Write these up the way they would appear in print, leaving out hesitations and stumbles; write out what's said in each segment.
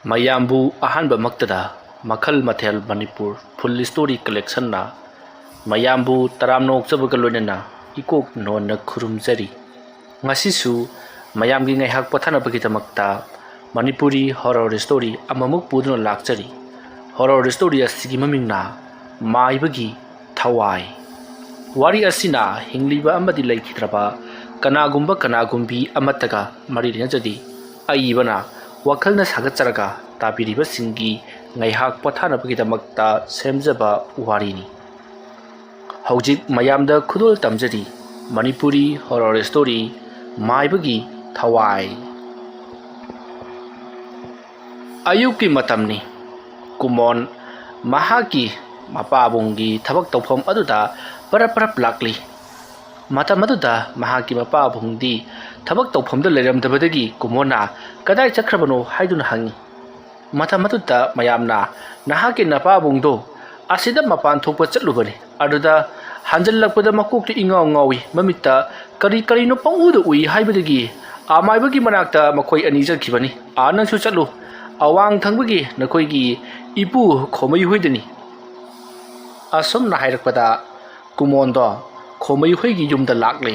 ꯃꯌꯥꯝꯕꯨ ꯑꯍꯥꯟꯕ ꯃꯛꯇꯗ ꯃꯈꯜ ꯃꯊꯦꯜ ꯃꯅꯤꯄꯨꯔ ꯐꯨꯜ ꯁ꯭ꯇꯣꯔꯤ ꯀꯂꯦꯛꯁꯟꯅ ꯃꯌꯥꯝꯕꯨ ꯇꯔꯥꯝꯅꯣꯛꯆꯕꯒ ꯂꯣꯏꯅꯅ ꯏꯀꯣꯛ ꯅꯣꯟꯅ ꯈꯨꯔꯨꯝꯖꯔꯤ ꯉꯁꯤꯁꯨ ꯃꯌꯥꯝꯒꯤ ꯉꯥꯏꯍꯥꯛ ꯄꯣꯊꯥꯅꯕꯒꯤꯗꯃꯛꯇ ꯃꯅꯤꯄꯨꯔꯤ ꯍꯣꯔꯔ ꯁ꯭ꯇꯣꯔꯤ ꯑꯃꯃꯨꯛ ꯄꯨꯗꯨꯅ ꯂꯥꯛꯆꯔꯤ ꯍꯣꯔꯔ ꯁ꯭ꯇꯣꯔꯤ ꯑꯁꯤꯒꯤ ꯃꯃꯤꯡꯅ ꯃꯥꯏꯕꯒꯤ ꯊꯋꯥꯏ ꯋꯥꯔꯤ ꯑꯁꯤꯅ ꯍꯤꯡꯂꯤꯕ ꯑꯃꯗꯤ ꯂꯩꯈꯤꯗ꯭ꯔꯕ ꯀꯅꯥꯒꯨꯝꯕꯤ ꯑꯃꯠꯇꯒ ꯃꯔꯤ ꯂꯩꯅꯖꯗꯦ ꯑꯏꯕꯅ ꯋꯥꯈꯜꯅ ꯁꯥꯒꯠꯆꯔꯒ ꯇꯥꯕꯤꯔꯤꯕꯁꯤꯡꯒꯤ ꯉꯥꯏꯍꯥꯛ ꯄꯣꯊꯥꯅꯕꯒꯤꯗꯃꯛꯇ ꯁꯦꯝꯖꯕ ꯋꯥꯔꯤꯅꯤ ꯍꯧꯖꯤꯛ ꯃꯌꯥꯝꯗ ꯈꯨꯗꯣꯜ ꯇꯝꯖꯔꯤ ꯃꯅꯤꯄꯨꯔꯤ ꯍꯣꯔꯔ ꯁ꯭ꯇꯣꯔꯤ ꯃꯥꯏꯕꯒꯤ ꯊꯋꯥꯏ ꯑꯌꯨꯛꯀꯤ ꯃꯇꯝꯅꯤ ꯀꯨꯃꯣꯟ ꯃꯍꯥꯛꯀꯤ ꯃꯄꯥꯕꯨꯡꯒꯤ ꯊꯕꯛ ꯇꯧꯐꯝ ꯑꯗꯨꯗ ꯄꯔꯞ ꯂꯥꯛꯂꯤ ꯃꯇꯝ ꯑꯗꯨꯗ ꯃꯍꯥꯛꯀꯤ ꯃꯄꯥꯕꯨꯡꯗꯤ ꯊꯕꯛ ꯇꯧꯐꯝꯗ ꯂꯩꯔꯝꯗꯕꯗꯒꯤ ꯀꯨꯃꯣꯟꯅ ꯀꯗꯥꯏ ꯆꯠꯈ꯭ꯔꯕꯅꯣ ꯍꯥꯏꯗꯨꯅ ꯍꯪꯉꯤ ꯃꯇꯝ ꯑꯗꯨꯗ ꯃꯌꯥꯝꯅ ꯅꯍꯥꯛꯀꯤ ꯅꯄꯥꯕꯨꯡꯗꯣ ꯑꯁꯤꯗ ꯃꯄꯥꯟ ꯊꯣꯛꯄ ꯆꯠꯂꯨꯕꯅꯤ ꯑꯗꯨꯗ ꯍꯟꯖꯜꯂꯛꯄꯗ ꯃꯀꯣꯛꯇ ꯏꯉꯥꯎ ꯉꯥꯎꯏ ꯃꯃꯤꯠꯇ ꯀꯔꯤꯅꯣ ꯄꯪꯎꯗ ꯎꯏ ꯍꯥꯏꯕꯗꯒꯤ ꯑꯃꯥꯏꯕꯒꯤ ꯃꯅꯥꯛꯇ ꯃꯈꯣꯏ ꯑꯅꯤ ꯆꯠꯈꯤꯕꯅꯤ ꯅꯪꯁꯨ ꯆꯠꯂꯨ ꯑꯋꯥꯡ ꯊꯪꯕꯒꯤ ꯅꯈꯣꯏꯒꯤ ꯏꯄꯨ ꯈꯣꯃꯩ ꯍꯣꯏꯗꯅꯤ ꯑꯁꯨꯝꯅ ꯍꯥꯏꯔꯛꯄꯗ ꯀꯨꯃꯣꯟꯗꯣ ꯈꯣꯃꯩ ꯍꯣꯏꯒꯤ ꯌꯨꯝꯗ ꯂꯥꯛꯂꯤ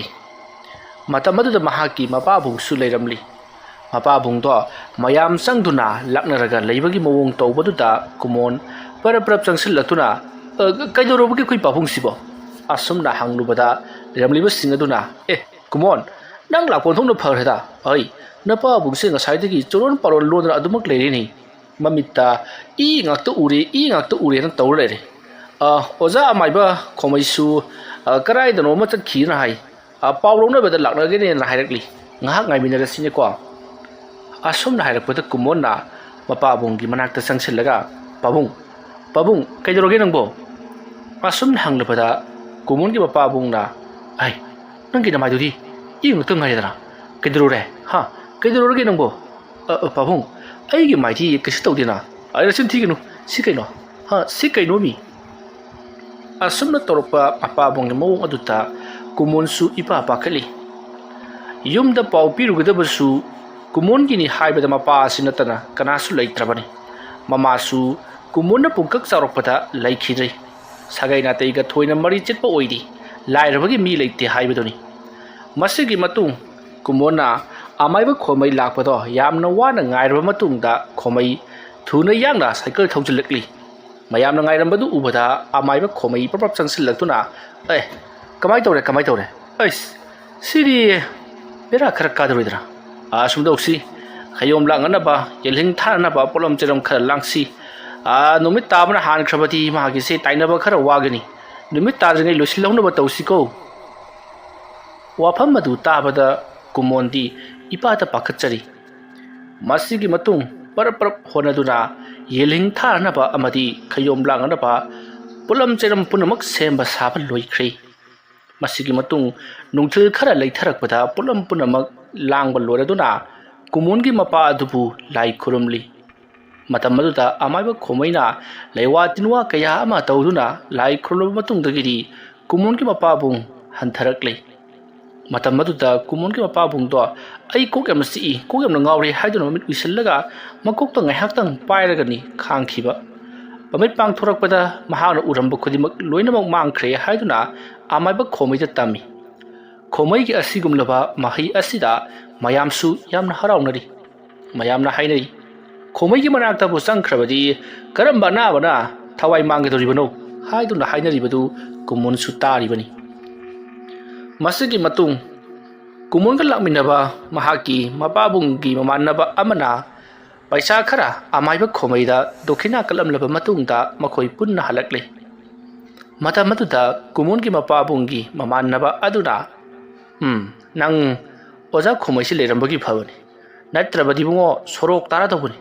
ꯃꯇꯝ ꯑꯗꯨꯗ ꯃꯍꯥꯛꯀꯤ ꯃꯄꯥꯕꯨꯡꯁꯨ ꯂꯩꯔꯝꯂꯤ ꯃꯄꯥꯕꯨꯡꯗꯣ ꯃꯌꯥꯝ ꯆꯪꯗꯨꯅ ꯂꯥꯛꯅꯔꯒ ꯂꯩꯕꯒꯤ ꯃꯑꯣꯡ ꯇꯧꯕꯗꯨꯗ ꯀꯨꯃꯣꯟ ꯄꯔꯞ ꯆꯪꯁꯤꯜꯂꯛꯇꯨꯅ ꯀꯩꯗꯧꯔꯕꯒꯦ ꯑꯩꯈꯣꯏ ꯄꯥꯕꯨꯡꯁꯤꯕꯣ ꯑꯁꯨꯝꯅ ꯍꯪꯂꯨꯕꯗ ꯂꯩꯔꯝꯂꯤꯕꯁꯤꯡ ꯑꯗꯨꯅ ꯀꯨꯃꯣꯟ ꯅꯪ ꯂꯥꯛꯄ ꯊꯣꯡꯅ ꯐꯔꯦꯗ ꯅꯄꯥꯕꯨꯡꯁꯦ ꯉꯁꯥꯏꯗꯒꯤ ꯆꯣꯔꯣꯟ ꯄꯥꯔꯣꯟ ꯂꯣꯟꯗꯅ ꯑꯗꯨꯃꯛ ꯂꯩꯔꯤꯅꯤ ꯃꯃꯤꯠꯇ ꯏ ꯉꯥꯛꯇ ꯎꯔꯦꯅ ꯇꯧꯔ ꯂꯩꯔꯦ ꯑꯣꯖꯥ ꯑꯃꯥꯏꯕ ꯈꯣꯃꯩꯁꯨ ꯀꯔꯥꯏꯗꯅꯣꯃ ꯆꯠꯈꯤꯅ ꯍꯥꯏ ꯄꯥꯎ ꯂꯧꯅꯕꯗ ꯂꯥꯛꯅꯒꯦꯅꯦꯅ ꯍꯥꯏꯔꯛꯂꯤ ꯉꯥꯏꯍꯥꯛ ꯉꯥꯏꯃꯤꯟꯅꯔꯁꯤꯅꯦꯀꯣ ꯑꯁꯨꯝꯅ ꯍꯥꯏꯔꯛꯄꯗ ꯀꯨꯃꯣꯟꯅ ꯃꯄꯥꯕꯨꯡꯒꯤ ꯃꯅꯥꯛꯇ ꯆꯪꯁꯤꯜꯂꯒ ꯄꯥꯕꯨꯡ ꯀꯩꯗꯧꯔꯒꯦ ꯅꯪꯕꯣ ꯑꯁꯨꯝꯅ ꯍꯪꯂꯕꯗ ꯀꯨꯃꯣꯟꯒꯤ ꯃꯄꯥꯕꯨꯡꯅ ꯅꯪꯒꯤ ꯅꯃꯥꯏꯗꯨꯗꯤ ꯏ ꯉꯥꯛꯇ ꯉꯥꯏꯔꯦꯗꯅ ꯀꯩꯗꯧꯔꯒꯦ ꯅꯪꯕꯣ ꯄꯥꯕꯨꯡ ꯑꯩꯒꯤ ꯃꯥꯏꯗꯤ ꯀꯩꯁꯨ ꯇꯧꯗꯦꯅ ꯅꯆꯤꯟ ꯊꯤꯒꯅꯨ ꯁꯤ ꯀꯩꯅꯣ ꯁꯤ ꯀꯩꯅꯣꯃꯤ ꯑꯁꯨꯝꯅ ꯇꯧꯔꯛꯄ ꯃꯄꯥꯕꯨꯡꯒꯤ ꯃꯑꯣꯡ ꯑꯗꯨꯗ ꯀꯨꯃꯣꯟꯁꯨ ꯏꯄꯥ ꯄꯥꯈꯠꯂꯤ ꯌꯨꯝꯗ ꯄꯥꯎ ꯄꯤꯔꯨꯒꯗꯕꯁꯨ ꯀꯨꯃꯣꯟꯒꯤꯅꯤ ꯍꯥꯏꯕꯗ ꯃꯄꯥ ꯑꯁꯤ ꯅꯠꯇꯅ ꯀꯅꯥꯁꯨ ꯂꯩꯇ꯭ꯔꯕꯅꯤ ꯃꯃꯥꯁꯨ ꯀꯨꯃꯣꯟꯅ ꯄꯨꯡꯀꯛ ꯆꯥꯎꯔꯛꯄꯗ ꯂꯩꯈꯤꯗ꯭ꯔꯦ ꯁꯥꯒꯩ ꯅꯥꯇꯩꯒ ꯊꯣꯏꯅ ꯃꯔꯤ ꯆꯠꯄ ꯑꯣꯏꯗꯦ ꯂꯥꯏꯔꯕꯒꯤ ꯃꯤ ꯂꯩꯇꯦ ꯍꯥꯏꯕꯗꯨꯅꯤ ꯃꯁꯤꯒꯤ ꯃꯇꯨꯡ ꯀꯨꯃꯣꯟꯅ ꯑꯃꯥꯏꯕ ꯈꯣꯃꯩ ꯂꯥꯛꯄꯗꯣ ꯌꯥꯝꯅ ꯋꯥꯅ ꯉꯥꯏꯔꯕ ꯃꯇꯨꯡꯗ ꯈꯣꯃꯩ ꯊꯨꯅ ꯌꯥꯡꯅ ꯁꯥꯏꯀꯜ ꯊꯧꯖꯤꯜꯂꯛꯂꯤ ꯃꯌꯥꯝꯅ ꯉꯥꯏꯔꯝꯕꯗꯨ ꯎꯕꯗ ꯑꯃꯥꯏꯕ ꯈꯣꯃꯩ ꯄꯔꯞ ꯆꯪꯁꯤꯜꯂꯛꯇꯨꯅ ꯀꯃꯥꯏ ꯇꯧꯔꯦ ꯁꯤꯗꯤ ꯕꯦꯔꯥ ꯈꯔ ꯀꯥꯗꯧꯔꯣꯏꯗ꯭ꯔꯥ ꯁꯨꯝꯗꯧꯁꯤ ꯈꯌꯣꯝ ꯂꯥꯡꯅꯅꯕ ꯌꯦꯜꯍꯤꯡ ꯊꯥꯅꯅꯕ ꯄꯣꯠꯂꯝ ꯆꯩꯔꯝ ꯈꯔ ꯂꯥꯡꯁꯤ ꯅꯨꯃꯤꯠ ꯇꯥꯕꯅ ꯍꯥꯟꯈ꯭ꯔꯕꯗꯤ ꯃꯥꯒꯤꯁꯦ ꯇꯥꯏꯅꯕ ꯈꯔ ꯋꯥꯒꯅꯤ ꯅꯨꯃꯤꯠ ꯇꯥꯗ꯭ꯔꯤꯉꯩ ꯂꯣꯏꯁꯤꯜꯍꯧꯅꯕ ꯇꯧꯁꯤꯀꯣ ꯋꯥꯐꯝ ꯑꯗꯨ ꯇꯥꯕꯗ ꯀꯨꯃꯣꯟꯗꯤ ꯏꯄꯥꯗ ꯄꯥꯈꯠꯆꯔꯤ ꯃꯁꯤꯒꯤ ꯃꯇꯨꯡ ꯄꯔꯞ ꯍꯣꯠꯅꯗꯨꯅ ꯌꯦꯜꯍꯤꯡ ꯊꯥꯅꯕ ꯑꯃꯗꯤ ꯈꯌꯣꯝ ꯂꯥꯡꯅꯅꯕ ꯄꯣꯠꯂꯝ ꯆꯩꯔꯝ ꯄꯨꯝꯅꯃꯛ ꯁꯦꯝꯕ ꯁꯥꯕ ꯂꯣꯏꯈ꯭ꯔꯦ ꯃꯁꯤꯒꯤ ꯃꯇꯨꯡ ꯅꯨꯡꯊꯤꯜ ꯈꯔ ꯂꯩꯊꯔꯛꯄꯗ ꯄꯣꯠꯂꯝ ꯄꯨꯝꯅꯃꯛ ꯂꯥꯡꯕ ꯂꯣꯏꯔꯗꯨꯅ ꯀꯨꯃꯣꯟꯒꯤ ꯃꯄꯥ ꯑꯗꯨꯕꯨ ꯂꯥꯏ ꯈꯨꯔꯨꯝꯂꯤ ꯃꯇꯝ ꯑꯗꯨꯗ ꯑꯃꯥꯏꯕ ꯈꯣꯃꯩꯅ ꯂꯩꯋꯥ ꯇꯤꯟꯋꯥ ꯀꯌꯥ ꯑꯃ ꯇꯧꯗꯨꯅ ꯂꯥꯏ ꯈꯨꯔꯨꯝꯂꯕ ꯃꯇꯨꯡꯗꯒꯤꯗꯤ ꯀꯨꯃꯣꯟꯒꯤ ꯃꯄꯥꯕꯨꯡ ꯍꯟꯊꯔꯛꯂꯤ ꯃꯇꯝ ꯑꯗꯨꯗ ꯀꯨꯃꯣꯟꯒꯤ ꯃꯄꯥꯕꯨꯡꯗꯣ ꯀꯣꯛ ꯌꯥꯝꯅ ꯆꯤꯛꯏ ꯀꯣꯛ ꯌꯥꯝꯅ ꯉꯥꯎꯔꯦ ꯍꯥꯏꯗꯨꯅ ꯃꯃꯤꯠ ꯎꯏꯁꯤꯜꯂꯒ ꯃꯀꯣꯛꯇ ꯉꯥꯏꯍꯥꯛꯇꯪ ꯄꯥꯏꯔꯒꯅꯤ ꯈꯥꯡꯈꯤꯕ ꯃꯃꯤꯠ ꯄꯥꯡꯊꯣꯔꯛꯄꯗ ꯃꯍꯥꯛꯅ ꯎꯔꯝꯕ ꯈꯨꯗꯤꯡꯃꯛ ꯂꯣꯏꯅꯃꯛ ꯃꯥꯡꯈ꯭ꯔꯦ ꯍꯥꯏꯗꯨꯅ ꯑꯃꯥꯏꯕ ꯈꯣꯃꯩꯗ ꯇꯝꯃꯤ ꯈꯣꯃꯩꯒꯤ ꯑꯁꯤꯒꯨꯝꯂꯕ ꯃꯍꯩ ꯑꯁꯤꯗ ꯃꯌꯥꯝꯁꯨ ꯌꯥꯝꯅ ꯍꯔꯥꯎꯅꯔꯤ ꯃꯌꯥꯝꯅ ꯍꯥꯏꯅꯔꯤ ꯈꯣꯃꯩꯒꯤ ꯃꯅꯥꯛꯇꯕꯨ ꯆꯪꯈ꯭ꯔꯕꯗꯤ ꯀꯔꯝꯕ ꯑꯅꯥꯕꯅ ꯊꯋꯥꯏ ꯃꯥꯡꯒꯗꯧꯔꯤꯕꯅꯣ ꯍꯥꯏꯗꯨꯅ ꯍꯥꯏꯅꯔꯤꯕꯗꯨ ꯀꯨꯃꯣꯟꯁꯨ ꯇꯥꯔꯤꯕꯅꯤ ꯃꯁꯤꯒꯤ ꯃꯇꯨꯡ ꯀꯨꯃꯣꯟꯒ ꯂꯥꯛꯃꯤꯟꯅꯕ ꯃꯍꯥꯛꯀꯤ ꯃꯄꯥꯕꯨꯡꯒꯤ ꯃꯃꯥꯟꯅꯕ ꯑꯃꯅ ꯄꯩꯁꯥ ꯈꯔ ꯑꯃꯥꯏꯕ ꯈꯣꯃꯩꯗ ꯗꯣꯈꯤꯅꯥ ꯀꯠꯂꯝꯂꯕ ꯃꯇꯨꯡꯗ ꯃꯈꯣꯏ ꯄꯨꯟꯅ ꯍꯜꯂꯛꯂꯤ ꯃꯇꯝ ꯑꯗꯨꯗ ꯀꯨꯃꯣꯟꯒꯤ ꯃꯄꯥꯕꯨꯡꯒꯤ ꯃꯃꯥꯟꯅꯕ ꯑꯗꯨꯅ ꯅꯪ ꯑꯣꯖꯥ ꯈꯣꯃꯩꯁꯤ ꯂꯩꯔꯝꯕꯒꯤ ꯐꯕꯅꯤ ꯅꯠꯇ꯭ꯔꯕꯗꯤ ꯏꯕꯨꯡꯉꯣ ꯁꯣꯔꯣꯛ ꯇꯥꯔꯗꯧꯕꯅꯤ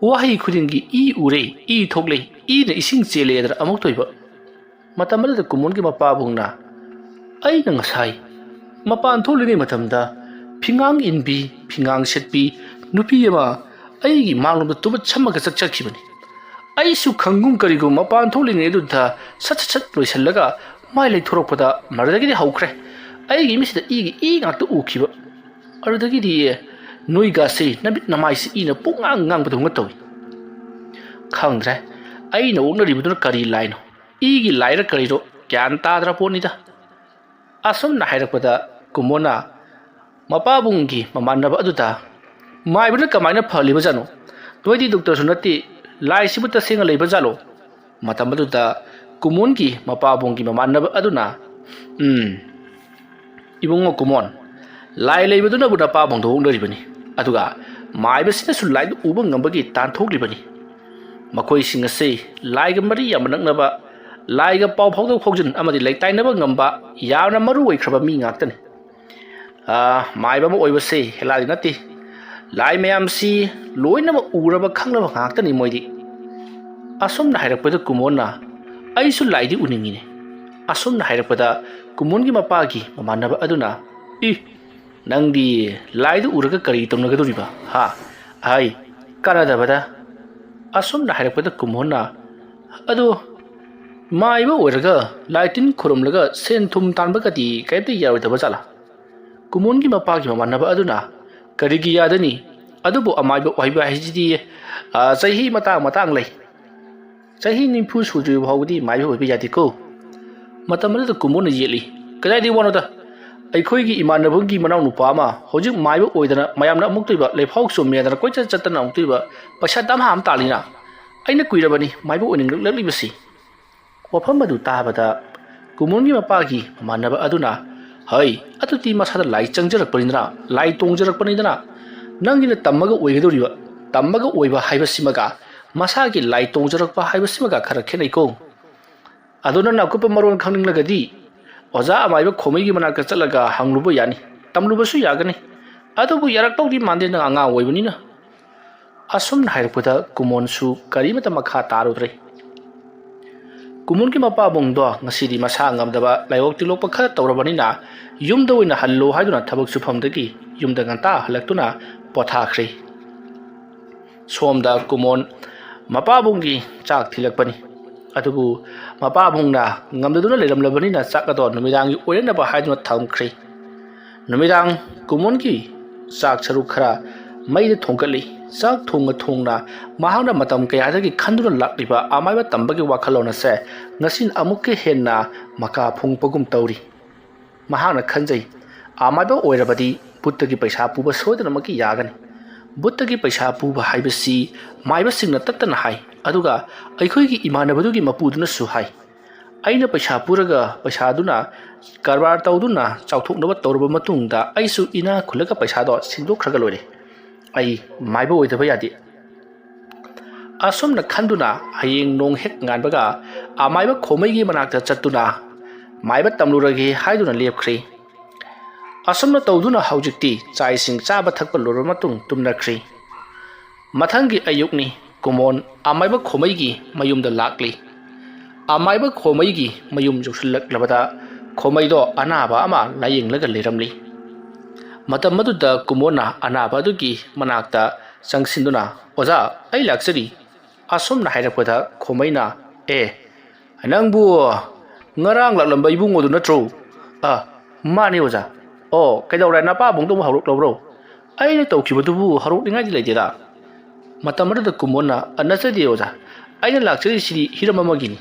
ꯋꯥꯍꯩ ꯈꯨꯗꯤꯡꯒꯤ ꯏ ꯎꯔꯦ ꯏ ꯊꯣꯛꯂꯦ ꯏꯅ ꯏꯁꯤꯡ ꯆꯦꯜꯂꯦꯗꯅ ꯑꯃꯨꯛ ꯇꯣꯏꯕ ꯃꯇꯝ ꯑꯗꯨꯗ ꯀꯨꯃꯣꯟꯒꯤ ꯃꯄꯥꯕꯨꯡꯅ ꯑꯩꯅ ꯉꯁꯥꯏ ꯃꯄꯥꯟ ꯊꯣꯛꯂꯤꯉꯩ ꯃꯇꯝꯗ ꯐꯤꯉꯥꯡ ꯏꯟꯕꯤ ꯐꯤꯉꯥꯡ ꯁꯦꯠꯄꯤ ꯅꯨꯄꯤ ꯑꯃ ꯑꯩꯒꯤ ꯃꯥꯡꯂꯣꯝꯗ ꯇꯨꯕꯠ ꯁꯝꯃꯒ ꯆꯠꯈꯤꯕꯅꯤ ꯑꯩꯁꯨ ꯈꯪꯒꯨꯝ ꯀꯔꯤꯒꯨꯝ ꯃꯄꯥꯟ ꯊꯣꯛꯂꯤꯉꯩ ꯑꯗꯨꯗ ꯁꯠ ꯂꯣꯏꯁꯤꯜꯂꯒ ꯃꯥꯏ ꯂꯩꯊꯣꯔꯛꯄꯗ ꯃꯗꯨꯗꯒꯤꯗꯤ ꯍꯧꯈ꯭ꯔꯦ ꯑꯩꯒꯤ ꯃꯤꯠꯁꯤꯗ ꯏ ꯉꯥꯛꯇ ꯎꯈꯤꯕ ꯑꯗꯨꯗꯒꯤꯗꯤ ꯅꯣꯏꯒꯥꯁꯦ ꯅꯃꯤꯠ ꯅꯃꯥꯏꯁꯤ ꯏꯅ ꯄꯨꯡꯉꯥꯡ ꯉꯥꯡꯕꯗꯧꯅ ꯇꯧꯏ ꯈꯪꯗ꯭ꯔꯦ ꯑꯩꯅ ꯑꯣꯛꯅꯔꯤꯕꯗꯨꯅ ꯀꯔꯤ ꯂꯥꯏꯅꯣ ꯏꯒꯤ ꯂꯥꯏꯔ ꯀꯔꯤꯔꯣ ꯒ꯭ꯌꯥꯟ ꯇꯥꯗ꯭ꯔ ꯄꯣꯠꯅꯤꯗ ꯑꯁꯨꯝꯅ ꯍꯥꯏꯔꯛꯄꯗ ꯀꯨꯃꯣꯟꯅ ꯃꯄꯥꯕꯨꯡꯒꯤ ꯃꯃꯥꯟꯅꯕ ꯑꯗꯨꯗ ꯃꯥꯏꯕꯅ ꯀꯃꯥꯏꯅ ꯐꯂꯤꯕꯖꯥꯠꯅꯣ ꯅꯣꯏꯗꯤ ꯗꯣꯛꯇꯔꯁꯨ ꯅꯠꯇꯦ ꯂꯥꯏꯁꯤꯕꯨ ꯇꯁꯦꯡꯅ ꯂꯩꯕꯖꯥꯠꯂꯣ ꯃꯇꯝ ꯑꯗꯨꯗ ꯀꯨꯃꯣꯟꯒꯤ ꯃꯄꯥꯕꯨꯡꯒꯤ ꯃꯃꯥꯟꯅꯕ ꯑꯗꯨꯅ ꯏꯕꯨꯡꯉꯣ ꯀꯨꯃꯣꯟ ꯂꯥꯏ ꯂꯩꯕꯗꯨꯅꯕꯨ ꯅꯄꯥꯕꯨꯡꯗ ꯑꯣꯛꯅꯔꯤꯕꯅꯤ ꯑꯗꯨꯒ ꯃꯥꯏꯕꯁꯤꯅꯁꯨ ꯂꯥꯏꯗꯨ ꯎꯕ ꯉꯝꯕꯒꯤ ꯇꯥꯟꯊꯣꯛꯂꯤꯕꯅꯤ ꯃꯈꯣꯏꯁꯤꯡ ꯑꯁꯤ ꯂꯥꯏꯒ ꯃꯔꯤ ꯌꯥꯝꯅ ꯅꯛꯅꯕ ꯂꯥꯏꯒ ꯄꯥꯎ ꯐꯥꯎꯗꯣꯛ ꯐꯥꯎꯖꯤꯟ ꯑꯃꯗꯤ ꯂꯩꯇꯥꯏꯅꯕ ꯉꯝꯕ ꯌꯥꯝꯅ ꯃꯔꯨ ꯑꯣꯏꯈ꯭ꯔꯕ ꯃꯤ ꯉꯥꯛꯇꯅꯤ ꯃꯥꯏꯕ ꯑꯃ ꯑꯣꯏꯕꯁꯦ ꯍꯦꯂꯥꯗꯤ ꯅꯠꯇꯦ ꯂꯥꯏ ꯃꯌꯥꯝꯁꯤ ꯂꯣꯏꯅꯃꯛ ꯎꯔꯕ ꯈꯪꯂꯕ ꯉꯥꯛꯇꯅꯤ ꯃꯣꯏꯗꯤ ꯑꯁꯨꯝꯅ ꯍꯥꯏꯔꯛꯄꯗ ꯀꯨꯃꯣꯟꯅ ꯑꯩꯁꯨ ꯂꯥꯏꯗꯤ ꯎꯅꯤꯡꯉꯤꯅꯦ ꯑꯁꯨꯝꯅ ꯍꯥꯏꯔꯛꯄꯗ ꯀꯨꯃꯣꯟꯒꯤ ꯃꯄꯥꯒꯤ ꯃꯃꯥꯟꯅꯕ ꯑꯗꯨꯅ ꯅꯪꯗꯤ ꯂꯥꯏꯗꯨ ꯎꯔꯒ ꯀꯔꯤ ꯇꯧꯅꯒꯗꯧꯔꯤꯕ ꯍꯥꯏ ꯀꯥꯟꯅꯗꯕꯗ ꯑꯁꯨꯝꯅ ꯍꯥꯏꯔꯛꯄꯗ ꯀꯨꯃꯣꯟꯅ ꯑꯗꯨ ꯃꯥꯏꯕ ꯑꯣꯏꯔꯒ ꯂꯥꯏ ꯇꯤꯟ ꯈꯨꯔꯨꯝꯂꯒ ꯁꯦꯟ ꯊꯨꯝ ꯇꯥꯟꯕꯒꯗꯤ ꯀꯩꯝꯇ ꯌꯥꯔꯣꯏꯗꯕ ꯖꯥꯠꯂꯥ ꯀꯨꯃꯣꯟꯒꯤ ꯃꯄꯥꯒꯤ ꯃꯃꯥꯟꯅꯕ ꯑꯗꯨꯅ ꯀꯔꯤꯒꯤ ꯌꯥꯗꯅꯤ ꯑꯗꯨꯕꯨ ꯑꯃꯥꯏꯕ ꯑꯣꯏꯕ ꯍꯥꯏꯁꯤꯗꯤ ꯆꯍꯤ ꯃꯇꯥꯡ ꯂꯩ ꯆꯍꯤ 90 ꯁꯨꯗ꯭ꯔꯤꯕ ꯐꯥꯎꯕꯗꯤ ꯃꯥꯏꯕ ꯑꯣꯏꯕ ꯌꯥꯗꯦꯀꯣ ꯃꯇꯝ ꯑꯗꯨꯗ ꯀꯨꯃꯣꯟꯅ ꯌꯦꯠꯂꯤ ꯀꯗꯥꯏꯗꯒꯤ ꯋꯥꯅꯣꯗ ꯑꯩꯈꯣꯏꯒꯤ ꯏꯃꯥꯟꯅꯕꯒꯤ ꯃꯅꯥꯎ ꯅꯨꯄꯥ ꯑꯃ ꯍꯧꯖꯤꯛ ꯃꯥꯏꯕ ꯑꯣꯏꯗꯅ ꯃꯌꯥꯝꯅ ꯑꯃꯨꯛꯇꯣꯏꯕ ꯂꯩꯐꯥꯎ ꯆꯨꯝꯃꯦꯗꯅ ꯀꯣꯏꯆꯠ ꯆꯠꯇꯅ ꯑꯃꯨꯛꯇꯣꯏꯕ ꯄꯩꯁꯥ ꯗꯝꯍꯥ ꯑꯃ ꯇꯥꯜꯂꯤꯅ ꯑꯩꯅ ꯀꯨꯏꯔꯕꯅꯤ ꯃꯥꯏꯕ ꯑꯣꯏꯅꯤꯡꯂꯛꯂꯤꯕꯁꯤ ꯋꯥꯐꯝ ꯑꯗꯨ ꯇꯥꯕꯗ ꯀꯨꯃꯣꯟꯒꯤ ꯃꯄꯥꯒꯤ ꯃꯃꯥꯟꯅꯕ ꯑꯗꯨꯅ ꯍꯩ ꯑꯗꯨꯗꯤ ꯃꯁꯥꯗ ꯂꯥꯏ ꯆꯪꯖꯔꯛꯄꯅꯤꯗꯅ ꯂꯥꯏ ꯇꯣꯡꯖꯔꯛꯄꯅꯤꯗꯅ ꯅꯪꯒꯤꯅꯇꯝꯃꯒ ꯑꯣꯏꯒꯗꯧꯔꯤꯕ ꯇꯝꯃꯒ ꯑꯣꯏꯕ ꯍꯥꯏꯕꯁꯤꯃꯒ ꯃꯁꯥꯒꯤ ꯂꯥꯏ ꯇꯣꯡꯖꯔꯛꯄ ꯍꯥꯏꯕꯁꯤꯃꯒ ꯈꯔ ꯈꯦꯠꯅꯩꯀꯣ ꯑꯗꯨ ꯅꯪꯅ ꯑꯀꯨꯞꯄ ꯃꯔꯣꯜ ꯈꯪꯅꯤꯡꯂꯒꯗꯤ ꯑꯣꯖꯥ ꯑꯃꯥꯏꯕ ꯈꯣꯃꯩꯒꯤ ꯃꯅꯥꯛꯇ ꯆꯠꯂꯒ ꯍꯪꯂꯨꯕ ꯌꯥꯅꯤ ꯇꯝꯂꯨꯕꯁꯨ ꯌꯥꯒꯅꯤ ꯑꯗꯨꯕꯨ ꯌꯥꯔꯛꯇꯧꯗꯤ ꯃꯥꯟꯗꯦ ꯅꯪ ꯑꯉꯥꯡ ꯑꯣꯏꯕꯅꯤꯅ ꯑꯁꯨꯝꯅ ꯍꯥꯏꯔꯛꯄꯗ ꯀꯨꯃꯣꯟꯁꯨ ꯀꯔꯤꯃꯇ ꯃꯈꯥ ꯇꯥꯔꯨꯗ꯭ꯔꯦ ꯀꯨꯃꯣꯟꯒꯤ ꯃꯄꯥꯕꯨꯡꯗꯣ ꯉꯁꯤꯗꯤ ꯃꯁꯥ ꯉꯝꯗꯕ ꯂꯥꯏꯑꯣꯛ ꯇꯤꯜꯂꯣꯛꯄ ꯈꯔ ꯇꯧꯔꯕꯅꯤꯅ ꯌꯨꯝꯗ ꯑꯣꯏꯅ ꯍꯜꯂꯣ ꯍꯥꯏꯗꯨꯅ ꯊꯕꯛ ꯁꯨꯐꯝꯗꯒꯤ ꯌꯨꯝꯗ ꯉꯟꯇꯥ ꯍꯜꯂꯛꯇꯨꯅ ꯄꯣꯊꯥꯈ꯭ꯔꯦ ꯁꯣꯝꯗ ꯀꯨꯃꯣꯟ ꯃꯄꯥꯕꯨꯡꯒꯤ ꯆꯥꯛ ꯊꯤꯜꯂꯛꯄꯅꯤ ꯑꯗꯨꯕꯨ ꯃꯄꯥꯕꯨꯡꯅ ꯉꯝꯗꯗꯨꯅ ꯂꯩꯔꯝꯂꯕꯅꯤꯅ ꯆꯥꯛ ꯑꯗꯣ ꯅꯨꯃꯤꯗꯥꯡꯒꯤ ꯑꯣꯏꯅꯅꯕ ꯍꯥꯏꯗꯨꯅ ꯊꯝꯈ꯭ꯔꯦ ꯅꯨꯃꯤꯗꯥꯡ ꯀꯨꯃꯣꯟꯒꯤ ꯆꯥꯛ ꯁꯔꯨꯛ ꯈꯔ ꯃꯩꯗ ꯊꯣꯡꯒꯠꯂꯤ ꯆꯥꯛ ꯊꯣꯡꯅ ꯃꯍꯥꯛꯅ ꯃꯇꯝ ꯀꯌꯥꯗꯒꯤ ꯈꯟꯗꯨꯅ ꯂꯥꯛꯂꯤꯕ ꯑꯃꯥꯏꯕ ꯇꯝꯕꯒꯤ ꯋꯥꯈꯜꯂꯣꯟ ꯑꯁꯦ ꯉꯁꯤꯅ ꯑꯃꯨꯛꯀ ꯍꯦꯟꯅ ꯃꯀꯥ ꯐꯣꯡꯄꯒꯨꯝ ꯇꯧꯔꯤ ꯃꯍꯥꯛꯅ ꯈꯟꯖꯩ ꯑꯃꯥꯏꯕ ꯑꯣꯏꯔꯕꯗꯤ ꯕꯨꯠꯇꯒꯤ ꯄꯩꯁꯥ ꯄꯨꯕ ꯁꯣꯏꯗꯅꯃꯛꯀꯤ ꯌꯥꯒꯅꯤ ꯕꯨꯠꯇꯒꯤ ꯄꯩꯁꯥ ꯄꯨꯕ ꯍꯥꯏꯕꯁꯤ ꯃꯥꯏꯕꯁꯤꯡꯅ ꯇꯠꯇꯅ ꯍꯥꯏ ꯑꯗꯨꯒ ꯑꯩꯈꯣꯏꯒꯤ ꯏꯃꯥꯟꯅꯕꯗꯨꯒꯤ ꯃꯄꯨꯗꯨꯅꯁꯨ ꯍꯥꯏ ꯑꯩꯅ ꯄꯩꯁꯥ ꯄꯨꯔꯒ ꯄꯩꯁꯥꯗꯨꯅ ꯀꯔꯕꯥꯔ ꯇꯧꯗꯨꯅ ꯆꯥꯎꯊꯣꯛꯅꯕ ꯇꯧꯔꯕ ꯃꯇꯨꯡꯗ ꯑꯩꯁꯨ ꯏꯅꯥ ꯈꯨꯜꯂꯒ ꯄꯩꯁꯥꯗꯣ ꯁꯤꯡꯗꯣꯛꯈ꯭ꯔꯒ ꯂꯣꯏꯔꯦ ꯑꯩ ꯃꯥꯏꯕ ꯑꯣꯏꯗꯕ ꯌꯥꯗꯦ ꯑꯁꯨꯝꯅ ꯈꯟꯗꯨꯅ ꯍꯌꯦꯡ ꯅꯣꯡ ꯍꯦꯛ ꯉꯥꯟꯕꯒ ꯑꯃꯥꯏꯕ ꯈꯣꯃꯩꯒꯤ ꯃꯅꯥꯛꯇ ꯆꯠꯇꯨꯅ ꯃꯥꯏꯕ ꯇꯝꯂꯨꯔꯒꯦ ꯍꯥꯏꯗꯨꯅ ꯂꯦꯞꯈ꯭ꯔꯦ ꯑꯁꯨꯝꯅ ꯇꯧꯗꯨꯅ ꯍꯧꯖꯤꯛꯇꯤ ꯆꯥꯛ ꯏꯁꯤꯡ ꯆꯥꯕ ꯊꯛꯄ ꯂꯣꯏꯔꯕ ꯃꯇꯨꯡ ꯇꯨꯝꯅꯈ꯭ꯔꯦ ꯃꯊꯪꯒꯤ ꯑꯌꯨꯛꯅꯤ ꯀꯨꯃꯣꯟ ꯑꯃꯥꯏꯕ ꯈꯣꯃꯩꯒꯤ ꯃꯌꯨꯝꯗ ꯂꯥꯛꯂꯤ ꯑꯃꯥꯏꯕ ꯈꯣꯃꯩꯒꯤ ꯃꯌꯨꯝ ꯌꯧꯁꯤꯜꯂꯛꯂꯕꯗ ꯈꯣꯃꯩꯗꯣ ꯑꯅꯥꯕ ꯑꯃ ꯂꯥꯌꯦꯡꯂꯒ ꯂꯩꯔꯝꯂꯤ ꯃꯇꯝ ꯑꯗꯨꯗ ꯀꯨꯃꯣꯟꯅ ꯑꯅꯥꯕ ꯑꯗꯨꯒꯤ ꯃꯅꯥꯛꯇ ꯆꯪꯁꯤꯟꯗꯨꯅ ꯑꯣꯖꯥ ꯑꯩ ꯂꯥꯛꯆꯔꯤ ꯑꯁꯨꯝꯅ ꯍꯥꯏꯔꯛꯄꯗ ꯈꯣꯃꯩꯅ ꯅꯪꯕꯨ ꯉꯔꯥꯡ ꯂꯥꯛꯂꯝꯕ ꯏꯕꯨꯡꯉꯣꯗꯨ ꯅꯠꯇ꯭ꯔꯣ ꯃꯥꯅꯤ ꯑꯣꯖꯥ ꯑꯣ ꯀꯩꯗꯧꯔꯦ ꯅꯄꯥꯕꯨꯡꯗꯣ ꯑꯃꯨꯛ ꯍꯧꯔꯛꯂꯕ꯭ꯔꯣ ꯑꯩꯅ ꯇꯧꯈꯤꯕꯗꯨꯕꯨ ꯍꯧꯔꯛꯅꯤꯡꯉꯥꯏꯗꯤ ꯂꯩꯇꯦꯗ ꯃꯇꯝ ꯑꯗꯨꯗ ꯀꯨꯃꯣꯟꯅ ꯅꯠꯆꯗꯦ ꯑꯣꯖꯥ ꯑꯩꯅ ꯂꯥꯛꯆꯔꯤꯁꯤꯗꯤ ꯍꯤꯔꯝ ꯑꯃꯒꯤꯅꯤ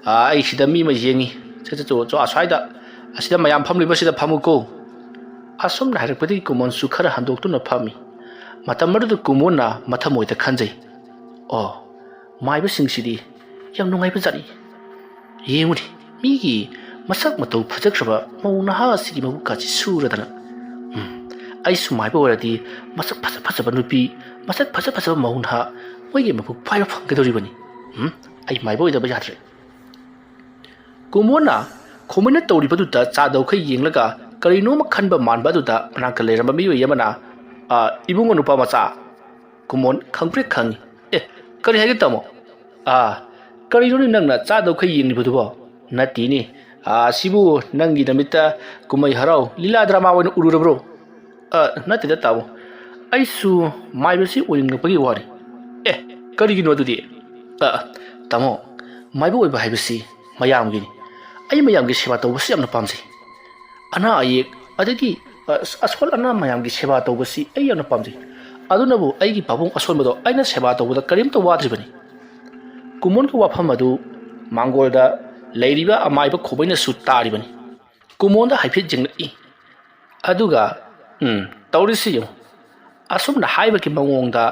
ꯑꯩ ꯁꯤꯗ ꯃꯤ ꯑꯃ ꯌꯦꯡꯉꯤ ꯆꯣ ꯑꯁ꯭ꯋꯥꯏꯗ ꯑꯁꯤꯗ ꯃꯌꯥꯝ ꯐꯝꯂꯤꯕꯁꯤꯗ ꯐꯝꯃꯨꯀꯣ ꯑꯁꯨꯝꯅ ꯍꯥꯏꯔꯛꯄꯗꯒꯤ ꯀꯨꯃꯣꯟꯁꯨ ꯈꯔ ꯍꯟꯗꯣꯛꯇꯨꯅ ꯐꯝꯃꯤ ꯃꯇꯝ ꯑꯗꯨꯗ ꯀꯨꯃꯣꯟꯅ ꯃꯊꯃꯣꯏꯗ ꯈꯟꯖꯩ ꯃꯥꯏꯕꯁꯤꯡꯁꯤꯗꯤ ꯌꯥꯝ ꯅꯨꯡꯉꯥꯏꯕ ꯖꯥꯠꯅꯤ ꯌꯦꯡꯉꯨꯅꯤ ꯃꯤꯒꯤ ꯃꯁꯛ ꯃꯇꯧ ꯐꯖꯈ꯭ꯔꯕ ꯃꯧ ꯅꯍꯥ ꯑꯁꯤꯒꯤ ꯃꯕꯨꯛꯀꯥꯁꯤ ꯁꯨꯔꯗꯅ ꯑꯩꯁꯨ ꯃꯥꯏꯕ ꯑꯣꯏꯔꯗꯤ ꯃꯁꯛ ꯐꯖꯕ ꯅꯨꯄꯤ ꯃꯁꯛ ꯐꯖꯕ ꯃꯧ ꯅꯍꯥ ꯃꯣꯏꯒꯤ ꯃꯕꯨꯛ ꯄꯥꯏꯕ ꯐꯪꯒꯗꯧꯔꯤꯕꯅꯤ ꯑꯩ ꯃꯥꯏꯕ ꯑꯣꯏꯗꯕ ꯌꯥꯗ꯭ꯔꯦ ꯀꯨꯃꯣꯟꯅ ꯈꯣꯃꯩꯅ ꯇꯧꯔꯤꯕꯗꯨꯗ ꯆꯥꯗꯧꯈꯩ ꯌꯦꯡꯂꯒ ꯀꯔꯤꯅꯣꯃ ꯈꯟꯕ ꯃꯥꯟꯕ ꯑꯗꯨꯗ ꯃꯅꯥꯛꯇ ꯂꯩꯔꯝꯕ ꯃꯤꯑꯣꯏ ꯑꯃꯅ ꯏꯕꯨꯡꯉꯣ ꯅꯨꯄꯥ ꯃꯆꯥ ꯀꯨꯃꯣꯟ ꯈꯪꯄ꯭ꯔꯦꯛ ꯈꯪꯉꯤ ꯀꯔꯤ ꯍꯥꯏꯒꯦ ꯇꯥꯃꯣ ꯀꯔꯤꯅꯣꯅꯦ ꯅꯪꯅ ꯆꯥꯗꯧꯈꯩ ꯌꯦꯡꯂꯤꯕꯗꯨꯕꯣ ꯅꯠꯇꯦꯅꯦ ꯁꯤꯕꯨ ꯅꯪꯒꯤ ꯅꯃꯤꯠꯇ ꯀꯨꯝꯍꯩ ꯍꯔꯥꯎ ꯂꯤꯂꯥ ꯗ꯭ꯔꯃꯥ ꯑꯣꯏꯅ ꯎꯔꯨꯔꯕ꯭ꯔꯣ ꯅꯠꯇꯦꯗ ꯇꯥꯃꯣ ꯑꯩꯁꯨ ꯃꯥꯏꯕꯁꯤ ꯑꯣꯏꯅꯤꯡꯂꯛꯄꯒꯤ ꯋꯥꯅꯤ ꯀꯔꯤꯒꯤꯅꯣ ꯑꯗꯨꯗꯤ ꯇꯥꯃꯣ ꯃꯥꯏꯕ ꯑꯣꯏꯕ ꯍꯥꯏꯕꯁꯤ ꯃꯌꯥꯝꯒꯤꯅꯤ ꯑꯩ ꯃꯌꯥꯝꯒꯤ ꯁꯦꯕꯥ ꯇꯧꯕꯁꯤ ꯌꯥꯝꯅ ꯄꯥꯝꯖꯩ ꯑꯅꯥ ꯑꯌꯦꯛ ꯑꯗꯒꯤ ꯑꯁꯣꯜ ꯑꯅꯥ ꯃꯌꯥꯝꯒꯤ ꯁꯦꯕꯥ ꯇꯧꯕꯁꯤ ꯑꯩ ꯌꯥꯝꯅ ꯄꯥꯝꯖꯩ ꯑꯗꯨꯅꯕꯨ ꯑꯩꯒꯤ ꯄꯥꯕꯨꯡ ꯑꯁꯣꯟꯕꯗꯣ ꯑꯩꯅ ꯁꯦꯕꯥ ꯇꯧꯕꯗ ꯀꯔꯤꯝꯇ ꯋꯥꯗ꯭ꯔꯤꯕꯅꯤ ꯀꯨꯃꯣꯟꯒꯤ ꯋꯥꯐꯝ ꯑꯗꯨ ꯃꯥꯡꯒꯣꯜꯗ ꯂꯩꯔꯤꯕ ꯑꯃꯥꯏꯕ ꯈꯣꯕꯩꯅꯁꯨ ꯇꯥꯔꯤꯕꯅꯤ ꯀꯨꯃꯣꯟꯗ ꯍꯥꯏꯐꯦꯠ ꯌꯦꯡꯂꯛꯏ ꯑꯗꯨꯒ ꯇꯧꯔꯤꯁꯤ ꯌꯦꯡꯉꯨ ꯑꯁꯨꯝꯅ ꯍꯥꯏꯕꯒꯤ ꯃꯑꯣꯡꯗ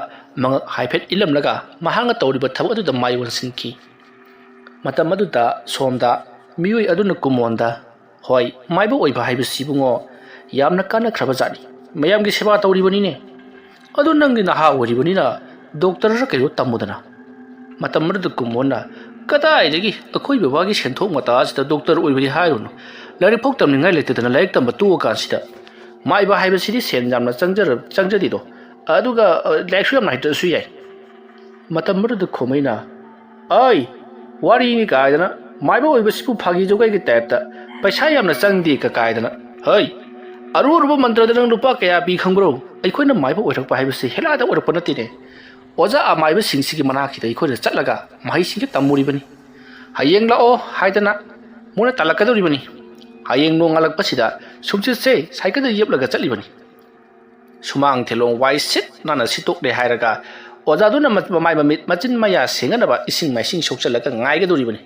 ꯃꯉꯛ ꯍꯥꯏꯐꯦꯠ ꯏꯜꯂꯝꯂꯒ ꯃꯍꯥꯛꯅ ꯇꯧꯔꯤꯕ ꯊꯕꯛ ꯑꯗꯨꯗ ꯃꯥꯏ ꯑꯣꯟꯁꯤꯟꯈꯤ ꯃꯇꯝ ꯑꯗꯨꯗ ꯁꯣꯝꯗ ꯃꯤꯑꯣꯏ ꯑꯗꯨꯅ ꯀꯨꯃꯣꯟꯗ ꯍꯣꯏ ꯃꯥꯏꯕ ꯑꯣꯏꯕ ꯍꯥꯏꯕꯁꯤꯕꯨꯉꯣ ꯌꯥꯝꯅ ꯀꯥꯟꯅꯈ꯭ꯔꯕ ꯖꯥꯠꯅꯤ ꯃꯌꯥꯝꯒꯤ ꯁꯦꯕꯥ ꯇꯧꯔꯤꯕꯅꯤꯅꯦ ꯑꯗꯨ ꯅꯪꯗꯤ ꯅꯍꯥ ꯑꯣꯏꯔꯤꯕꯅꯤꯅ ꯗꯣꯛꯇꯔꯔ ꯀꯩꯅꯣ ꯇꯝꯃꯨꯗꯅ ꯃꯇꯝ ꯑꯗꯨꯗ ꯀꯨꯃꯣꯟꯅ ꯀꯗꯥꯏꯗꯒꯤ ꯑꯩꯈꯣꯏ ꯕꯕꯥꯒꯤ ꯁꯦꯟꯊꯣꯛ ꯃꯇꯥꯁꯤꯗ ꯗꯣꯛꯇꯔ ꯑꯣꯏꯕꯗꯤ ꯍꯥꯏꯔꯨꯅꯨ ꯂꯥꯏꯔꯤꯛ ꯐꯥꯎ ꯇꯝꯅꯤꯡꯉꯥꯏ ꯂꯩꯇꯗꯅ ꯂꯥꯏꯔꯤꯛ ꯇꯝꯕ ꯇꯣꯛꯑꯀꯥꯟꯁꯤꯗ ꯃꯥꯏꯕ ꯍꯥꯏꯕꯁꯤꯗꯤ ꯁꯦꯟ ꯌꯥꯝꯅ ꯆꯪꯖꯗꯦꯗꯣ ꯑꯗꯨꯒ ꯂꯥꯏꯔꯤꯛꯁꯨ ꯌꯥꯝꯅ ꯍꯩꯇ꯭ꯔꯁꯨ ꯌꯥꯏ ꯃꯇꯝ ꯑꯗꯨꯗ ꯈꯣꯃꯩꯅ ꯑꯩ ꯋꯥꯔꯤꯅꯤ ꯀꯥꯏꯗꯅ ꯃꯥꯏꯕ ꯑꯣꯏꯕꯁꯤꯕꯨ ꯐꯥꯒꯤ ꯖꯣꯒꯥꯏꯒꯤ ꯇꯥꯏꯞꯇ ꯄꯩꯁꯥ ꯌꯥꯝꯅ ꯆꯪꯗꯦ ꯀꯥꯏꯗꯅ ꯍꯩ ꯑꯔꯨ ꯑꯔꯨꯕ ꯃꯟꯇ꯭ꯔꯗ ꯅꯪ ꯂꯨꯄꯥ ꯀꯌꯥ ꯄꯤ ꯈꯪꯕ꯭ꯔꯣ ꯑꯩꯈꯣꯏꯅ ꯃꯥꯏꯕ ꯑꯣꯏꯔꯛꯄ ꯍꯥꯏꯕꯁꯤ ꯍꯦꯂꯥꯗ ꯑꯣꯏꯔꯛꯄ ꯅꯠꯇꯦꯅꯦ ꯑꯣꯖꯥ ꯑꯃꯥꯏꯕꯁꯤꯡꯁꯤꯒꯤ ꯃꯅꯥꯛꯁꯤꯗ ꯑꯩꯈꯣꯏꯅ ꯆꯠꯂꯒ ꯃꯍꯩꯁꯤꯡꯁꯤ ꯇꯝꯃꯨꯔꯤꯕꯅꯤ ꯍꯌꯦꯡ ꯂꯥꯛꯑꯣ ꯍꯥꯏꯗꯅ ꯃꯣꯏꯅ ꯇꯥꯜꯂꯛꯀꯗꯧꯔꯤꯕꯅꯤ ꯍꯌꯦꯡ ꯅꯣꯡꯉꯥꯜꯂꯛꯄꯁꯤꯗ ꯁꯨꯝꯆꯤꯠꯁꯦ ꯁꯥꯏꯀꯜꯗ ꯌꯦꯞꯂꯒ ꯆꯠꯂꯤꯕꯅꯤ ꯁꯨꯃꯥꯡ ꯊꯦꯂꯣꯡ ꯋꯥꯏ ꯁꯤꯠ ꯅꯥꯟꯅ ꯁꯤꯠꯇꯣꯛꯂꯦ ꯍꯥꯏꯔꯒ ꯑꯣꯖꯥꯗꯨꯅ ꯃꯃꯥꯏ ꯃꯃꯤꯠ ꯃꯆꯤꯟ ꯃꯌꯥ ꯁꯦꯡꯅꯅꯕ ꯏꯁꯤꯡ ꯃꯥꯏꯁꯤꯡ ꯁꯣꯛꯆꯜꯂꯒ ꯉꯥꯏꯒꯗꯧꯔꯤꯕꯅꯤ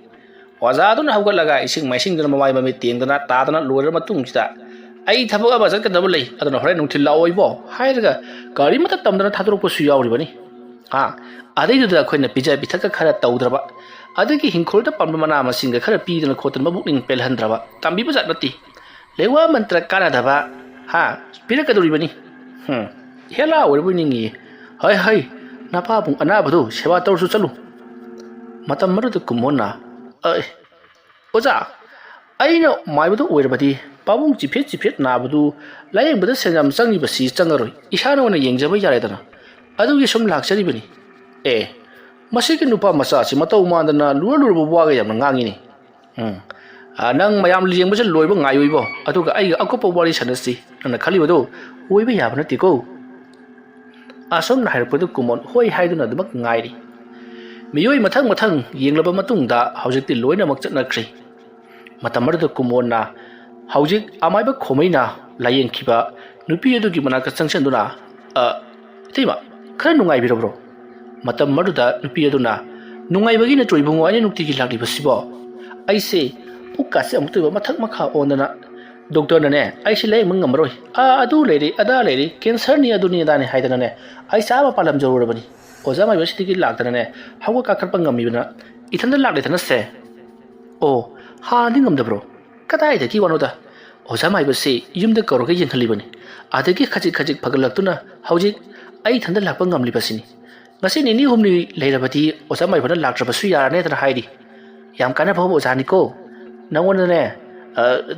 ꯑꯣꯖꯥꯗꯨꯅ ꯍꯧꯒꯠꯂꯒ ꯏꯁꯤꯡ ꯃꯥꯏꯁꯤꯡꯗꯨꯅ ꯃꯃꯥꯏ ꯃꯃꯤꯠ ꯇꯦꯡꯗꯅ ꯇꯥꯗꯅ ꯂꯣꯏꯔꯕ ꯃꯇꯨꯡꯁꯤꯗ ꯑꯩ ꯊꯕꯛ ꯑꯃ ꯆꯠꯀꯗꯕ ꯂꯩ ꯑꯗꯨꯅ ꯍꯣꯔꯦꯟ ꯅꯨꯡꯊꯤꯜ ꯂꯥꯛꯑꯣꯏꯕꯣ ꯍꯥꯏꯔꯒ ꯀꯔꯤꯃꯠꯇ ꯇꯝꯗꯅ ꯊꯥꯗꯣꯔꯛꯄꯁꯨ ꯌꯥꯎꯔꯤꯕꯅꯤ ꯑꯗꯩꯗꯨꯗ ꯑꯩꯈꯣꯏꯅ ꯄꯤꯖ ꯄꯤꯊꯛꯀ ꯈꯔ ꯇꯧꯗ꯭ꯔꯕ ꯑꯗꯒꯤ ꯍꯤꯡꯈꯣꯜꯗ ꯄꯥꯟꯕ ꯃꯅꯥ ꯃꯁꯤꯡꯒ ꯈꯔ ꯄꯤꯗꯅ ꯈꯣꯠꯇꯅ ꯃꯕꯨꯛꯅꯤꯡ ꯄꯦꯜꯍꯟꯗ꯭ꯔꯕ ꯇꯝꯕꯤꯕ ꯖꯥꯠ ꯅꯠꯇꯦ ꯂꯩꯋꯥ ꯃꯟꯇ꯭ꯔ ꯀꯥꯟꯅꯗꯕ ꯄꯤꯔꯛꯀꯗꯧꯔꯤꯕꯅꯤ ꯍꯦꯂꯥ ꯑꯣꯏꯔꯕꯣꯏ ꯅꯤꯡꯉꯤ ꯍꯩ ꯅꯄꯥꯕꯨꯡ ꯑꯅꯥꯕꯗꯨ ꯁꯦꯕꯥ ꯇꯧꯔꯁꯨ ꯆꯠꯂꯨ ꯃꯇꯝ ꯑꯗꯨꯗ ꯀꯨꯃꯣꯟꯅ ꯑꯣꯖꯥ ꯑꯩꯅ ꯃꯥꯏꯕꯗꯨ ꯑꯣꯏꯔꯕꯗꯤ ꯄꯥꯕꯨꯡ ꯆꯤꯐꯦꯠ ꯅꯥꯕꯗꯨ ꯂꯥꯌꯦꯡꯕꯗ ꯁꯦꯟ ꯌꯥꯝ ꯆꯪꯉꯤꯕꯁꯤ ꯆꯪꯉꯔꯣꯏ ꯏꯁꯥꯅ ꯑꯣꯏꯅ ꯌꯦꯡꯖꯕ ꯌꯥꯔꯦꯗꯅ ꯑꯗꯨꯒꯤ ꯁꯨꯝ ꯂꯥꯛꯆꯔꯤꯕꯅꯤ ꯃꯁꯤꯒꯤ ꯅꯨꯄꯥ ꯃꯆꯥꯁꯤ ꯃꯇꯧ ꯃꯥꯟꯗꯅ ꯂꯨꯔꯕ ꯋꯥꯒ ꯌꯥꯝꯅ ꯉꯥꯡꯉꯤꯅꯤ ꯅꯪ ꯃꯌꯥꯝ ꯌꯦꯡꯕꯁꯦ ꯂꯣꯏꯕ ꯉꯥꯏꯌꯣꯏꯕꯣ ꯑꯗꯨꯒ ꯑꯩꯒ ꯑꯀꯨꯞꯄ ꯋꯥꯔꯤ ꯁꯥꯟꯅꯁꯤ ꯅꯪꯅ ꯈꯜꯂꯤꯕꯗꯣ ꯑꯣꯏꯕ ꯌꯥꯕ ꯅꯠꯇꯦꯀꯣ ꯑꯁꯣꯝꯅ ꯍꯥꯏꯔꯛꯄꯗꯨ ꯀꯨꯃꯣꯟ ꯍꯣꯏ ꯍꯥꯏꯗꯨꯅ ꯑꯗꯨꯃꯛ ꯉꯥꯏꯔꯤ ꯃꯤꯑꯣꯏ ꯃꯊꯪ ꯌꯦꯡꯂꯕ ꯃꯇꯨꯡꯗ ꯍꯧꯖꯤꯛꯇꯤ ꯂꯣꯏꯅꯃꯛ ꯆꯠꯅꯈ꯭ꯔꯤ ꯃꯇꯝ ꯑꯗꯨꯗ ꯀꯨꯃꯣꯟꯅ ꯍꯧꯖꯤꯛ ꯑꯃꯥꯏꯕ ꯈꯣꯃꯩꯅ ꯂꯥꯌꯦꯡꯈꯤꯕ ꯅꯨꯄꯤ ꯑꯗꯨꯒꯤ ꯃꯅꯥꯛꯇ ꯆꯪꯁꯤꯟꯗꯨꯅ ꯏꯇꯩꯃ ꯈꯔ ꯅꯨꯡꯉꯥꯏꯕꯤꯔꯕ꯭ꯔꯣ ꯃꯇꯝ ꯑꯗꯨꯗ ꯅꯨꯄꯤ ꯑꯗꯨꯅ ꯅꯨꯡꯉꯥꯏꯕꯒꯤ ꯅꯠꯇ꯭ꯔꯣ ꯏꯕꯨꯡꯉꯣ ꯑꯩꯅ ꯅꯨꯡꯇꯤꯒꯤ ꯂꯥꯛꯂꯤꯕꯁꯤꯕꯣ ꯑꯩꯁꯦ ꯄꯨꯛꯀꯥꯁꯦ ꯑꯃꯨꯛꯇꯣꯏꯕ ꯃꯊꯛ ꯃꯈꯥ ꯑꯣꯟꯗꯅ ꯗꯣꯛꯇꯔꯅꯅꯦ ꯑꯩꯁꯦ ꯂꯥꯌꯦꯡꯕ ꯉꯝꯃꯔꯣꯏ ꯑꯗꯨ ꯂꯩꯔꯤ ꯑꯗꯥ ꯂꯩꯔꯤ ꯀꯦꯟꯁꯔꯅꯤ ꯑꯗꯨꯅꯤ ꯑꯗꯥꯅꯤ ꯍꯥꯏꯗꯅꯅꯦ ꯑꯩ ꯆꯥꯕ ꯄꯥꯜꯂꯝꯖꯔꯨꯔꯕꯅꯤ ꯑꯣꯖꯥ ꯃꯥꯏꯕꯁꯤꯗꯒꯤ ꯂꯥꯛꯇꯅꯅꯦ ꯍꯧꯒꯠ ꯀꯥꯈꯠꯄ ꯉꯝꯃꯤꯕꯅ ꯏꯊꯟꯇ ꯂꯥꯛꯂꯦꯗꯅꯁꯦ ꯑꯣ ꯍꯥꯟꯅꯗꯤ ꯉꯝꯗꯕ꯭ꯔꯣ ꯀꯗꯥꯏꯗꯒꯤ ꯋꯥꯅꯣꯗ ꯑꯣꯖꯥ ꯃꯥꯏꯕꯁꯤ ꯌꯨꯝꯗ ꯀꯧꯔꯒ ꯌꯦꯡꯍꯜꯂꯤꯕꯅꯤ ꯑꯗꯒꯤ ꯈꯖꯤꯛ ꯐꯒꯠꯂꯛꯇꯨꯅ ꯍꯧꯖꯤꯛ ꯑꯩ ꯏꯊꯟꯇ ꯂꯥꯛꯄ ꯉꯝꯂꯤꯕꯁꯤꯅꯤ ꯉꯁꯤ ꯅꯤꯅꯤ ꯍꯨꯝꯅꯤ ꯂꯩꯔꯕꯗꯤ ꯑꯣꯖꯥ ꯃꯥꯏꯕꯅ ꯂꯥꯛꯇ꯭ꯔꯕꯁꯨ ꯌꯥꯔꯅꯦꯗꯅ ꯍꯥꯏꯔꯤ ꯌꯥꯝ ꯀꯥꯟꯅꯕ ꯑꯣꯖꯥꯅꯤꯀꯣ ꯅꯪꯉꯣꯟꯗꯅꯦ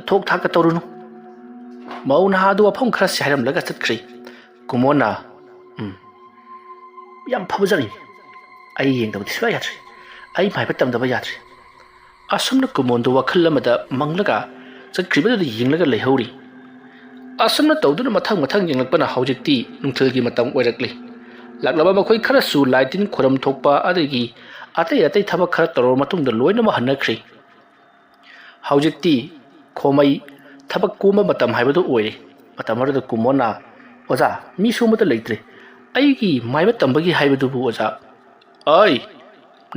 ꯊꯣꯛ ꯊꯥꯛꯀ ꯇꯧꯔꯨꯅꯨ ꯃꯧ ꯅꯍꯥ ꯑꯗꯨ ꯋꯥꯐꯝ ꯈꯔ ꯍꯥꯏꯔꯝꯂꯒ ꯆꯠꯈ꯭ꯔꯤ ꯀꯨꯃꯣꯟꯅ ꯌꯥꯝ ꯐꯕꯖꯥꯠꯅꯤ ꯑꯩ ꯌꯦꯡꯗꯕꯗꯤ ꯁꯨꯡꯌꯥ ꯌꯥꯗ꯭ꯔꯦ ꯑꯩ ꯃꯥꯏꯕ ꯇꯝꯗꯕ ꯌꯥꯗ꯭ꯔꯦ ꯑꯁꯨꯝꯅ ꯀꯨꯃꯣꯟꯗꯨ ꯋꯥꯈꯜ ꯑꯃꯗ ꯃꯪꯂꯒ ꯆꯠꯈ꯭ꯔꯤꯕꯗꯨꯗ ꯌꯦꯡꯂꯒ ꯂꯩꯍꯧꯔꯤ ꯑꯁꯨꯝꯅ ꯇꯧꯗꯨꯅ ꯃꯊꯪ ꯌꯦꯡꯂꯛꯄꯅ ꯍꯧꯖꯤꯛꯇꯤ ꯅꯨꯡꯊꯤꯜꯒꯤ ꯃꯇꯝ ꯑꯣꯏꯔꯛꯂꯤ ꯂꯥꯛꯂꯕ ꯃꯈꯣꯏ ꯈꯔꯁꯨ ꯂꯥꯏ ꯇꯤꯟ ꯈꯣꯏꯔꯝ ꯊꯣꯛꯄ ꯑꯗꯒꯤ ꯑꯇꯩ ꯊꯕꯛ ꯈꯔ ꯇꯧꯔꯕ ꯃꯇꯨꯡꯗ ꯂꯣꯏꯅꯃꯛ ꯍꯟꯅꯈ꯭ꯔꯤ ꯍꯧꯖꯤꯛꯇꯤ ꯈꯣꯃꯩ ꯊꯕꯛ ꯀꯣꯝꯕ ꯃꯇꯝ ꯍꯥꯏꯕꯗꯨ ꯑꯣꯏꯔꯦ ꯃꯇꯝ ꯑꯗꯨꯗ ꯀꯨꯃꯣꯟꯅ ꯑꯣꯖꯥ ꯃꯤ ꯁꯨꯝꯕꯇ ꯂꯩꯇ꯭ꯔꯦ ꯑꯩꯒꯤ ꯃꯥꯏꯕ ꯇꯝꯕꯒꯤ ꯍꯥꯏꯕꯗꯨꯕꯨ ꯑꯣꯖꯥ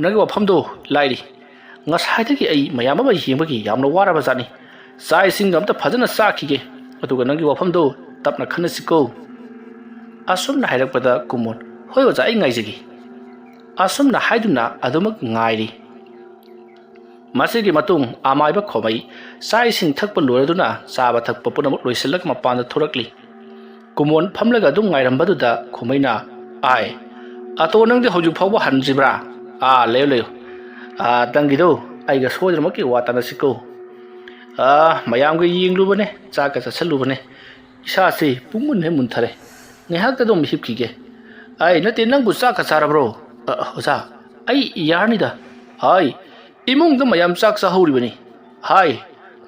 ꯅꯪꯒꯤ ꯋꯥꯐꯝꯗꯣ ꯂꯥꯏꯔꯤ ꯉꯁꯥꯏꯗꯒꯤ ꯑꯩ ꯃꯌꯥꯝ ꯑꯃ ꯌꯦꯡꯕꯒꯤ ꯌꯥꯝꯅ ꯋꯥꯔꯕ ꯖꯥꯠꯅꯤ ꯆꯥꯛ ꯏꯁꯤꯡꯒ ꯑꯝꯇ ꯐꯖꯅ ꯆꯥꯈꯤꯒꯦ ꯑꯗꯨꯒ ꯅꯪꯒꯤ ꯋꯥꯐꯝꯗꯣ ꯇꯞꯅ ꯈꯟꯅꯁꯤꯀꯣ ꯑꯁꯨꯝꯅ ꯍꯥꯏꯔꯛꯄꯗ ꯀꯨꯃꯣꯟ ꯍꯣꯏ ꯑꯣꯖꯥ ꯑꯩ ꯉꯥꯏꯖꯒꯦ ꯑꯁꯨꯝꯅ ꯍꯥꯏꯗꯨꯅ ꯑꯗꯨꯃꯛ ꯉꯥꯏꯔꯤ ꯃꯁꯤꯒꯤ ꯃꯇꯨꯡ ꯑꯃꯥꯏꯕ ꯈꯣꯃꯩ ꯆꯥꯛ ꯏꯁꯤꯡ ꯊꯛꯄ ꯂꯣꯏꯔꯗꯨꯅ ꯆꯥꯕ ꯊꯛꯄ ꯄꯨꯝꯅꯃꯛ ꯂꯣꯏꯁꯤꯜꯂꯒ ꯃꯄꯥꯟꯗ ꯊꯣꯔꯛꯂꯤ ꯀꯨꯃꯣꯟ ꯐꯝꯂꯒ ꯑꯗꯨꯝ ꯉꯥꯏꯔꯝꯕꯗꯨꯗ ꯈꯣꯃꯩꯅ ꯑꯇꯣ ꯅꯪꯗꯤ ꯍꯧꯖꯤꯛ ꯐꯥꯎꯕ ꯍꯟꯗ꯭ꯔꯤꯕ꯭ꯔꯥ ꯂꯩꯌꯨ ꯅꯪꯒꯤꯗꯣ ꯑꯩꯒ ꯁꯣꯏꯗꯅꯃꯛꯀꯤ ꯋꯥ ꯇꯥꯟꯅꯁꯤꯀꯣ ꯃꯌꯥꯝꯒ ꯌꯦꯡꯂꯨꯕꯅꯦ ꯆꯥꯛꯀ ꯆꯠꯁꯜꯂꯨꯕꯅꯦ ꯏꯁꯥꯁꯤ ꯄꯨꯡꯃꯨꯟ ꯃꯨꯟꯊꯔꯦ ꯉꯥꯏꯍꯥꯛꯇ ꯑꯗꯨꯝ ꯍꯤꯞꯈꯤꯒꯦ ꯅꯠꯇꯦ ꯅꯪꯕꯨ ꯆꯥꯛꯀ ꯆꯥꯔꯕ꯭ꯔꯣ ꯑꯣꯖꯥ ꯑꯩ ꯌꯥꯔꯅꯤꯗ ꯏꯃꯨꯡꯗ ꯃꯌꯥꯝ ꯆꯥꯛ ꯆꯥꯍꯧꯔꯤꯕꯅꯤ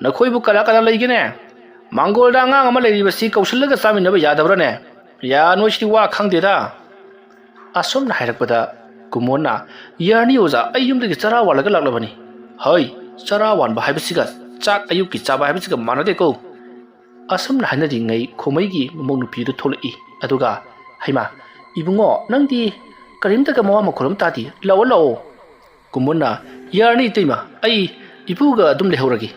ꯅꯈꯣꯏꯕꯨ ꯀꯅꯥ ꯂꯩꯒꯦꯅꯦ ꯃꯥꯡꯒꯣꯜꯗ ꯑꯉꯥꯡ ꯑꯃ ꯂꯩꯔꯤꯕꯁꯤ ꯀꯧꯁꯤꯜꯂꯒ ꯆꯥꯃꯤꯟꯅꯕ ꯌꯥꯗꯕ꯭ꯔꯥꯅꯦ ꯅꯣꯏꯁꯤꯗꯤ ꯋꯥ ꯈꯪꯗꯦꯗ ꯑꯁꯨꯝꯅ ꯍꯥꯏꯔꯛꯄꯗ ꯀꯨꯃꯣꯟꯅ ꯌꯥꯔꯅꯤ ꯑꯣꯖꯥ ꯑꯩ ꯌꯨꯝꯗꯒꯤ ꯆꯔꯥ ꯋꯥꯜꯂꯒ ꯂꯥꯛꯂꯕꯅꯤ ꯆꯔꯥ ꯋꯥꯟꯕ ꯍꯥꯏꯕꯁꯤꯒ ꯆꯥꯛ ꯑꯌꯨꯛꯀꯤ ꯆꯥꯕ ꯍꯥꯏꯕꯁꯤꯒ ꯃꯥꯟꯅꯗꯦꯀꯣ ꯑꯁꯨꯝꯅ ꯍꯥꯏꯅꯔꯤꯉꯩ ꯈꯣꯃꯩꯒꯤ ꯃꯃꯧ ꯅꯨꯄꯤꯗꯨ ꯊꯣꯛꯂꯛꯏ ꯑꯗꯨꯒ ꯍꯩꯃꯥ Ibungo nangdi karimta ka mawa makhulam tadi lawa lawo kumona yarni tima ai ibuga adum lehoragi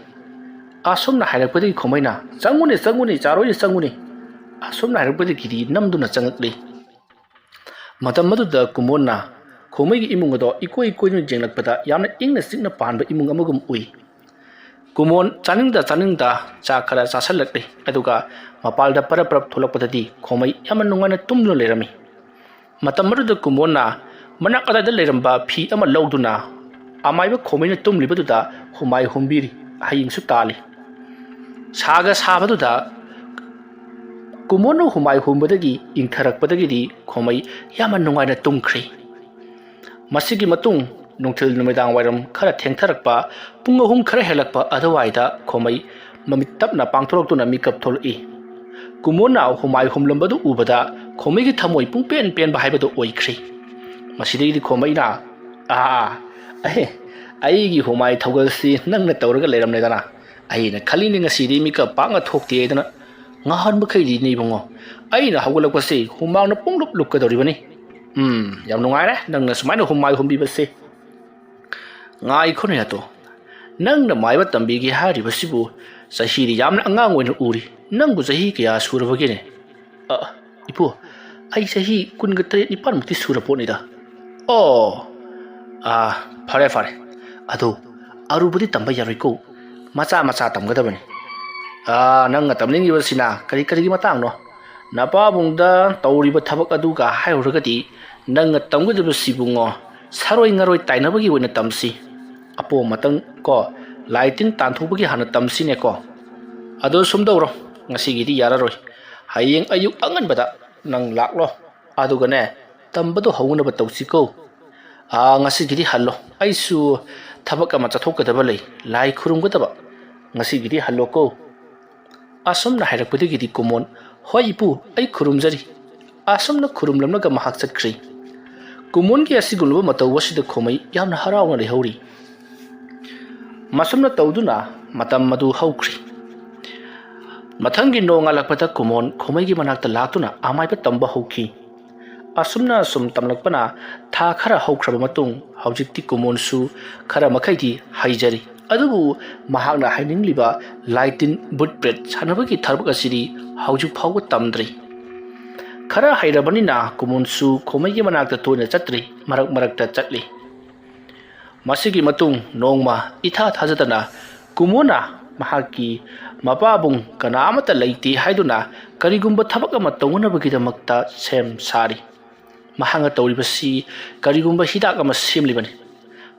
asomna hairakpadi khomaina changune charoi changune asomna hairakpadi gidi namduna changakli matam maduda kumona khomai gi imung do ikoi nu jenglakpada yamna ingna sikna panba imung amagum ui kumon chaningda cha khara chasalakli aduga mapalda parap tholakpadadi khomai yaman nungana tumno lerami matam maduda kumona manak ada leramba phi ama lawduna amaiba khomaina tumlibaduda humai humbiri haying su tali saga sabaduda kumono humai humbadagi ingtharakpadagi di khomai yaman nungaina tumkhri masigi matung nungthil numidang wairam khara thengtharakpa pung ahum khara helakpa adawaida khomai mamit tapna pangthoraktuna mikap thol'i kumona humai humlambadu ubada khomai gi thamoi pung pen ba haibadu oikhri masidi khomai na ai gi humai thogal si nangna tawraga leram ledana ai na khali ni ngasidi mikap panga thokti edana ngahan bakhai di nei bongo ai na hawgalak pase humang na punglup lup ka doribani yam nungai re nang na sumaina humai humbi base ngai khone ya to nang na maiba tambi gi hari basibu sahi ri yamna angang oina uri nang bu sahi kya surabagi ne ipu ai sahi kun ga tre nipan mukti surapo ni da fare ado arubudi tamba yaroi ko macha tamgadabani nang nga tamning ibasina kari gi matang no napa bungda tawriba thabak aduga hairugadi nang nga tamgadaba sibungo saroi ngaroi tainabagi wena tamsi apo matang ko lighting tanthubagi hana tamsi ne ko ado sumdawro ngasi gidi yararoi hayeng ayuk angan bada nang laklo aduga ne tambado hawuna ba tawsi ko ngasi gidi hallo aisu thabak ama chathokadaba lei lai khurumgadaba ngasi gidi hallo ko asomna hairakpadi gidi kumon hoi ipu ai khurumjari asomna khurumlamnaga mahak chakri kumon gi asigulba mataw wasida khomai yamna harawna lehori masomna tawduna matam madu haukri mathangi nonga lakpata kumon khomai gi manakta laktuna amaiba tamba hauki asumna sum tamlakpana tha khara haukraba matung haujikti kumon su khara makhaidi haijari adubu mahakna hainingliba lightin butbred sanabagi tharbak asiri hauju phawga tamdri khara hairabanina kumonsu khomai gi manakta toina chatri marakta chatli masigi matung nongma itha thajatana kumona mahaki mapabung kana amata leiti haiduna karigumba thabak ama tawunabagi damakta sem sari mahanga tawribasi karigumba hidak ama semlibani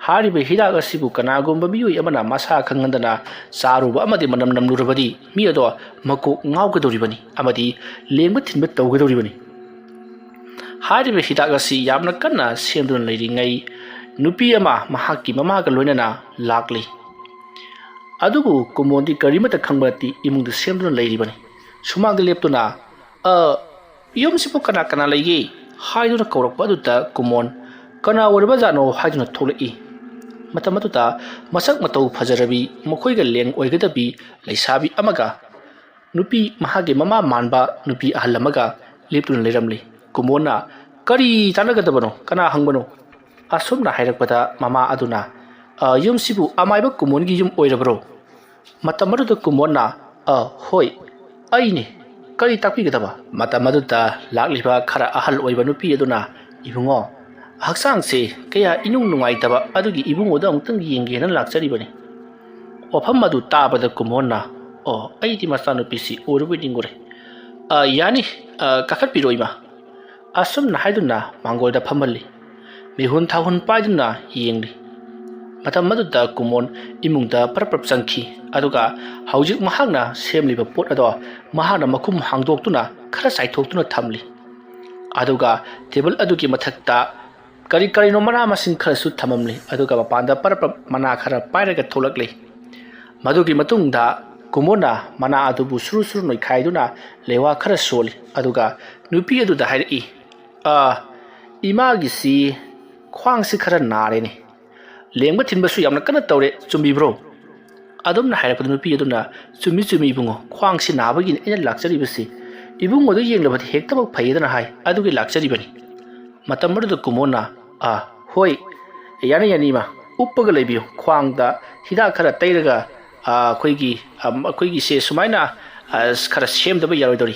haribe hidak asibu kanagumba miyoi amana masa khangandana charuba amadi manam namlurabadi mi ado mako ngawgadoribani amadi lengba thinba tawgadoribani haribe hidak asi yamna kanna semduna leiringai nupi ama mahaki mamaga loinana lakli adubu kumondi karimata khangbati imungda semduna leiribani sumagda leptuna yomsipu kana leige haiduna kaurakpa aduta kumon kana warba jano haiduna tholai matamatuta masak matau phajarabi mokhoiga leng oigadabi leisabi amaga nupi mahage mama manba nupi ahalamaga leptuna leiramli kumona kari tanagadabano kana hangbano asomna hairakpada mama aduna yumsibu amaiba kumongi yum oirabro matamaruda kumona hoi aine kari takpigadaba matamaduta lakliba khara ahal oiba nupi aduna ibungo haksang se kaya inung nungai taba adugi ibungo da amtang yengena lakcharibani ofam madu tabada kumona aidi masanu pisi orubi dingore yani kakhat piroima asum na haiduna mangolda phamalli mihun thahun paiduna yengli matam maduda kumon imungda parprap changki aduga haujik mahakna semliba pot ado mahana makum hangdoktuna khara saithoktuna thamli aduga table adugi mathakta kari no mana masin khara su thamamli aduga mapanda parprap mana khara pairaga tholakli madugi matungda kumona mana adubu suru noi khaiduna lewa khara soli aduga nupi aduda hairi imagi si khwang si khara nare ne lengba thinba su yamna kana tawre chumbi bro adumna hairapadu nupi aduna chumi ibungo khwang si nabagi ena lakchari basi ibungo do yenglabati hektabak phayedana hai adugi lakchari bani ꯃꯇꯝ ꯑꯗꯨꯗ ꯀꯨꯃꯣꯟꯅ ꯍꯣꯏ ꯌꯥꯅꯤ ꯌꯥꯅꯤ ꯏꯃꯥ ꯎꯞꯄꯒ ꯂꯩꯕꯤꯌꯨ ꯈ꯭ꯋꯥꯡꯗ ꯍꯤꯗꯥꯛ ꯈꯔ ꯇꯩꯔꯒ ꯑꯩꯈꯣꯏꯒꯤꯁꯦ ꯁꯨꯃꯥꯏꯅ ꯈꯔ ꯁꯦꯝꯗꯕ ꯌꯥꯔꯣꯏꯗꯧꯔꯤ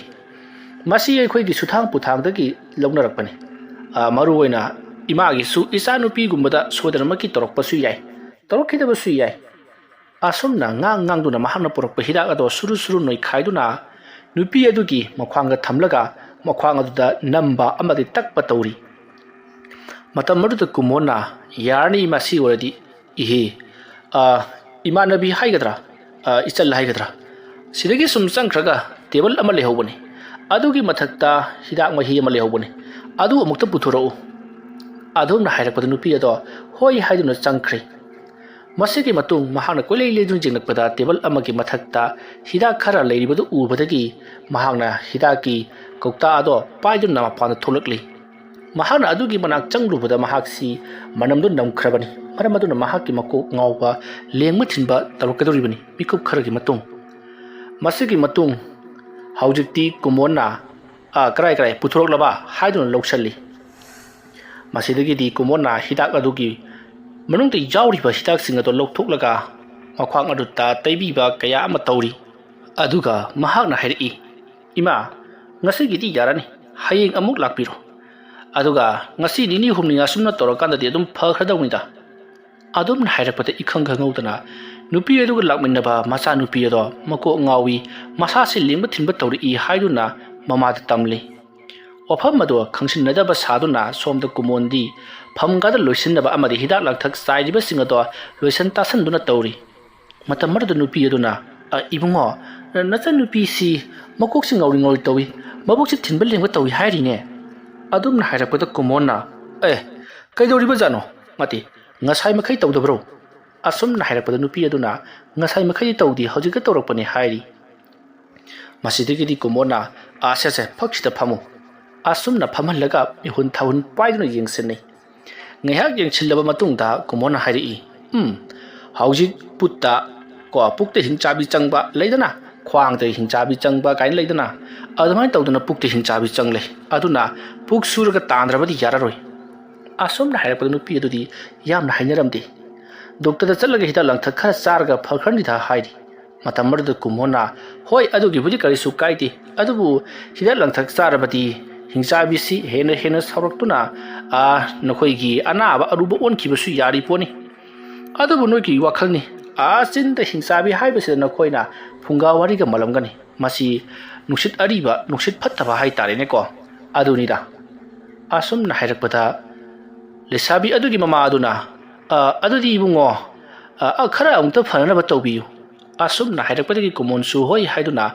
ꯃꯁꯤ ꯑꯩꯈꯣꯏꯒꯤ ꯁꯨꯊꯥꯡ ꯄꯨꯊꯥꯡꯗꯒꯤ ꯂꯧꯅꯔꯛꯄꯅꯤ ꯃꯔꯨꯑꯣꯏꯅ ꯏꯃꯥꯒꯤꯁꯨ ꯏꯆꯥꯅꯨꯄꯤꯒꯨꯝꯕꯗ ꯁꯣꯏꯗꯅꯃꯛꯀꯤ ꯇꯧꯔꯛꯄꯁꯨ ꯌꯥꯏ ꯇꯧꯔꯛꯈꯤꯗꯕꯁꯨ ꯌꯥꯏ ꯑꯁꯨꯝꯅ ꯉꯥꯡꯗꯨꯅ ꯃꯍꯥꯛꯅ ꯄꯨꯔꯛꯄ ꯍꯤꯗꯥꯛ ꯑꯗꯣ ꯁꯨꯔꯨ ꯁꯨꯔꯨ ꯅꯣꯏꯈꯥꯏꯗꯨꯅ ꯅꯨꯄꯤ ꯑꯗꯨꯒꯤ ꯃꯈ꯭ꯋꯥꯡꯗ ꯊꯝꯂꯒ ꯃꯈ꯭ꯋꯥꯡ ꯑꯗꯨꯗ ꯅꯝꯕ ꯑꯃꯗꯤ ꯇꯛꯄ ꯇꯧꯔꯤ ꯃꯇꯝ ꯑꯗꯨꯗ ꯀꯨꯃꯣꯟꯅ ꯌꯥꯔꯅꯤ ꯃꯁꯤ ꯑꯣꯏꯔꯗꯤ ꯏꯍꯦ ꯏꯃꯥꯟꯅꯕꯤ ꯍꯥꯏꯒꯗ꯭ꯔꯥ ꯏꯆꯜ ꯍꯥꯏꯒꯗ꯭ꯔꯥ ꯁꯤꯗꯒꯤ ꯁꯨꯝ ꯆꯪꯈ꯭ꯔꯒ ꯇꯦꯕꯜ ꯑꯃ ꯂꯩꯍꯧꯕꯅꯤ ꯑꯗꯨꯒꯤ ꯃꯊꯛꯇ ꯍꯤꯗꯥꯛ ꯃꯍꯤ ꯑꯃ ꯂꯩꯍꯧꯕꯅꯤ ꯑꯗꯨ ꯑꯃꯨꯛꯇ ꯄꯨꯊꯣꯔꯛꯎ ꯑꯗꯣꯝꯅ ꯍꯥꯏꯔꯛꯄꯗ ꯅꯨꯄꯤ ꯑꯗꯣ ꯍꯣꯏ ꯍꯥꯏꯗꯨꯅ ꯆꯪꯈ꯭ꯔꯦ ꯃꯁꯤꯒꯤ ꯃꯇꯨꯡ ꯃꯍꯥꯛꯅ ꯀꯣꯏꯂꯩ ꯂꯩꯗꯨꯅ ꯌꯦꯡꯂꯛꯄꯗ ꯇꯦꯕꯜ ꯑꯃꯒꯤ ꯃꯊꯛꯇ ꯍꯤꯗꯥꯛ ꯈꯔ ꯂꯩꯔꯤꯕꯗꯨ ꯎꯕꯗꯒꯤ ꯃꯍꯥꯛꯅ ꯍꯤꯗꯥꯛꯀꯤ ꯀꯧꯇꯥ ꯑꯗꯣ ꯄꯥꯏꯗꯨꯅ ꯃꯄꯥꯟꯗ ꯊꯣꯛꯂꯛꯂꯤ ꯃꯍꯥꯛꯅ ꯑꯗꯨꯒꯤ ꯃꯅꯥꯛ ꯆꯪꯂꯨꯕꯗ ꯃꯍꯥꯛꯁꯤ ꯃꯅꯝꯗꯨ ꯅꯝꯈ꯭ꯔꯕꯅꯤ ꯃꯔꯝ ꯑꯗꯨꯅ ꯃꯍꯥꯛꯀꯤ ꯃꯀꯣꯛ ꯉꯥꯎꯕ ꯂꯦꯡꯕ ꯊꯤꯟꯕ ꯇꯧꯔꯛꯀꯗꯧꯔꯤꯕꯅꯤ ꯃꯤꯀꯨꯞ ꯈꯔꯒꯤ ꯃꯇꯨꯡ ꯃꯁꯤꯒꯤ ꯃꯇꯨꯡ ꯍꯧꯖꯤꯛꯇꯤ ꯀꯨꯃꯣꯟꯅ ꯀꯔꯥꯏ ꯄꯨꯊꯣꯔꯛꯂꯕ ꯍꯥꯏꯗꯨꯅ ꯂꯧꯁꯜꯂꯤ ꯃꯁꯤꯗꯒꯤꯗꯤ ꯀꯨꯃꯣꯟꯅ ꯍꯤꯗꯥꯛ ꯑꯗꯨꯒꯤ ꯃꯅꯨꯡꯗ ꯌꯥꯎꯔꯤꯕ ꯍꯤꯗꯥꯛꯁꯤꯡ ꯑꯗꯨ ꯂꯧꯊꯣꯛꯂꯒ ꯃꯈ꯭ꯋꯥꯡ ꯑꯗꯨꯗ ꯇꯩꯕꯤꯕ ꯀꯌꯥ ꯑꯃ ꯇꯧꯔꯤ ꯑꯗꯨꯒ ꯃꯍꯥꯛꯅ ꯍꯥꯏꯔꯛꯏ ꯏꯃꯥ ꯉꯁꯤꯒꯤꯗꯤ ꯌꯥꯔꯅꯤ ꯍꯌꯦꯡ ꯑꯃꯨꯛ ꯂꯥꯛꯄꯤꯔꯣ ꯑꯗꯨꯒ ꯉꯁꯤ ꯅꯤꯅꯤ ꯍꯨꯝꯅꯤ ꯑꯁꯨꯝꯅ ꯇꯧꯔꯀꯥꯟꯗꯗꯤ ꯑꯗꯨꯝ ꯐꯈ꯭ꯔꯗꯧꯅꯤꯗ ꯑꯗꯨꯝꯅ ꯍꯥꯏꯔꯛꯄꯗ ꯏꯈꯪ ꯈꯪꯍꯧꯗꯅ ꯅꯨꯄꯤ ꯑꯗꯨꯒ ꯂꯥꯛꯃꯤꯟꯅꯕ ꯃꯆꯥꯅꯨꯄꯤ ꯑꯗꯣ ꯃꯀꯣꯛ ꯉꯥꯎꯏ ꯃꯁꯥꯁꯤ ꯂꯦꯡꯕ ꯊꯤꯟꯕ ꯇꯧꯔꯛꯏ ꯍꯥꯏꯗꯨꯅ ꯃꯃꯥꯗ ꯇꯝꯂꯤ ꯋꯥꯐꯝ ꯑꯗꯣ ꯈꯪꯁꯤꯟꯅꯗꯕ ꯁꯥꯗꯨꯅ ꯁꯣꯝꯗ ꯀꯨꯃꯣꯟꯗꯤ ꯐꯝꯒꯥꯗ ꯂꯣꯏꯁꯤꯟꯅꯕ ꯑꯃꯗꯤ ꯍꯤꯗꯥꯛ ꯂꯥꯡꯊꯛ ꯆꯥꯏꯔꯤꯕꯁꯤꯡ ꯑꯗꯣ ꯂꯣꯏꯁꯟ ꯇꯥꯁꯟꯗꯨꯅ ꯇꯧꯔꯤ ꯃꯇꯝ ꯑꯗꯨꯗ ꯅꯨꯄꯤ ꯑꯗꯨꯅ ꯏꯕꯨꯡꯉꯣ ꯅꯆꯟꯅꯨꯄꯤꯁꯤ ꯃꯀꯣꯛꯁꯤ ꯉꯥꯎꯔꯤ ꯉꯥꯎꯔꯤ ꯇꯧꯏ ꯃꯕꯨꯛꯁꯤ ꯊꯤꯟꯕ ꯂꯦꯡꯕ ꯇꯧꯏ ꯍꯥꯏꯔꯤꯅꯦ ꯑꯗꯨꯝꯅ ꯍꯥꯏꯔꯛꯄꯗ ꯀꯨꯃꯣꯟꯅ ꯀꯩꯗꯧꯔꯤꯕꯖꯥꯠꯅꯣ ꯃꯥꯗꯤ ꯉꯁꯥꯏ ꯃꯈꯩ ꯇꯧꯗꯕ꯭ꯔꯣ ꯑꯁꯨꯝꯅ ꯍꯥꯏꯔꯛꯄꯗ ꯅꯨꯄꯤ ꯑꯗꯨꯅ ꯉꯁꯥꯏ ꯃꯈꯩꯗꯤ ꯇꯧꯗꯦ ꯍꯧꯖꯤꯛꯇ ꯇꯧꯔꯛꯄꯅꯦ ꯍꯥꯏꯔꯤ ꯃꯁꯤꯗꯒꯤꯗꯤ ꯀꯨꯃꯣꯟꯅ ꯁꯦ ꯐꯛꯁꯤꯗ ꯐꯝꯃꯨ ꯑꯁꯨꯝꯅ ꯐꯝꯍꯜꯂꯒ ꯃꯤꯍꯨꯟ ꯊꯥꯍꯨꯟ ꯄꯥꯏꯗꯨꯅ ꯌꯦꯡꯁꯤꯟꯅꯩ ꯉꯥꯏꯍꯥꯛ ꯌꯦꯡꯁꯤꯜꯂꯕ ꯃꯇꯨꯡꯗ ꯀꯨꯃꯣꯟꯅ ꯍꯥꯏꯔꯛꯏ ꯍꯧꯖꯤꯛ ꯄꯨꯛꯇ ꯍꯤꯡꯆꯥꯕꯤ ꯆꯪꯕ ꯂꯩꯗꯅ ꯈ꯭ꯋꯥꯡꯗ ꯍꯤꯡꯆꯥꯕꯤ ꯆꯪꯕ ꯀꯥꯏꯅ ꯂꯩꯗꯅ ꯑꯗꯨꯃꯥꯏꯅ ꯇꯧꯗꯅ ꯄꯨꯛꯇ ꯍꯤꯡꯆꯥꯕꯤ ꯆꯪꯂꯦ ꯑꯗꯨꯅ ꯄꯨꯛ ꯁꯨꯔꯒ ꯇꯥꯟꯗ꯭ꯔꯕꯗꯤ ꯌꯥꯔꯔꯣꯏ ꯑꯁꯨꯝꯅ ꯍꯥꯏꯔꯛꯄꯗ ꯅꯨꯄꯤ ꯑꯗꯨꯗꯤ ꯌꯥꯝꯅ ꯍꯩꯅꯔꯝꯗꯦ ꯗꯣꯛꯇꯔꯗ ꯆꯠꯂꯒ ꯍꯤꯗꯥꯛ ꯂꯥꯡꯊꯛ ꯈꯔ ꯆꯥꯔꯒ ꯐꯈ꯭ꯔꯅꯤꯗ ꯍꯥꯏꯔꯤ ꯃꯇꯝ ꯑꯗꯨꯗ ꯀꯨꯃꯣꯟꯅ ꯍꯣꯏ ꯑꯗꯨꯒꯤꯕꯨꯗꯤ ꯀꯔꯤꯁꯨ ꯀꯥꯏꯗꯦ ꯑꯗꯨꯕꯨ ꯍꯤꯗꯥꯛ ꯂꯥꯡꯊꯛ ꯆꯥꯔꯕꯗꯤ ꯍꯤꯡꯆꯥꯕꯤꯁꯤ ꯍꯦꯟꯅ ꯁꯥꯎꯔꯛꯇꯨꯅ ꯅꯈꯣꯏꯒꯤ ꯑꯅꯥꯕ ꯑꯔꯨꯕ ꯑꯣꯟꯈꯤꯕꯁꯨ ꯌꯥꯔꯤ ꯄꯣꯠꯅꯤ ꯑꯗꯨꯕꯨ ꯅꯣꯏꯒꯤ ꯋꯥꯈꯜꯅꯤ ꯆꯤꯟꯗ ꯍꯤꯡꯆꯥꯕꯤ ꯍꯥꯏꯕꯁꯤꯗ ꯅꯈꯣꯏꯅ ꯐꯨꯡꯒꯥ ꯋꯥꯔꯤꯒ ꯃꯥꯜꯂꯝꯒꯅꯤ ꯃꯁꯤ ꯅꯨꯡꯁꯤꯠ ꯑꯔꯤꯕ ꯅꯨꯡꯁꯤꯠ ꯐꯠꯇꯕ ꯍꯥꯏꯇꯥꯔꯦꯅꯦꯀꯣ ꯑꯗꯨꯅꯤꯗ ꯑꯁꯨꯝꯅ ꯍꯥꯏꯔꯛꯄꯗ ꯂꯩꯁꯥꯕꯤ ꯑꯗꯨꯒꯤ ꯃꯃꯥ ꯑꯗꯨꯅ ꯑꯗꯨꯗꯤ ꯏꯕꯨꯡꯉꯣ ꯈꯔ ꯑꯃꯨꯛꯇ ꯐꯅꯅꯕ ꯇꯧꯕꯤꯌꯨ ꯑꯁꯨꯝꯅ ꯍꯥꯏꯔꯛꯄꯗꯒꯤ ꯀꯨꯃꯣꯟꯁꯨ ꯍꯣꯏ ꯍꯥꯏꯗꯨꯅ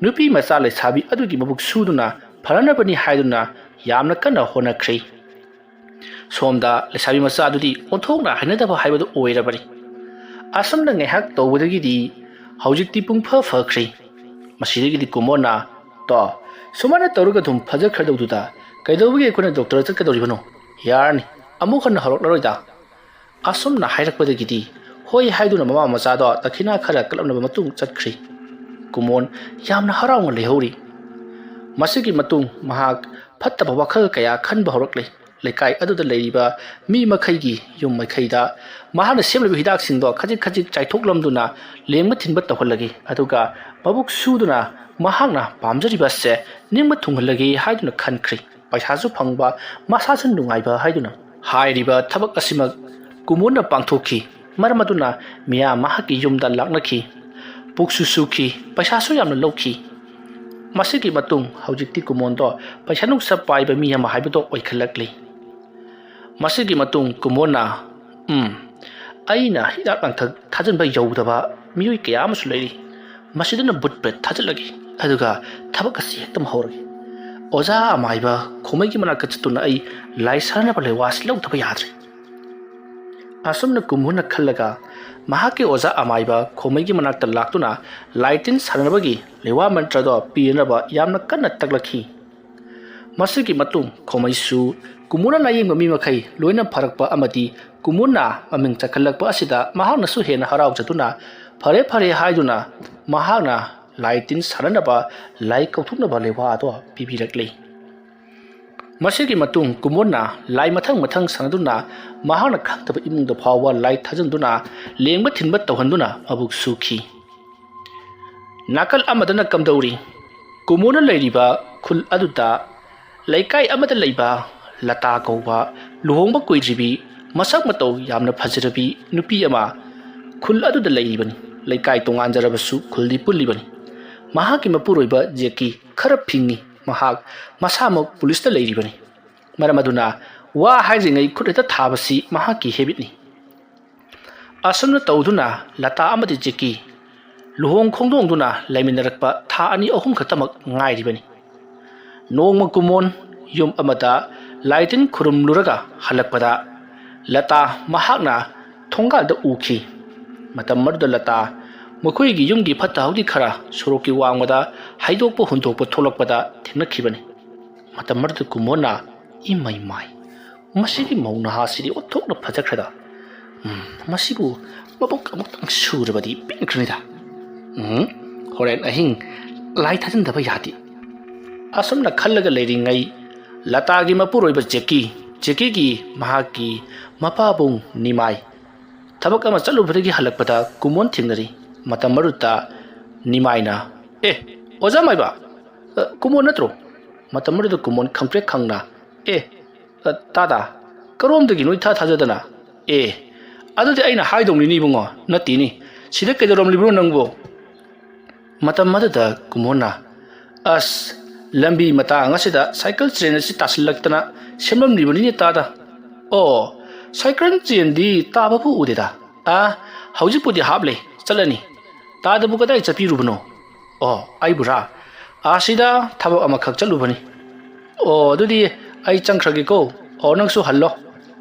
ꯅꯨꯄꯤ ꯃꯆꯥ ꯂꯩꯁꯥꯕꯤ ꯑꯗꯨꯒꯤ ꯃꯕꯨꯛ ꯁꯨꯗꯨꯅ ꯐꯅꯅꯕꯅꯤ ꯍꯥꯏꯗꯨꯅ ꯌꯥꯝꯅ ꯀꯟꯅ ꯍꯣꯠꯅꯈ꯭ꯔꯦ ꯁꯣꯝꯗ ꯂꯩꯁꯥꯕꯤ ꯃꯆꯥ ꯑꯗꯨꯗꯤ ꯑꯣꯟꯊꯣꯛꯅ ꯍꯩꯅꯗꯕ ꯍꯥꯏꯕꯗꯨ ꯑꯣꯏꯔꯕꯅꯤ ꯑꯁꯨꯝꯅ ꯉꯥꯏꯍꯥꯛ ꯇꯧꯕꯗꯒꯤꯗꯤ ꯍꯧꯖꯤꯛꯇꯤ ꯄꯨꯡꯐ ꯐꯈ꯭ꯔꯦ ꯃꯁꯤꯗꯒꯤꯗꯤ ꯀꯨꯃꯣꯟꯅ ꯁꯨꯃꯥꯏꯅ ꯇꯧꯔꯒ ꯑꯗꯨꯝ ꯐꯖꯈ꯭ꯔꯗꯧꯗꯨꯗ ꯀꯩꯗꯧꯕꯒꯤ ꯑꯩꯈꯣꯏꯅ ꯗꯣꯛꯇꯔ ꯆꯠꯀꯗꯧꯔꯤꯕꯅꯣ ꯌꯥꯔꯅꯤ ꯑꯃꯨꯛ ꯍꯟꯅ ꯍꯧꯔꯛꯂꯔꯣꯏꯗ ꯑꯁꯨꯝꯅ ꯍꯥꯏꯔꯛꯄꯗꯒꯤꯗꯤ ꯍꯣꯏ ꯍꯥꯏꯗꯨꯅ ꯃꯃꯥ ꯃꯆꯥꯗꯣ ꯗꯈꯤꯅꯥ ꯈꯔ ꯀꯠꯂꯝꯂꯕ ꯃꯇꯨꯡ ꯆꯠꯈ꯭ꯔꯤ ꯀꯨꯃꯣꯟ ꯌꯥꯝꯅ ꯍꯔꯥꯎꯅ ꯂꯩꯍꯧꯔꯤ ꯃꯁꯤꯒꯤ ꯃꯇꯨꯡ ꯃꯍꯥꯛ ꯐꯠꯇꯕ ꯋꯥꯈꯜ ꯀꯌꯥ ꯈꯟꯕ ꯍꯧꯔꯛꯂꯦ ꯂꯩꯀꯥꯏ ꯑꯗꯨꯗ ꯂꯩꯔꯤꯕ ꯃꯤ ꯃꯈꯩꯒꯤ ꯌꯨꯝ ꯃꯈꯩꯗ ꯃꯍꯥꯛꯅ ꯁꯦꯝꯂꯤꯕ ꯍꯤꯗꯥꯛꯁꯤꯡꯗꯣ ꯈꯖꯤꯛ ꯈꯖꯤꯛ ꯆꯥꯏꯊꯣꯛꯂꯝꯗꯨꯅ ꯂꯦꯡꯕ ꯊꯤꯟꯕ ꯇꯧꯍꯜꯂꯒꯦ ꯑꯗꯨꯒ ꯃꯕꯨꯛ ꯁꯨꯗꯨꯅ ꯃꯍꯥꯛꯅ ꯄꯥꯝꯖꯔꯤꯕꯁꯦ ꯅꯤꯡꯕ ꯊꯨꯡꯍꯜꯂꯒꯦ ꯍꯥꯏꯗꯨꯅ ꯈꯟꯈ꯭ꯔꯤ ꯄꯩꯁꯥꯁꯨ ꯐꯪꯕ ꯃꯁꯥꯁꯨ ꯅꯨꯡꯉꯥꯏꯕ ꯍꯥꯏꯗꯨꯅ ꯍꯥꯏꯔꯤꯕ ꯊꯕꯛ ꯑꯁꯤꯃꯛ ꯀꯨꯃꯣꯟꯅ ꯄꯥꯡꯊꯣꯛꯈꯤ ꯃꯔꯝ ꯑꯗꯨꯅ ꯃꯤꯌꯥꯝ ꯃꯍꯥꯛꯀꯤ ꯌꯨꯝꯗ ꯂꯥꯛꯅꯈꯤ ꯄꯨꯛꯁꯨ ꯁꯨꯈꯤ ꯄꯩꯁꯥꯁꯨ ꯌꯥꯝꯅ ꯂꯧꯈꯤ ꯃꯁꯤꯒꯤ ꯃꯇꯨꯡ ꯍꯧꯖꯤꯛꯇꯤ ꯀꯨꯃꯣꯟꯗꯣ ꯄꯩꯁꯥ ꯅꯨꯡꯁꯥ ꯄꯥꯏꯕ ꯃꯤ ꯑꯃ ꯍꯥꯏꯕꯗꯣ ꯑꯣꯏꯈꯠꯂꯛꯂꯤ ꯃꯁꯤꯒꯤ ꯃꯇꯨꯡ ꯀꯨꯃꯣꯟꯅ ꯑꯩꯅ ꯍꯤꯗꯥꯛ ꯂꯥꯡꯊꯛ ꯊꯥꯖꯤꯟꯕ ꯌꯧꯗꯕ ꯃꯤꯑꯣꯏ ꯀꯌా ꯑꯃꯁꯨ ꯂꯩꯔꯤ ꯃꯁꯤꯗꯅ ꯕꯨꯠ ꯕ꯭ꯔꯦꯗ ꯊꯥꯖꯤꯜꯂꯒꯦ ꯑꯗꯨꯒ ꯊꯕꯛ ꯑꯁꯤ ꯍꯦꯛꯇ ꯍꯧꯔꯒꯦ ꯑꯣꯖꯥ ꯑꯃꯥꯏꯕ ꯈꯣꯃꯩꯒꯤ ꯃꯅꯥꯛꯇ ꯆꯠꯇꯨꯅ ꯑꯩ ꯂꯥꯏ ꯁꯥꯟꯅꯕ ꯂꯩꯋꯥꯁꯤ ꯂꯧꯗꯕ ꯌꯥꯗ꯭ꯔꯦ ꯑꯁꯨꯝꯅ ꯀꯨꯃꯣꯟꯅ ꯈꯜꯂꯒ ꯃꯍꯥꯛꯀꯤ ꯑꯣꯖꯥ ꯑꯃꯥꯏꯕ ꯈꯣꯃꯩꯒꯤ ꯃꯅꯥꯛꯇ ꯂꯥꯛꯇꯨꯅ ꯂꯥꯏ ꯇꯤꯟ ꯁꯥꯟꯅꯕꯒꯤ ꯂꯩꯋꯥ ꯃꯟꯇ꯭ꯔꯗꯣ ꯄꯤꯅꯕ ꯌꯥꯝꯅ ꯀꯟꯅ ꯇꯛꯂꯛꯈꯤ ꯃꯁꯤꯒꯤ ꯃꯇꯨꯡ ꯈꯣꯃꯩꯁꯨ ꯀꯨꯃꯣꯟꯅ ꯂꯥꯌꯦꯡꯕ ꯃꯤ ꯃꯈꯩ ꯂꯣꯏꯅ ꯐꯔꯛꯄ ꯑꯃꯗꯤ ꯀꯨꯃꯣꯟꯅ ꯃꯃꯤꯡ ꯆꯠꯈꯠꯂꯛꯄ ꯑꯁꯤꯗ ꯃꯍꯥꯛꯅꯁꯨ ꯍꯦꯟꯅ ꯍꯔꯥꯎꯖꯗꯨꯅ ꯐꯔꯦ ꯍꯥꯏꯗꯨꯅ ꯃꯍꯥꯛꯅ ꯂꯥꯏ ꯇꯤꯟ ꯁꯥꯟꯅꯅꯕ ꯂꯥꯏ ꯀꯧꯊꯣꯛꯅꯕ ꯂꯩꯋꯥ ꯑꯗꯣ ꯄꯤꯕꯤꯔꯛꯂꯤ ꯃꯁꯤꯒꯤ ꯃꯇꯨꯡ ꯀꯨꯃꯣꯟꯅ ꯂꯥꯏ ꯃꯊꯪ ꯃꯊꯪ ꯁꯪꯗꯨꯅ ꯃꯍꯥꯛꯅ ꯈꯪꯗꯕ ꯏꯃꯨꯡꯗ ꯐꯥꯎꯕ ꯂꯥꯏ ꯊꯥꯖꯤꯟꯗꯨꯅ ꯂꯦꯡꯕ ꯊꯤꯟꯕ ꯇꯧꯍꯟꯗꯨꯅ ꯃꯕꯨꯛ ꯁꯨꯈꯤ ꯅꯥꯀꯜ ꯑꯃꯗꯅ ꯀꯝꯗꯧꯔꯤ ꯀꯨꯃꯣꯟꯅ ꯂꯩꯔꯤꯕ ꯈꯨꯜ ꯑꯗꯨꯗ ꯂꯩꯀꯥꯏ ꯑꯃꯗ ꯂꯩꯕ ꯂꯇꯥ ꯀꯧꯕ ꯂꯨꯍꯣꯡꯕ ꯀꯨꯏꯗ꯭ꯔꯤꯕꯤ ꯃꯁꯛ ꯃꯇꯧ ꯌꯥꯝꯅ ꯐꯖꯔꯕꯤ ꯅꯨꯄꯤ ꯑꯃ ꯈꯨꯜ ꯑꯗꯨꯗ ꯂꯩꯔꯤꯕꯅꯤ ꯂꯩꯀꯥꯏ ꯇꯣꯉꯥꯟꯖꯔꯕꯁꯨ ꯈꯨꯜꯗꯤ ꯄꯨꯜꯂꯤꯕꯅꯤ ꯃꯍꯥꯛꯀꯤ ꯃꯄꯨꯔꯣꯏꯕ ꯖꯦꯀꯤ ꯈꯔ ꯐꯤꯡꯉꯤ ꯃꯍꯥꯛ ꯃꯁꯥꯃꯛ ꯄꯨꯂꯤꯁꯇ ꯂꯩꯔꯤꯕꯅꯤ ꯃꯔꯝ ꯑꯗꯨꯅ ꯋꯥ ꯍꯥꯏꯗ꯭ꯔꯤꯉꯩ ꯈꯨꯠ ꯍꯦꯛꯇ ꯊꯥꯕꯁꯤ ꯃꯍꯥꯛꯀꯤ ꯍꯦꯕꯤꯠꯅꯤ ꯑꯁꯨꯝꯅ ꯇꯧꯗꯨꯅ ꯂꯇꯥ ꯑꯃꯗꯤ ꯖꯦꯀꯤ ꯂꯨꯍꯣꯡ ꯈꯣꯡꯗꯣꯡꯗꯨꯅ ꯂꯩꯃꯤꯟꯅꯔꯛꯄ ꯊꯥ 2-3 ꯈꯛꯇꯃꯛ ꯉꯥꯏꯔꯤꯕꯅꯤ ꯅꯣꯡꯃ ꯀꯨꯃꯣꯟ ꯌꯨꯝ ꯑꯃꯗ ꯂꯥꯏꯇꯤꯟ ꯈꯨꯔꯨꯝꯂꯨꯔꯒ ꯍꯜꯂꯛꯄꯗ ꯂꯇꯥ ꯃꯍꯥꯛꯅ ꯊꯣꯡꯒꯥꯜꯗ ꯎꯈꯤ ꯃꯇꯝ ꯑꯗꯨꯗ ꯂꯇꯥ ꯃꯈꯣꯏꯒꯤ ꯌꯨꯝꯒꯤ ꯐꯠꯇ ꯍꯥꯎꯗꯤ ꯈꯔ ꯁꯣꯔꯣꯛꯀꯤ ꯋꯥꯡꯃꯗ ꯍꯩꯗꯣꯛꯄ ꯍꯨꯟꯗꯣꯛꯄ ꯊꯣꯛꯂꯛꯄꯗ ꯊꯦꯡꯅꯈꯤꯕꯅꯤ ꯃꯇꯝ ꯑꯗꯨꯗ ꯀꯨꯃꯣꯟꯅ ꯏꯃꯩ ꯃꯥꯏ ꯃꯁꯤꯒꯤ ꯃꯧ ꯅꯍꯥꯁꯤꯗꯤ ꯑꯣꯟꯊꯣꯛꯅ ꯐꯖꯈ꯭ꯔꯦꯗ ꯃꯁꯤꯕꯨ ꯃꯕꯨꯛ ꯑꯃꯨꯛꯇꯪ ꯁꯨꯔꯕꯗꯤ ꯄꯦꯟꯈ꯭ꯔꯅꯤꯗ ꯍꯣꯔꯦꯟ ꯑꯍꯤꯡ ꯂꯥꯏ ꯊꯥꯖꯤꯟꯗꯕ ꯌꯥꯗꯦ ꯑꯁꯨꯝꯅ ꯈꯜꯂꯒ ꯂꯩꯔꯤꯉꯩ ꯂꯇꯥꯒꯤ ꯃꯄꯨꯔꯣꯏꯕ ꯖꯦꯀꯤꯒꯤ ꯃꯍꯥꯛꯀꯤ ꯃꯄꯥꯕꯨꯡ ꯅꯤꯃꯥꯏ ꯊꯕꯛ ꯑꯃ ꯆꯠꯂꯨꯕꯗꯒꯤ ꯍꯜꯂꯛꯄꯗ ꯀꯨꯃꯣꯟ ꯊꯦꯡꯅꯔꯤ ꯃꯇꯝ ꯑꯗꯨꯗ ꯅꯤꯃꯥꯏꯅ ꯑꯣꯖꯥ ꯃꯥꯏꯕ ꯀꯨꯃꯣꯟ ꯅꯠꯇ꯭ꯔꯣ ꯃꯇꯝ ꯑꯗꯨꯗ ꯀꯨꯃꯣꯟ ꯈꯪꯄ꯭ꯔꯦꯛ ꯈꯪꯅ ꯇꯥꯗꯥ ꯀꯔꯣꯝꯗꯒꯤꯅꯣ ꯏꯊꯥ ꯊꯥꯖꯗꯅ ꯑꯗꯨꯗꯤ ꯑꯩꯅ ꯍꯥꯏꯗꯧꯅꯤꯅꯤ ꯏꯕꯨꯡꯉꯣ ꯅꯠꯇꯦꯅꯤ ꯁꯤꯗ ꯀꯩꯗꯧꯔꯝꯂꯤꯕꯅꯣ ꯅꯪꯕꯨ ꯃꯇꯝ ꯑꯗꯨꯗ ꯀꯨꯃꯣꯟꯅ ꯑꯁ ꯂꯝꯕꯤ ꯃꯇꯥꯡ ꯑꯁꯤꯗ ꯁꯥꯏꯀꯜ ꯆꯦꯟ ꯑꯁꯤ ꯇꯥꯁꯤꯜꯂꯛꯇꯅ ꯁꯦꯝꯂꯝꯂꯤꯕꯅꯤꯅꯦ ꯇꯥꯗ ꯁꯥꯏꯀꯜ ꯆꯦꯟꯗꯤ ꯇꯥꯕꯕꯨ ꯎꯗꯦꯗ ꯍꯧꯖꯤꯛꯄꯨꯗꯤ ꯍꯥꯞꯂꯦ ꯆꯠꯂꯅꯤ ꯇꯥꯗꯕꯨ ꯀꯗꯥꯏ ꯆꯠꯄꯤꯔꯨꯕꯅꯣ ꯑꯩꯕꯨꯔꯥ ꯑꯁꯤꯗ ꯊꯕꯛ ꯑꯃꯈꯛ ꯆꯠꯂꯨꯕꯅꯤ ꯑꯗꯨꯗꯤ ꯑꯩ ꯆꯪꯈ꯭ꯔꯒꯦꯀꯣ ꯅꯪꯁꯨ ꯍꯜꯂꯣ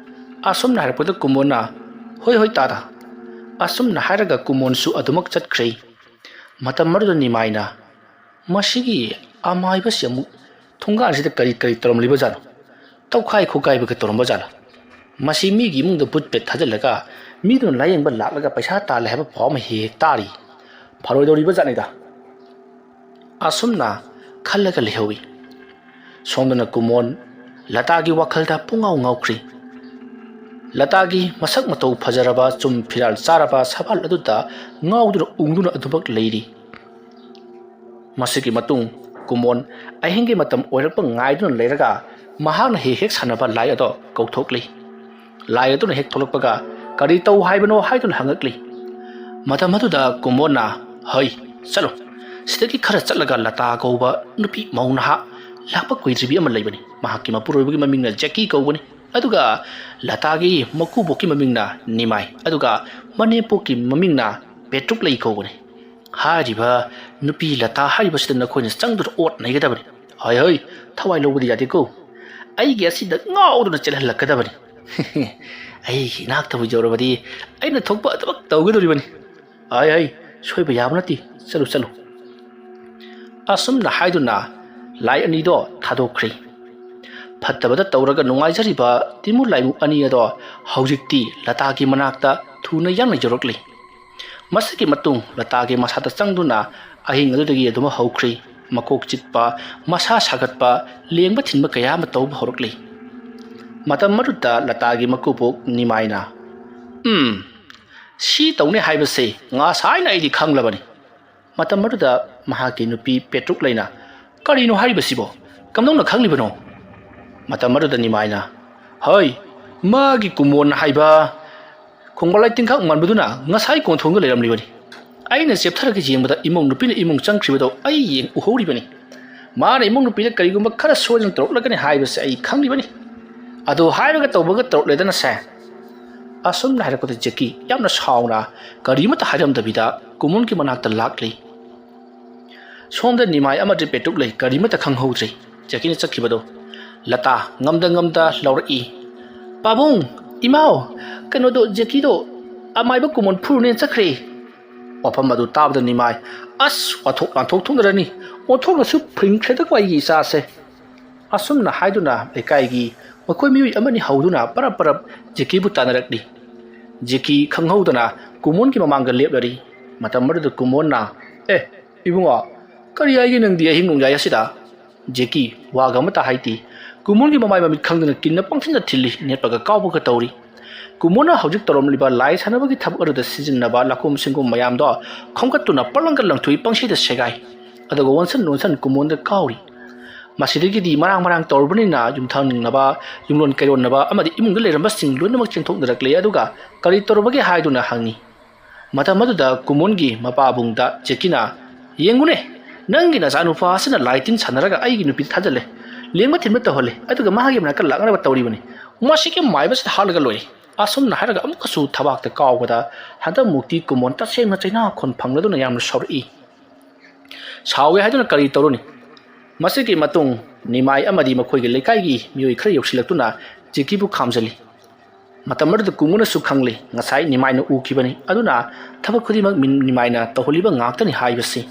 ꯑꯁꯨꯝꯅ ꯍꯥꯏꯔꯛꯄꯗ ꯀꯨꯃꯣꯟꯅ ꯍꯣꯏ ꯇꯥꯗ ꯑꯁꯨꯝꯅ ꯍꯥꯏꯔꯒ ꯀꯨꯃꯣꯟꯁꯨ ꯑꯗꯨꯃꯛ ꯆꯠꯈ꯭ꯔꯦ ꯃꯇꯝ ꯑꯗꯨꯗ ꯅꯤꯃꯥꯏꯅ ꯃꯁꯤꯒꯤ ꯑꯃꯥꯏꯕꯁꯤ ꯑꯃꯨꯛ ꯊꯣꯡꯒꯥꯟꯁꯤꯗ ꯀꯔꯤ ꯇꯧꯔꯝꯂꯤꯕꯖꯥꯠꯅꯣ ꯇꯧꯈꯥꯏ ꯈꯣꯠꯀꯥꯏꯕꯒ ꯇꯧꯔꯝꯕꯖꯥꯠꯅꯣ ꯃꯁꯤ ꯃꯤꯒꯤ ꯏꯃꯨꯡꯗ ꯕꯨꯠ ꯄꯦꯠ ꯊꯥꯖꯤꯜꯂꯒ ꯃꯤꯗꯨꯅ ꯂꯥꯌꯦꯡꯕ ꯂꯥꯛꯂꯒ ꯄꯩꯁꯥ ꯇꯥꯜꯂꯦ ꯍꯥꯏꯕ ꯄꯥꯎ ꯑꯃ ꯍꯦꯛ ꯇꯥꯔꯤ ꯐꯔꯣꯏꯗꯧꯔꯤꯕꯖꯥꯠꯅꯤꯗ ꯑꯁꯨꯝꯅ ꯈꯜꯂꯒ ꯂꯩꯍꯧꯏ ꯁꯣꯝꯗꯅ ꯀꯨꯃꯣꯟ ꯂꯇꯥꯒꯤ ꯋꯥꯈꯜꯗ ꯄꯨꯡꯉꯥꯎ ꯉꯥꯎꯈ꯭ꯔꯤ ꯂꯇꯥꯒꯤ ꯃꯁꯛ ꯃꯇꯧ ꯐꯖꯔꯕ ꯆꯨꯝ ꯐꯤꯔꯥꯜ ꯆꯥꯔꯕ ꯁꯕꯥꯜ ꯑꯗꯨꯗ ꯉꯥꯎꯗꯨꯅ ꯎꯡꯗꯨꯅ ꯑꯗꯨꯃꯛ ꯂꯩꯔꯤ ꯃꯁꯤꯒꯤ ꯃꯇꯨꯡ ꯀꯨꯃꯣꯟ ꯑꯍꯤꯡꯒꯤ ꯃꯇꯝ ꯑꯣꯏꯔꯛꯄ ꯉꯥꯏꯗꯨꯅ ꯂꯩꯔꯒ ꯃꯍꯥꯛꯅ ꯍꯦꯛ ꯁꯥꯟꯅꯕ ꯂꯥꯏ ꯑꯗꯣ ꯀꯧꯊꯣꯛꯂꯤ ꯂꯥꯏ ꯑꯗꯨꯅ ꯍꯦꯛ ꯊꯣꯛꯂꯛꯄꯒ ꯀꯔꯤ ꯇꯧ ꯍꯥꯏꯕꯅꯣ ꯍꯥꯏꯗꯨꯅ ꯍꯪꯉꯛꯂꯤ ꯃꯇꯝ ꯑꯗꯨꯗ ꯀꯨꯃꯣꯟꯅ ꯆꯠꯂꯣ ꯁꯤꯗꯒꯤ ꯈꯔ ꯆꯠꯂꯒ ꯂꯇꯥ ꯀꯧꯕ ꯅꯨꯄꯤ ꯃꯧ ꯅꯍꯥ ꯂꯥꯛꯄ ꯀꯨꯏꯗ꯭ꯔꯤꯕꯤ ꯑꯃ ꯂꯩꯕꯅꯤ ꯃꯍꯥꯛꯀꯤ ꯃꯄꯨꯔꯣꯏꯕꯒꯤ ꯃꯃꯤꯡꯅ ꯖꯦꯀꯤ ꯀꯧꯕꯅꯤ ꯑꯗꯨꯒ ꯂꯇꯥꯒꯤ ꯃꯀꯨꯕꯣꯛꯀꯤ ꯃꯃꯤꯡꯅ ꯅꯤꯃꯥꯏ ꯑꯗꯨꯒ ꯃꯅꯦꯝꯄꯣꯛꯀꯤ ꯃꯃꯤꯡꯅ ꯄꯦꯇ꯭ꯔꯨꯛꯂꯩ ꯀꯧꯕꯅꯤ ꯍꯥꯏꯔꯤꯕ ꯅꯨꯄꯤ ꯂꯇꯥ ꯍꯥꯏꯔꯤꯕꯁꯤꯗ ꯅꯈꯣꯏꯅ ꯆꯪꯗꯨꯅ ꯑꯣꯠ ꯅꯩꯒꯗꯕꯅꯤ ꯊꯋꯥꯏ ꯂꯧꯕꯗꯤ ꯌꯥꯗꯦꯀꯣ ꯑꯩꯒꯤ ꯑꯁꯤꯗ ꯉꯥꯎꯗꯨꯅ ꯆꯦꯜꯍꯜꯂꯛꯀꯗꯕꯅꯤ ꯑꯩꯒꯤ ꯏꯅꯥꯛꯇꯕꯨ ꯌꯧꯔꯕꯗꯤ ꯑꯩꯅ ꯊꯣꯛꯄ ꯑꯗꯨꯃꯛ ꯇꯧꯒꯗꯧꯔꯤꯕꯅꯤ ꯁꯣꯏꯕ ꯌꯥꯕ ꯅꯠꯇꯦ ꯆꯠꯂꯨ ꯑꯁꯨꯝꯅ ꯍꯥꯏꯗꯨꯅ ꯂꯥꯏ ꯑꯅꯤꯗꯣ ꯊꯥꯗꯣꯛꯈ꯭ꯔꯤ ꯐꯠꯇꯕꯗ ꯇꯧꯔꯒ ꯅꯨꯡꯉꯥꯏꯖꯔꯤꯕ ꯇꯤꯃꯨ ꯂꯥꯏꯃꯨꯛ ꯑꯅꯤ ꯑꯗꯣ ꯍꯧꯖꯤꯛꯇꯤ ꯂꯇꯥꯒꯤ ꯃꯅꯥꯛꯇ ꯊꯨꯅ ꯌꯥꯡꯅ ꯌꯧꯔꯛꯂꯤ ꯃꯁꯤꯒꯤ ꯃꯇꯨꯡ ꯂꯇꯥꯒꯤ ꯃꯁꯥꯗ ꯆꯪꯗꯨꯅ ꯑꯍꯤꯡ ꯑꯗꯨꯗꯒꯤ ꯑꯗꯨꯃꯛ ꯍꯧꯈ꯭ꯔꯤ ꯃꯀꯣꯛ ꯆꯤꯛꯄ ꯃꯁꯥ ꯁꯥꯒꯠꯄ ꯂꯦꯡꯕ ꯊꯤꯟꯕ ꯀꯌꯥ ꯑꯃ ꯇꯧꯕ ꯍꯧꯔꯛꯂꯤ ꯃꯇꯝ ꯑꯗꯨꯗ ꯂꯇꯥꯒꯤ ꯃꯀꯨꯕꯣꯛ ꯅꯤꯃꯥꯏꯅ ꯁꯤ ꯇꯧꯅꯤ ꯍꯥꯏꯕꯁꯦ ꯉꯁꯥꯏꯅ ꯑꯩꯗꯤ ꯈꯪꯂꯕꯅꯤ ꯃꯇꯝ ꯑꯗꯨꯗ ꯃꯍꯥꯛꯀꯤ ꯅꯨꯄꯤ ꯄꯦꯇ꯭ꯔꯨꯛꯂꯩꯅ ꯀꯔꯤꯅꯣ ꯍꯥꯏꯔꯤꯕꯁꯤꯕꯣ ꯀꯝꯗꯧꯅ ꯈꯪꯂꯤꯕꯅꯣ ꯃꯇꯝ ꯑꯗꯨꯗ ꯅꯤꯃꯥꯏꯅ ꯃꯥꯒꯤ ꯀꯨꯃꯣꯟ ꯍꯥꯏꯕ ꯈꯣꯡꯕꯥꯜ ꯇꯤꯡꯈꯥꯛ ꯃꯥꯟꯕꯗꯨꯅ ꯉꯁꯥꯏ ꯀꯣꯟꯊꯣꯡꯗ ꯂꯩꯔꯝꯂꯤꯕꯅꯤ ꯑꯩꯅ ꯆꯦꯞꯊꯔꯒ ꯌꯦꯡꯕꯗ ꯏꯃꯧ ꯅꯨꯄꯤꯅ ꯏꯃꯨꯡ ꯆꯪꯈ꯭ꯔꯤꯕꯗꯣ ꯑꯩ ꯎꯍꯧꯔꯤꯕꯅꯤ ꯃꯥꯅ ꯏꯃꯨꯡ ꯅꯨꯄꯤꯗ ꯀꯔꯤꯒꯨꯝꯕ ꯈꯔ ꯁꯣꯏꯗꯅ ꯇꯧꯔꯛꯂꯒꯅꯤ ꯍꯥꯏꯕꯁꯦ ꯑꯩ ꯈꯪꯂꯤꯕꯅꯤ ꯑꯗꯣ ꯍꯥꯏꯔꯒ ꯇꯧꯕꯒ ꯇꯧꯔꯛꯂꯦꯗꯅ ꯁꯦ ꯑꯁꯨꯝꯅ ꯍꯥꯏꯔꯛꯄꯗ ꯖꯦꯀꯤ ꯌꯥꯝꯅ ꯁꯥꯎꯅ ꯀꯔꯤꯃꯠꯇ ꯍꯥꯏꯔꯝꯗꯕꯤꯗ ꯀꯨꯃꯣꯟꯒꯤ ꯃꯅꯥꯛꯇ ꯂꯥꯛꯂꯤ ꯁꯣꯝꯗ ꯅꯤꯃꯥꯏ ꯑꯃꯗꯤ ꯄꯦꯇ꯭ꯔꯨꯛꯂꯩ ꯀꯔꯤꯃꯠꯇ ꯈꯪꯍꯧꯗ꯭ꯔꯤ ꯖꯦꯀꯤꯅ ꯆꯠꯈꯤꯕꯗꯣ ꯂꯇꯥ ꯉꯝꯗ ꯂꯥꯎꯔꯛꯏ ꯄꯥꯕꯨꯡ ꯏꯃꯥꯎ ꯀꯩꯅꯣꯗꯣ ꯖꯦꯀꯤꯗꯣ ꯑꯃꯥꯏꯕ ꯀꯨꯃꯣꯟ ꯐꯨꯔꯨꯅꯦ ꯆꯠꯈ꯭ꯔꯦ ꯋꯥꯐꯝ ꯑꯗꯨ ꯇꯥꯕꯗ ꯅꯤꯃꯥꯏ ꯋꯥꯊꯣꯛ ꯂꯥꯟꯊꯣꯛ ꯊꯣꯛꯅꯔꯅꯤ ꯑꯣꯟꯊꯣꯛꯅꯁꯨ ꯐꯤꯡꯈ꯭ꯔꯦꯗꯀꯣ ꯑꯩꯒꯤ ꯏꯆꯥꯁꯦ ꯑꯁꯨꯝꯅ ꯍꯥꯏꯗꯨꯅ ꯂꯩꯀꯥꯏꯒꯤ ꯃꯈꯣꯏ ꯃꯤꯑꯣꯏ ꯑꯃꯅꯤ ꯍꯧꯗꯨꯅ ꯄꯔꯞ ꯖꯦꯀꯤꯕꯨ ꯇꯥꯟꯅꯔꯛꯂꯤ ꯖꯦꯀꯤ ꯈꯪꯍꯧꯗꯅ ꯀꯨꯃꯣꯟꯒꯤ ꯃꯃꯥꯡꯗ ꯂꯦꯞꯂꯔꯤ ꯃꯇꯝ ꯑꯗꯨꯗ ꯀꯨꯃꯣꯟꯅ ꯏꯕꯨꯡꯉꯣ ꯀꯔꯤ ꯍꯥꯏꯒꯦ ꯅꯪꯗꯤ ꯑꯍꯤꯡ ꯅꯣꯡꯌꯥꯏ ꯑꯁꯤꯗ जेकी वागा मता हाइती कुमोन की ममाई ममित खंगदना किन्ना पंगथिना थिल्ली नेटपगा कावबगा तौरी कुमोना हौजिक तौरमलिबा लाइ सानबगी थबक अरुदा सिजिन्नबा लाकुम सिंगुम मयामदो खंगकत्तुना पलंगल लंथुई पंगसीदा सेगाई अदुगा वनसन नोनसन कुमोनदा कावरी मसिदगिदी मरांग मरांग तौरबनिना युमथांनिंगनबा युमलोन कैरोनबा अमदि इमुंगदा लेरंबा सिंग लोइनमक चेंथोकदरक्ले अदुगा करी तौरबगे हाइदुना हंगनी मतमदुदा कुमोनगी मपाबुंगदा जेकिना येंगुने नंगी नचानुपा असना लाइटिन सानरगा आइगी नुपि थाजले लेंबा थिनबा तहले अदुगा माहागे मनाका लागनबा तौरिबनी मसिके माइबस हालगा लोइ असम नाहरगा अमुकसु थबाकता कावबदा हदा मुक्ति कुमोन तसेंग चैना खोन फंगलदुना यामना सौरई सावे हाइदुना करी तौरुनी मसिके मतुंग निमाई अमदि मखोइगे लेकाइगी मियोइ खर यौसिलक्तुना जेकीबु खामजली मतमरद कुमुना सुखंगले ngasai निमाइना उखिबनी अदुना थबक खुदिमक निमाइना तहोलिबा ngaktani हाइबसी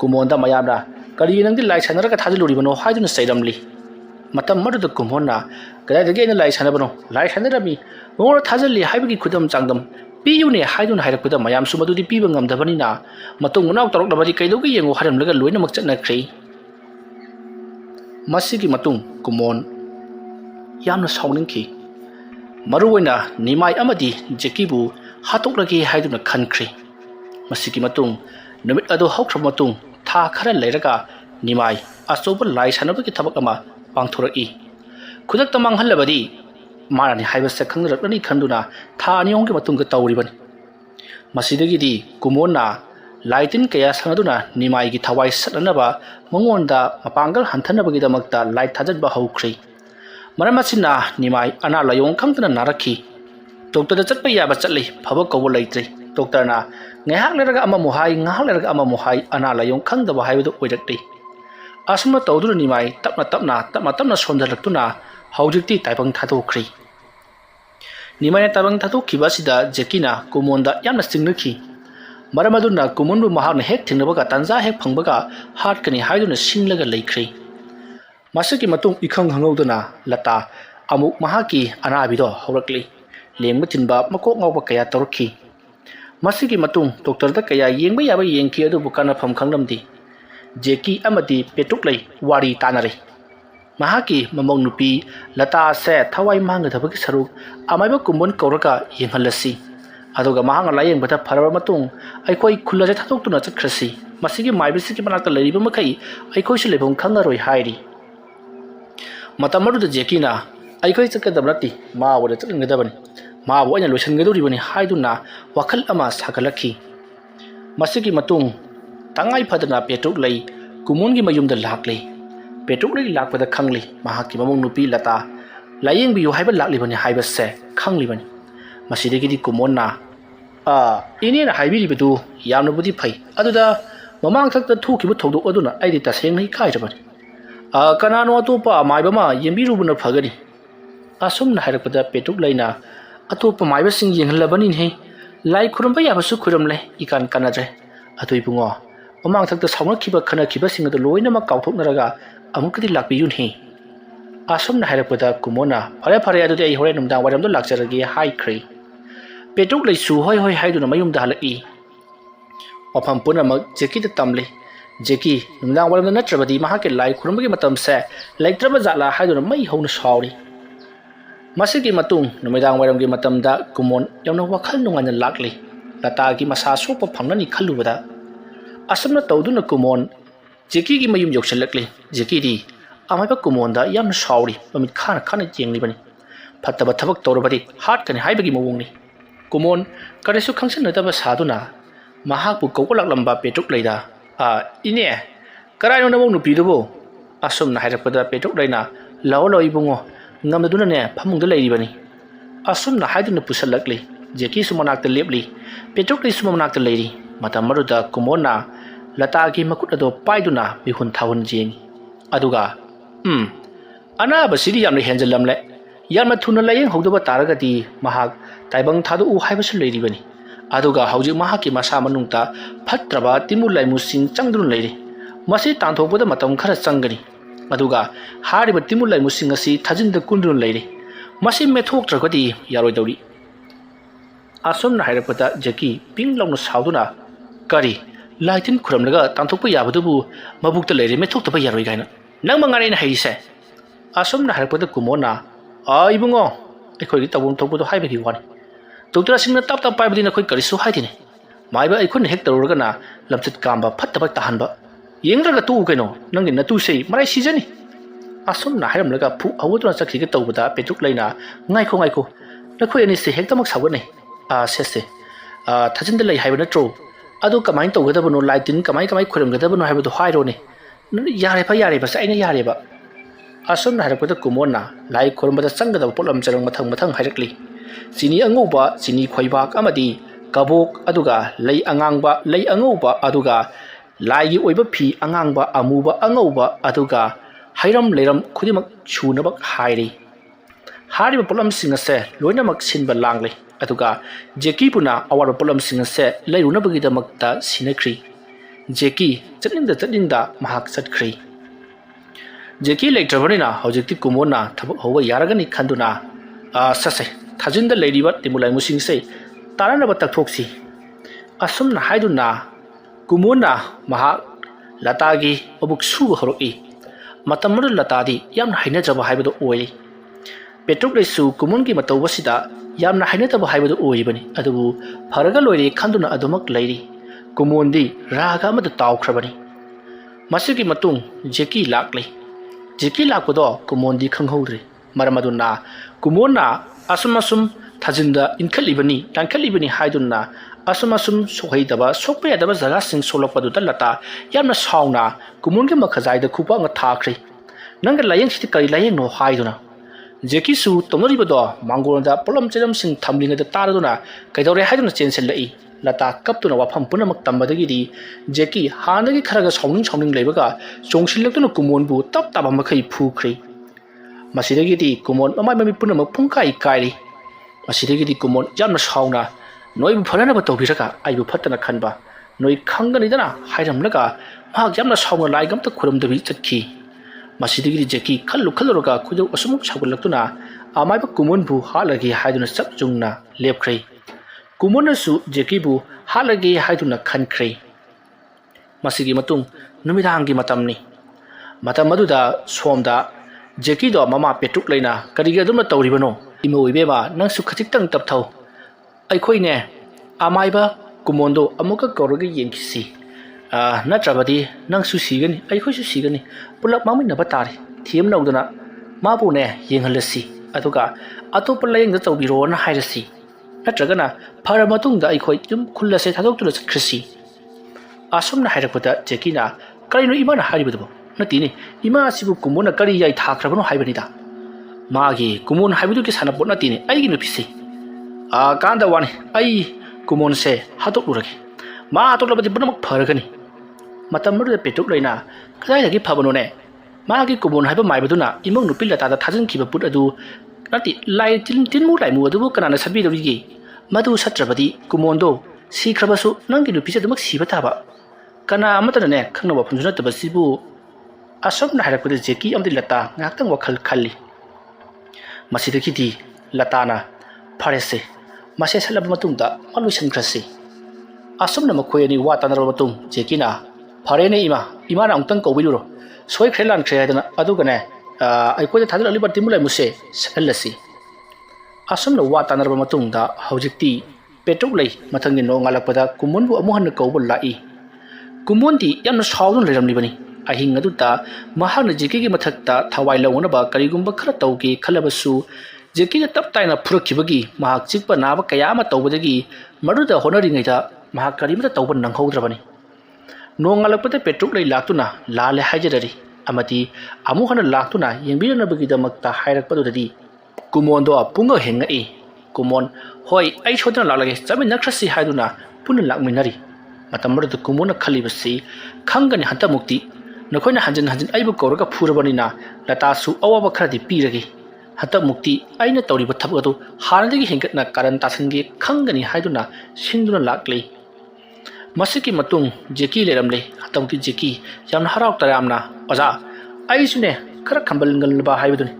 कुमोनदा मयामरा करी नंगदि लाइ सानरगा थाजलुरिबनो हाइदुना सैरमली मतमरद कुमोना कदाइदगे लाइ सानबनो लाइ सानरमी मोर थाजली हाइबगी खुदम चांगदम पियुने हाइदुना हाइरकदा मयाम सुमदुदि पिबा ngamdabani मतुंग मुनाव तौरकलबदि कैलोगी येंगो हारमलगा लोइनमक चटनख्रै मसिगी मतुंग कुमोन यामना साउनिंगखि मरुवैना निमाई अमदि जेकीबु हातोकलगे हाइदुना खनख्रि मसिगी मतुंग नुमित अदो हौख्र मतुंग था खरा लेरगा निमाई अचौब लाइ सानबगी थबक अमा पांथोरई खुदक्ता मांगहल्लबदि मारानि हाइबसे खंगरकनी खंदुना था अनियोंगे मतुंग तौरिबनि मसिदगिदि कुमोनना लाइटिन कया संगदुना निमाईगी थवाई सटनबा मंगोंदा मपांगल हंथनबगिदमक्ता लाइट थाजनबा हौख्रि मरमसिना निमाई अना लायों खंगतना नारखी डॉक्टर चटप याबा चटले फब कौब लेत्रे डॉक्टरना ngaihak lerga ama mohai ngahak lerga ama mohai ana layong khangdaba haibudu oirakte asumna tawduna nimai tapna sonjalaktuna haujikti taibang thatokri nimai tabang thatokhiba sida jekina kumonda yamna singnakhi maramaduna kumonbu mahakna hek thingnabaga tanja hek phangbaga hatkani haiduna singlaga leikri masaki matung ikhang hangauduna lata amuk mahaki anabido haurakli lengba tinba makok ngawba kaya torki मसिगी मतुंग doctor दा कया येंबा याबा येंखि अदु बुकाना फम खंगलमदि जेकी अमदि पेटुकलै वारी तानरे महाकी ममों नुपी लता से थवाई मांगदबगी सरुक अमाइबा कुमोन कौरका येंहलसी अदुगा महांग लायेंबदा फरबा मतुंग अइखोइ खुल्लाजे थाथोक्तुना चखरसी मसिगी माइबिसिगी मनाक्ता लैरिबा मखै अइखोइसु लेबम खंगारोइ हाइरि मतमरुद जेकीना अइखोइ चकदबरति मा वरे चंगदबनि माबु अइना लोइसनगदोरिबनि हाइदुना वखल अमा सागलखि मसिगी मतुंग तंगाइ फदना पेटुक लै कुमोनगी मयुमदा लाक्ले पेटुक लै लाकपदा खंगले महाकी ममों नुपी लता लायेंग बियु हाइबा लाक्लिबनि हाइबसे खंगलिबनि मसिदगिदि कुमोनना इनेना हाइबिरिबदु यामनबुदि फै अदुदा ममांग थक्ता थुखिबु थौदो अदुना आइदि तसेंगै खाइरबनि कनानो अतोपा माइबमा येंबिरुबुना फगनि असुमना हाइरकपदा पेटुक लैना अतोप माइबसिंग येंहलबनि हे लाई खुरमबा याबसु खुरमले इकान कानद्रे अतोइबुंगो ममांग थक्ता सावनखिबा खनखिबसिंग अदु लोइनमा काउथोकनरगा अमुकदि लाक्पियुन हे असुमना हाइरकपदा कुमोना फरे फरे अदुदि अइ होरे नुमदांग वारमदो लाक्चरगे हाइख्रै पेटुक लैसु होय होय हाइदुना मयुमदा हलई मफम पुनमक जेकीदा तमले जेकी नुमदांग वारमदो नत्रबदि महाके लाई खुरमबगे मतमसे लैत्रबा जाला हाइदुना मै हौना सावरी मसिगी मतुंग नुमिदांग वारमगे मतमदा कुमोन यावना वखल नुंगाना लाक्ले लतागी मसा सोपा फंगननि खल्लुबदा असमना तौदुना कुमोन जेकीगी मयुम यौसलक्ले जेकीदी अमाइबा कुमोनदा यामना सावरी ममित खाना खाना येंगलिबनि फत्तबा थबक तौरबदि हाटकनि हाइबगी मवोंगनि कुमोन करेसु खंसनदबा सादुना महाकु कौगलाक्लंबा पेटुक लैदा इने कराइनो नमौ नुपिदुबो असुमना हाइरकपदा पेटुक लैना लाओ लाओ Ibungo ngamduna phamungda leiribani asumna haiduna pusalakli jeki sumanakta lepli petrokli sumanakta leiri matamaruda kumona latagi makut ado paiduna bihun thawun jengi aduga anaba sidi yamna henjalamle yamna thuna layeng howdaba taragati mahak taibang thadu u haibasu leiribani aduga hauji mahaki masa manungta phatraba timulai musing changdun leiri masi tanthokbada matam khara changani अदुगा हारिबा तिमुलाई मुसिंग असि थाजिंदा कुंदुन लैरे मसि मेथोक्त्रगदि यारोइदौरी असुमना हाइरकपदा जेकी ping लाउना साउदुना करी लाइटिन खुरमलगा तांथोकपा याबदुबु मबुक्ता लैरे मेथोक्तबा यारोइ गाइना nang mangare na haise asum na harapda kumona ibungo ekhoi tabum thokbu hai bagi wani doctor singna tap tap pai badi na khoi karisu hai dine maiba ekhun hek tarurga na lamchit kamba phattaba tahanba yengraga tu kaino nangin na tu sei marai sijani asum na hairam laga phu awutuna chakhi ga tawbada petuk laina ngaiko nakhoi ani se hektamak sawane sese thajinda lai haiba natro adu kamai tawgadabano laitin kamai khuramgadabano haibadu hairo ne yare ba saina yare ba asum na harapda kumona lai khurambada changadaba polam charang mathang hairakli chini angoba chini khoibak amadi kabok aduga lei angauba aduga lai gi oiba phi angangba amuba angauba aduga hairam leiram khudimak chunabak hairi hariba polam singase loinamak sinba langle aduga jeki puna awar polam singase leiruna bagidamakta sinakri jeki chatningda mahak chatkri jeki lectrabanina hojikti kumona thabak howa yaragani khanduna sase thajinda leiriba timulai musingse taranaba takthoksi asumna haiduna kumona mahak latagi obuk su horoki matamru latadi yamna haina jaba haibadu oi petruk lesu kumungi matawasida yamna haina taba haibadu oibani adubu faraga loire khanduna adumak leiri kumondi raga amadu tawkhrabani masigi matung jeki lakpado kumondi khanghoudre maramaduna kumona asum thajinda lankalibani haiduna asum sohaidaba sokpayadaba jaga sing solokpadu lata yamna sauna kumongi makhajaida khupa nga thakri nanga layeng siti kari layeng no haiduna jeki su tomoribodo mangolda polam cheram sing thamlinga da taraduna kaidore haiduna chensel lai lata kaptuna wafam punamak tambadagi di jeki hanagi kharaga sauning leibaga chongsillaktuna kumonbu tap taba makhai phukri masidagi di kumon mami punamak phungkai kairi masidagi di kumon jamna sauna noi bu pharana ba tobiraka ai bu phattana khanba noi khangani dana hairamlaga mahak jamna sauna laigam ta khuram dabi chakhi masidagi jeki khalluroga khudu asumuk sagulaktuna amai ba kumon bu halagi haiduna sapjungna lepkhrai kumona su jeki bu halagi haiduna khankhrai masigi matung numidangi matamni matamadu da somda jeki do mama petruk leina kariga dum tawribano imoibeba nang su khatik tang tapthau aikhoi ne amaiba kumondo amuka korogi yenkisi natrabadi nang su sigani aikhoi su sigani pulak mamina batari thiam naudana mabu ne yenghalasi aduga atopa layeng da tawbiro na hairasi natragana phara matungda aikhoi jum khullase thadoktura chakhrisi asumna hairakpada jekina karino imana haribadu natini ima sibu kumona kari yai thakrabano haibanida magi kumon haibudu ki sanapot natini aigi nupisi kanda wani ai kumon se hatok luragi ma hatok labadi bunamak pharagani matamru da petuk leina kadai lagi phabano ne magi kumon haiba maibaduna imong nupilla tada thajin kiba put adu nati lai tinmu lai mu adu kanana sabi dawigi madu satrabadi kumondo sikhrabasu nangi nupise dumak siba taba kana amatana ne khangna wa phunjuna tabasibu asomna harakpada jeki amdi lata ngaktang wakhal khalli masidaki di latana pharese mase salab matungda maluisan krasi asomna makhoi ani wa tanarba matung jekina pharene ima na ungtang kobiluro soi khrelan khreadana adugane aikoda thadal ali barti mulai muse salasi asomna wa tanarba matungda haujikti petruk lei mathangi no ngalakpada kumonbu amuhan kobul lai kumondi yamna sawdun leramlibani ahing aduta mahana jeki gi mathakta thawai lawna ba karigumba khara tawgi khalabasu jeki na tap taina phurakibagi mahak chikpa naba kayama tawbadagi maduda honoringaida mahak karimta tawban nanghaudrabani nongalakpata petruk lei laktuna lale haijarari amati amuhana laktuna yengbirana bagida makta hairakpadudadi kumondo punga henga e kumon hoi ai chodna lalage chamin nakrasi haiduna punan lakminari matamradu kumona khalibasi khangani hanta mukti नखोइना हंजन आइबु कौरगा फुरबनिना लतासु अवाब खरदि पीरगे हत मुक्ति आइना तौरिब थबक अदु हारदगी हेंगतना कारण तासनगे खंगनी हाइदुना सिंदुना लाक्ले मसिकी मतुंग जेकी लेरमले हतमुक्ति जेकी याम हराव तरामना ओजा आइसुने खर खंबलंगलबा हाइबदुनि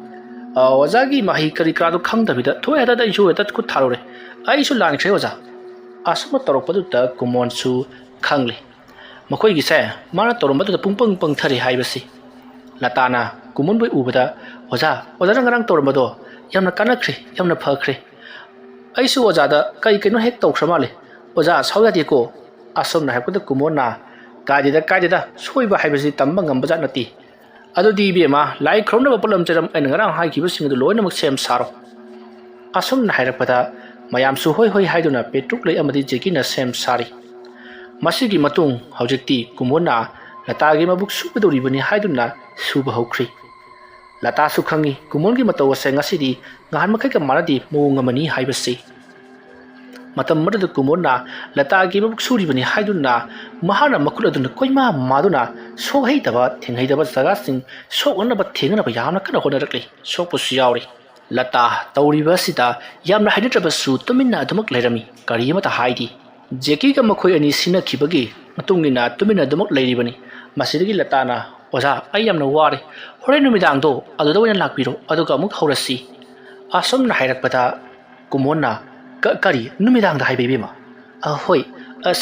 ओजागी माही करी क्रादु खंगदबिदा थोय हदा इजु एतत खु थारोरे आइसु लानख्रे ओजा आसम तरपदु त कुमोनसु खंगले मखोई गिसे माना तोरमबद पुंपंग पंगथरि हाइबसी ꯂꯇꯥꯅ ꯀꯨꯃꯣꯟꯕꯨ ꯎꯕꯗ ꯑꯣꯖꯥꯅ ꯉꯔꯥꯡ ꯇꯧꯔꯝꯕꯗꯣ ꯌꯥꯝꯅ ꯀꯥꯟꯅꯈ꯭ꯔꯦ ꯌꯥꯝꯅ ꯐꯈ꯭ꯔꯦ ꯑꯩꯁꯨ ꯑꯣꯖꯥꯗ ꯀꯩꯅꯣ ꯍꯦꯛ ꯇꯧꯈ꯭ꯔ ꯃꯥꯜꯂꯦ ꯑꯣꯖꯥ ꯁꯥꯎ ꯌꯥꯗꯦꯀꯣ ꯑꯁꯣꯝꯅ ꯍꯥꯏꯔꯛꯄꯗ ꯀꯨꯃꯣꯟꯅ ꯀꯥꯏꯗꯦꯗ ꯁꯣꯏꯕ ꯍꯥꯏꯕꯁꯤ ꯇꯝꯕ ꯉꯝꯕꯖꯥꯠ ꯅꯠꯇꯦ ꯑꯗꯨꯗꯤ ꯏꯕꯦꯝꯃ ꯂꯥꯏ ꯈꯨꯔꯨꯝꯅꯕ ꯄꯣꯠꯂꯝ ꯆꯩꯔꯝ ꯑꯩꯅ ꯉꯔꯥꯡ ꯍꯥꯏꯈꯤꯕꯁꯤꯡ ꯑꯗꯨ ꯂꯣꯏꯅꯃꯛ ꯁꯦꯝ ꯁꯥꯔꯣ ꯑꯁꯣꯝꯅ ꯍꯥꯏꯔꯛꯄꯗ ꯃꯌꯥꯝꯁꯨ ꯍꯣꯏ ꯍꯥꯏꯗꯨꯅ ꯄꯦꯇ꯭ꯔꯨꯛꯂꯩ ꯑꯃꯗꯤ ꯖꯦꯀꯤꯅ ꯁꯦꯝ ꯁꯥꯔꯤ ꯃꯁꯤꯒꯤ ꯃꯇꯨꯡ ꯍꯧꯖꯤꯛꯇꯤ ꯀꯨꯃꯣꯟꯅ ꯂꯇꯥꯒꯤ ꯃꯕꯨꯛ ꯁꯨꯒꯗꯧꯔꯤꯕꯅꯤ ꯍꯥꯏꯗꯨꯅ ꯁꯨꯕ ꯍꯧꯈ꯭ꯔꯤ ꯂꯇꯥꯁꯨ ꯈꯪꯉꯤ ꯀꯨꯃꯣꯟꯒꯤ ꯃꯇꯧ ꯑꯁꯦ ꯉꯁꯤꯗꯤ ꯉꯍꯥꯟ ꯃꯈꯩꯒ ꯃꯥꯟꯅꯗꯦ ꯃꯑꯣꯡ ꯑꯃꯅꯤ ꯍꯥꯏꯕꯁꯤ ꯃꯇꯝ ꯑꯗꯨꯗ ꯀꯨꯃꯣꯟꯅ ꯂꯇꯥꯒꯤ ꯃꯕꯨꯛ ꯁꯨꯔꯤꯕꯅꯤ ꯍꯥꯏꯗꯨꯅ ꯃꯍꯥꯛꯅ ꯃꯈꯨꯠ ꯑꯗꯨꯅ ꯀꯣꯏꯃꯥ ꯃꯥꯗꯨꯅ ꯁꯣꯛꯍꯩꯗꯕ ꯊꯦꯡꯍꯩꯗꯕ ꯖꯒꯥꯁꯤꯡ ꯁꯣꯛꯅꯅꯕ ꯊꯦꯡꯅꯅꯕ ꯌꯥꯝꯅ ꯀꯟꯅ ꯍꯣꯠꯅꯔꯛꯂꯤ ꯁꯣꯛꯄꯁꯨ ꯌꯥꯎꯔꯤ ꯂꯇꯥ ꯇꯧꯔꯤꯕ ꯑꯁꯤꯗ ꯌꯥꯝꯅ ꯍꯩꯅꯗ꯭ꯔꯕꯁꯨ ꯇꯨꯃꯤꯟꯅ ꯑꯗꯨꯃꯛ ꯂꯩꯔꯝꯃꯤ ꯀꯔꯤ ꯑꯃꯠꯇ ꯍꯥꯏꯗꯤ ꯖꯦꯀꯤꯒ ꯃꯈꯣꯏ ꯑꯅꯤ ꯁꯤꯟꯅꯈꯤꯕꯒꯤ ꯃꯇꯨꯡꯏꯟꯅ ꯇꯨꯃꯤꯟꯅ ꯑꯗꯨꯃꯛ ꯂꯩꯔꯤꯕꯅꯤ ꯃꯁꯤꯗꯒꯤ ꯂꯇꯥꯅ ꯑꯣꯖꯥ ꯑꯩ ꯌꯥꯝꯅ ꯋꯥꯔꯦ ꯍꯣꯔꯦꯟ ꯅꯨꯃꯤꯗꯥꯡꯗꯣ ꯑꯗꯨꯗ ꯑꯣꯏꯅ ꯂꯥꯛꯄꯤꯔꯣ ꯑꯗꯨꯒ ꯑꯃꯨꯛ ꯍꯧꯔꯁꯤ ꯑꯁꯣꯝꯅ ꯍꯥꯏꯔꯛꯄꯗ ꯀꯨꯃꯣꯟꯅ ꯀꯔꯤ ꯅꯨꯃꯤꯗꯥꯡꯗ ꯍꯥꯏꯕ ꯏꯕꯦꯝꯃ ꯍꯣꯏ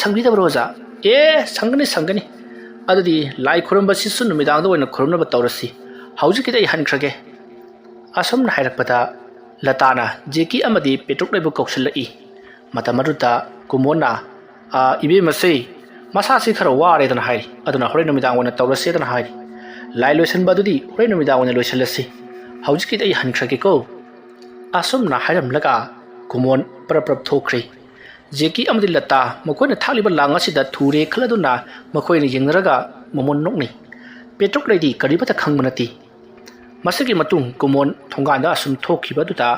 ꯁꯪꯕꯤꯗꯕ꯭ꯔꯣ ꯑꯣꯖꯥ ꯁꯪꯒꯅꯤ ꯑꯗꯨꯗꯤ ꯂꯥꯏ ꯈꯨꯔꯨꯝꯕꯁꯤꯁꯨ ꯅꯨꯃꯤꯗꯥꯡꯗ ꯑꯣꯏꯅ ꯈꯨꯔꯨꯝꯅꯕ ꯇꯧꯔꯁꯤ ꯍꯧꯖꯤꯛꯀꯤꯗꯤ ꯑꯩ ꯍꯟꯈ꯭ꯔꯒꯦ ꯑꯁꯣꯝꯅ ꯍꯥꯏꯔꯛꯄꯗ ꯂꯇꯥꯅ ꯖꯦꯀꯤ ꯑꯃꯗꯤ ꯄꯦꯇ꯭ꯔꯨꯛꯂꯩꯕꯨ ꯀꯧꯁꯤꯜꯂꯛꯏ ꯃꯇꯝ ꯑꯗꯨꯗ ꯀꯨꯃꯣꯟꯅ ꯏꯕꯦꯝꯃꯁꯦ ꯃꯁꯥꯁꯤ ꯈꯔ ꯋꯥꯔꯦꯗꯅ ꯍꯥꯏꯔꯤ ꯑꯗꯨꯅ ꯍꯣꯔꯦꯟ ꯅꯨꯃꯤꯗꯥꯡ ꯑꯣꯏꯅ ꯇꯧꯔꯁꯦꯗꯅ ꯍꯥꯏꯔꯤ ꯂꯥꯏ ꯂꯣꯏꯁꯤꯟꯕ ꯑꯗꯨꯗꯤ ꯍꯣꯔꯦꯟ ꯅꯨꯃꯤꯗꯥꯡ ꯑꯣꯏꯅ ꯂꯣꯏꯁꯤꯜꯂꯁꯤ ꯍꯧꯖꯤꯛꯀꯤꯗꯤ ꯑꯩ ꯍꯟꯈ꯭ꯔꯒꯦꯀꯣ ꯑꯁꯨꯝꯅ ꯍꯥꯏꯔꯝꯂꯒ ꯀꯨꯃꯣꯟ ꯄꯔꯞ ꯊꯣꯛꯈ꯭ꯔꯤ ꯖꯦꯀꯤ ꯑꯃꯗꯤ ꯂꯇꯥ ꯃꯈꯣꯏꯅ ꯊꯥꯛꯂꯤꯕ ꯂꯥꯡ ꯑꯁꯤꯗ ꯊꯨꯔꯦ ꯈꯜꯂꯗꯨꯅ ꯃꯈꯣꯏꯅ ꯌꯦꯡꯅꯔꯒ ꯃꯃꯣꯟ ꯅꯣꯛꯅꯩ ꯄꯦꯇ꯭ꯔꯨꯛꯂꯩꯗꯤ ꯀꯔꯤꯃꯠꯇ ꯈꯪꯕ ꯅꯠꯇꯦ ꯃꯁꯤꯒꯤ ꯃꯇꯨꯡ ꯀꯨꯃꯣꯟ ꯊꯣꯡꯒꯥꯟꯗ ꯑꯁꯨꯝ ꯊꯣꯛꯈꯤꯕ ꯑꯗꯨꯗ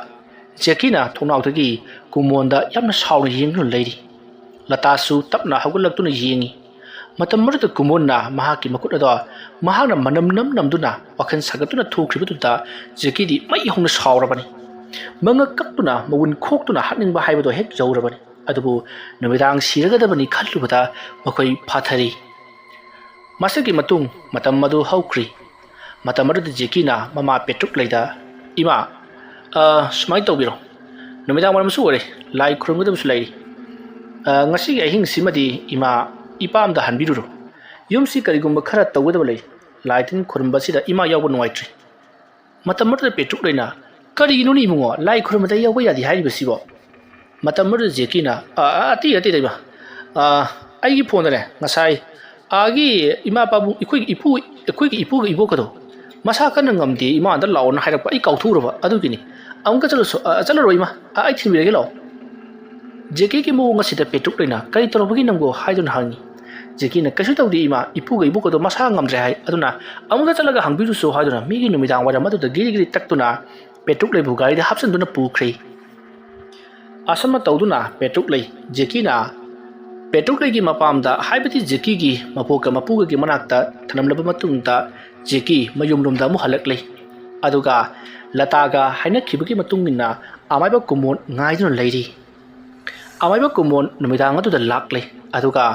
ꯖꯦꯀꯤꯅ ꯊꯣꯡꯅꯥꯎꯗꯒꯤ ꯀꯨꯃꯣꯟꯗ ꯌꯥꯝꯅ ꯁꯥꯎꯅ ꯌꯦꯡꯗꯨꯅ ꯂꯩꯔꯤ ꯂꯇꯥꯁꯨ ꯇꯞꯅ ꯍꯧꯒꯠꯂꯛꯇꯨꯅ ꯌꯦꯡꯉꯤ ꯃꯇꯝ ꯑꯗꯨꯗ ꯀꯨꯃꯣꯟꯅ ꯃꯍꯥꯛꯀꯤ ꯃꯈꯨꯠ ꯑꯗꯣ ꯃꯍꯥꯛꯅ ꯃꯅꯝ ꯅꯝꯗꯨꯅ ꯋꯥꯈꯜ ꯁꯥꯒꯠꯇꯨꯅ ꯊꯣꯛꯈꯤꯕꯗꯨꯗ ꯖꯦꯀꯤꯗꯤ ꯃꯩ ꯍꯧꯅ ꯁꯥꯎꯔꯕꯅꯤ ꯃꯉꯛ ꯀꯛꯇꯨꯅ ꯃꯋꯨꯟ ꯈꯣꯛꯇꯨꯅ ꯍꯥꯠꯅꯤꯡꯕ ꯍꯥꯏꯕꯗꯣ ꯍꯦꯛ ꯌꯧꯔꯕꯅꯤ ꯑꯗꯨꯕꯨ ꯅꯨꯃꯤꯗꯥꯡ ꯁꯤꯔꯒꯗꯕꯅꯤ ꯈꯜꯂꯨꯕꯗ ꯃꯈꯣꯏ ꯐꯥꯊꯔꯤ ꯃꯁꯤꯒꯤ ꯃꯇꯨꯡ ꯃꯇꯝ ꯑꯗꯨ ꯍꯧꯈ꯭ꯔꯤ ꯃꯇꯝ ꯑꯗꯨꯗ ꯖꯦꯀꯤꯅ ꯃꯃꯥ ꯄꯦꯇ꯭ꯔꯨꯛꯂꯩꯗ ꯏꯃꯥ ꯁꯨꯃꯥꯏꯅ ꯇꯧꯕꯤꯔꯣ ꯅꯨꯃꯤꯗꯥꯡ ꯋꯥꯏꯔꯝꯁꯨ ꯑꯣꯏꯔꯦ ꯂꯥꯏ ꯈꯨꯔꯨꯝꯒꯗꯕꯁꯨ ꯂꯩꯔꯤ ꯉꯁꯤꯒꯤ ꯑꯍꯤꯡꯁꯤꯃꯗꯤ ꯏꯄꯥ ꯑꯝꯗ ꯍꯟꯕꯤꯔꯨꯔꯣ ꯌꯨꯝꯁꯤ ꯀꯔꯤꯒꯨꯝꯕ ꯈꯔ ꯇꯧꯒꯗꯕ ꯂꯩ ꯂꯥꯏ ꯇꯤꯟ ꯈꯨꯔꯨꯝꯕꯁꯤꯗ ꯏꯃꯥ ꯌꯥꯎꯕ ꯅꯨꯡꯉꯥꯏꯇ꯭ꯔꯤ ꯃꯇꯝ ꯑꯗꯨꯗ ꯄꯦꯇ꯭ꯔꯨꯛꯂꯩꯅ ꯀꯔꯤꯒꯤꯅꯣꯅꯦ ꯏꯕꯨꯡꯉꯣ ꯂꯥꯏ ꯈꯨꯔꯨꯝꯕꯗ ꯌꯥꯎꯕ ꯌꯥꯗꯦ ꯍꯥꯏꯔꯤꯕꯁꯤꯕꯣ ꯃꯇꯝ ꯑꯗꯨꯗ ꯖꯦꯀꯤꯅ ꯑꯇꯩ ꯏꯃꯥ ꯑꯩꯒꯤ ꯐꯣꯟꯗꯅꯦ ꯉꯁꯥꯏ ꯏꯃꯥ ꯄꯥꯕꯨꯡ ꯑꯩꯈꯣꯏꯒꯤ ꯏꯄꯨꯒ ꯏꯕꯣꯛꯀꯗꯣ ꯃꯁꯥ ꯀꯟꯅ ꯉꯝꯗꯦ ꯏꯃꯥꯗ ꯂꯥꯛꯑꯣꯅ ꯍꯥꯏꯔꯛꯄ ꯑꯩ ꯀꯥꯎꯊꯣꯛꯎꯔꯕ ꯑꯗꯨꯒꯤꯅꯤ ꯑꯃꯨꯛꯀ ꯆꯠꯂꯔꯣꯏ ꯏꯃꯥ ꯑꯩ ꯊꯤꯟꯕꯤꯔꯒꯦ ꯂꯥꯛꯑꯣ ꯖꯦꯀꯤꯒꯤ ꯃꯑꯣꯡ ꯑꯁꯤꯗ ꯄꯦꯇ꯭ꯔꯨꯛꯂꯩꯅ ꯀꯔꯤ ꯇꯧꯔꯕꯒꯤ ꯅꯪꯕꯨ ꯍꯥꯏꯗꯨꯅ ꯍꯪꯉꯤ ꯖꯦꯀꯤꯅ ꯀꯩꯁꯨ ꯇꯧꯗꯦ ꯏꯃꯥ ꯏꯄꯨꯒ ꯏꯕꯣꯛꯀꯗꯣ ꯃꯁꯥ ꯉꯝꯗ꯭ꯔꯦ ꯍꯥꯏ ꯑꯗꯨꯅ ꯑꯃꯨꯛꯇ ꯆꯠꯂꯒ ꯍꯪꯕꯤꯔꯨꯁꯨ ꯍꯥꯏꯗꯨꯅ ꯃꯤꯒꯤ ꯅꯨꯃꯤꯗꯥꯡ ꯋꯥꯏꯔꯝ ꯑꯗꯨꯗ ꯒꯤꯔꯤ ꯇꯛꯇꯨꯅ ꯄꯦꯇ꯭ꯔꯨꯛꯂꯩꯕꯨ ꯒꯥꯔꯤꯗ ꯍꯥꯞꯆꯤꯟꯗꯨꯅ ꯄꯨꯈ꯭ꯔꯤ ꯑꯁꯨꯝꯅ ꯇꯧꯗꯨꯅ ꯄꯦꯇ꯭ꯔꯨꯛꯂꯩ ꯖꯦꯀꯤꯅ ꯄꯦꯇ꯭ꯔꯨꯛꯂꯩꯒꯤ ꯃꯄꯥꯝꯗ ꯍꯥꯏꯕꯗꯤ ꯖꯦꯀꯤꯒꯤ ꯃꯄꯣꯛꯀ ꯃꯄꯨꯒꯒꯤ ꯃꯅꯥꯛꯇ ꯊꯅꯝꯂꯕ ꯃꯇꯨꯡꯗ ꯖꯦꯀꯤ ꯃꯌꯨꯝꯂꯣꯝꯗ ꯑꯃꯨꯛ ꯍꯜꯂꯛꯂꯤ ꯑꯗꯨꯒ ꯂꯇꯥꯒ ꯍꯥꯏꯅꯈꯤꯕꯒꯤ ꯃꯇꯨꯡꯏꯟꯅ ꯑꯃꯥꯏꯕ ꯀꯨꯃꯣꯟ ꯉꯥꯏꯗꯨꯅ ꯂꯩꯔꯤ ꯑꯃꯥꯏꯕ ꯀꯨꯃꯣꯟ ꯅꯨꯃꯤꯗꯥꯡ ꯑꯗꯨꯗ ꯂꯥꯛꯂꯤ ꯑꯗꯨꯒ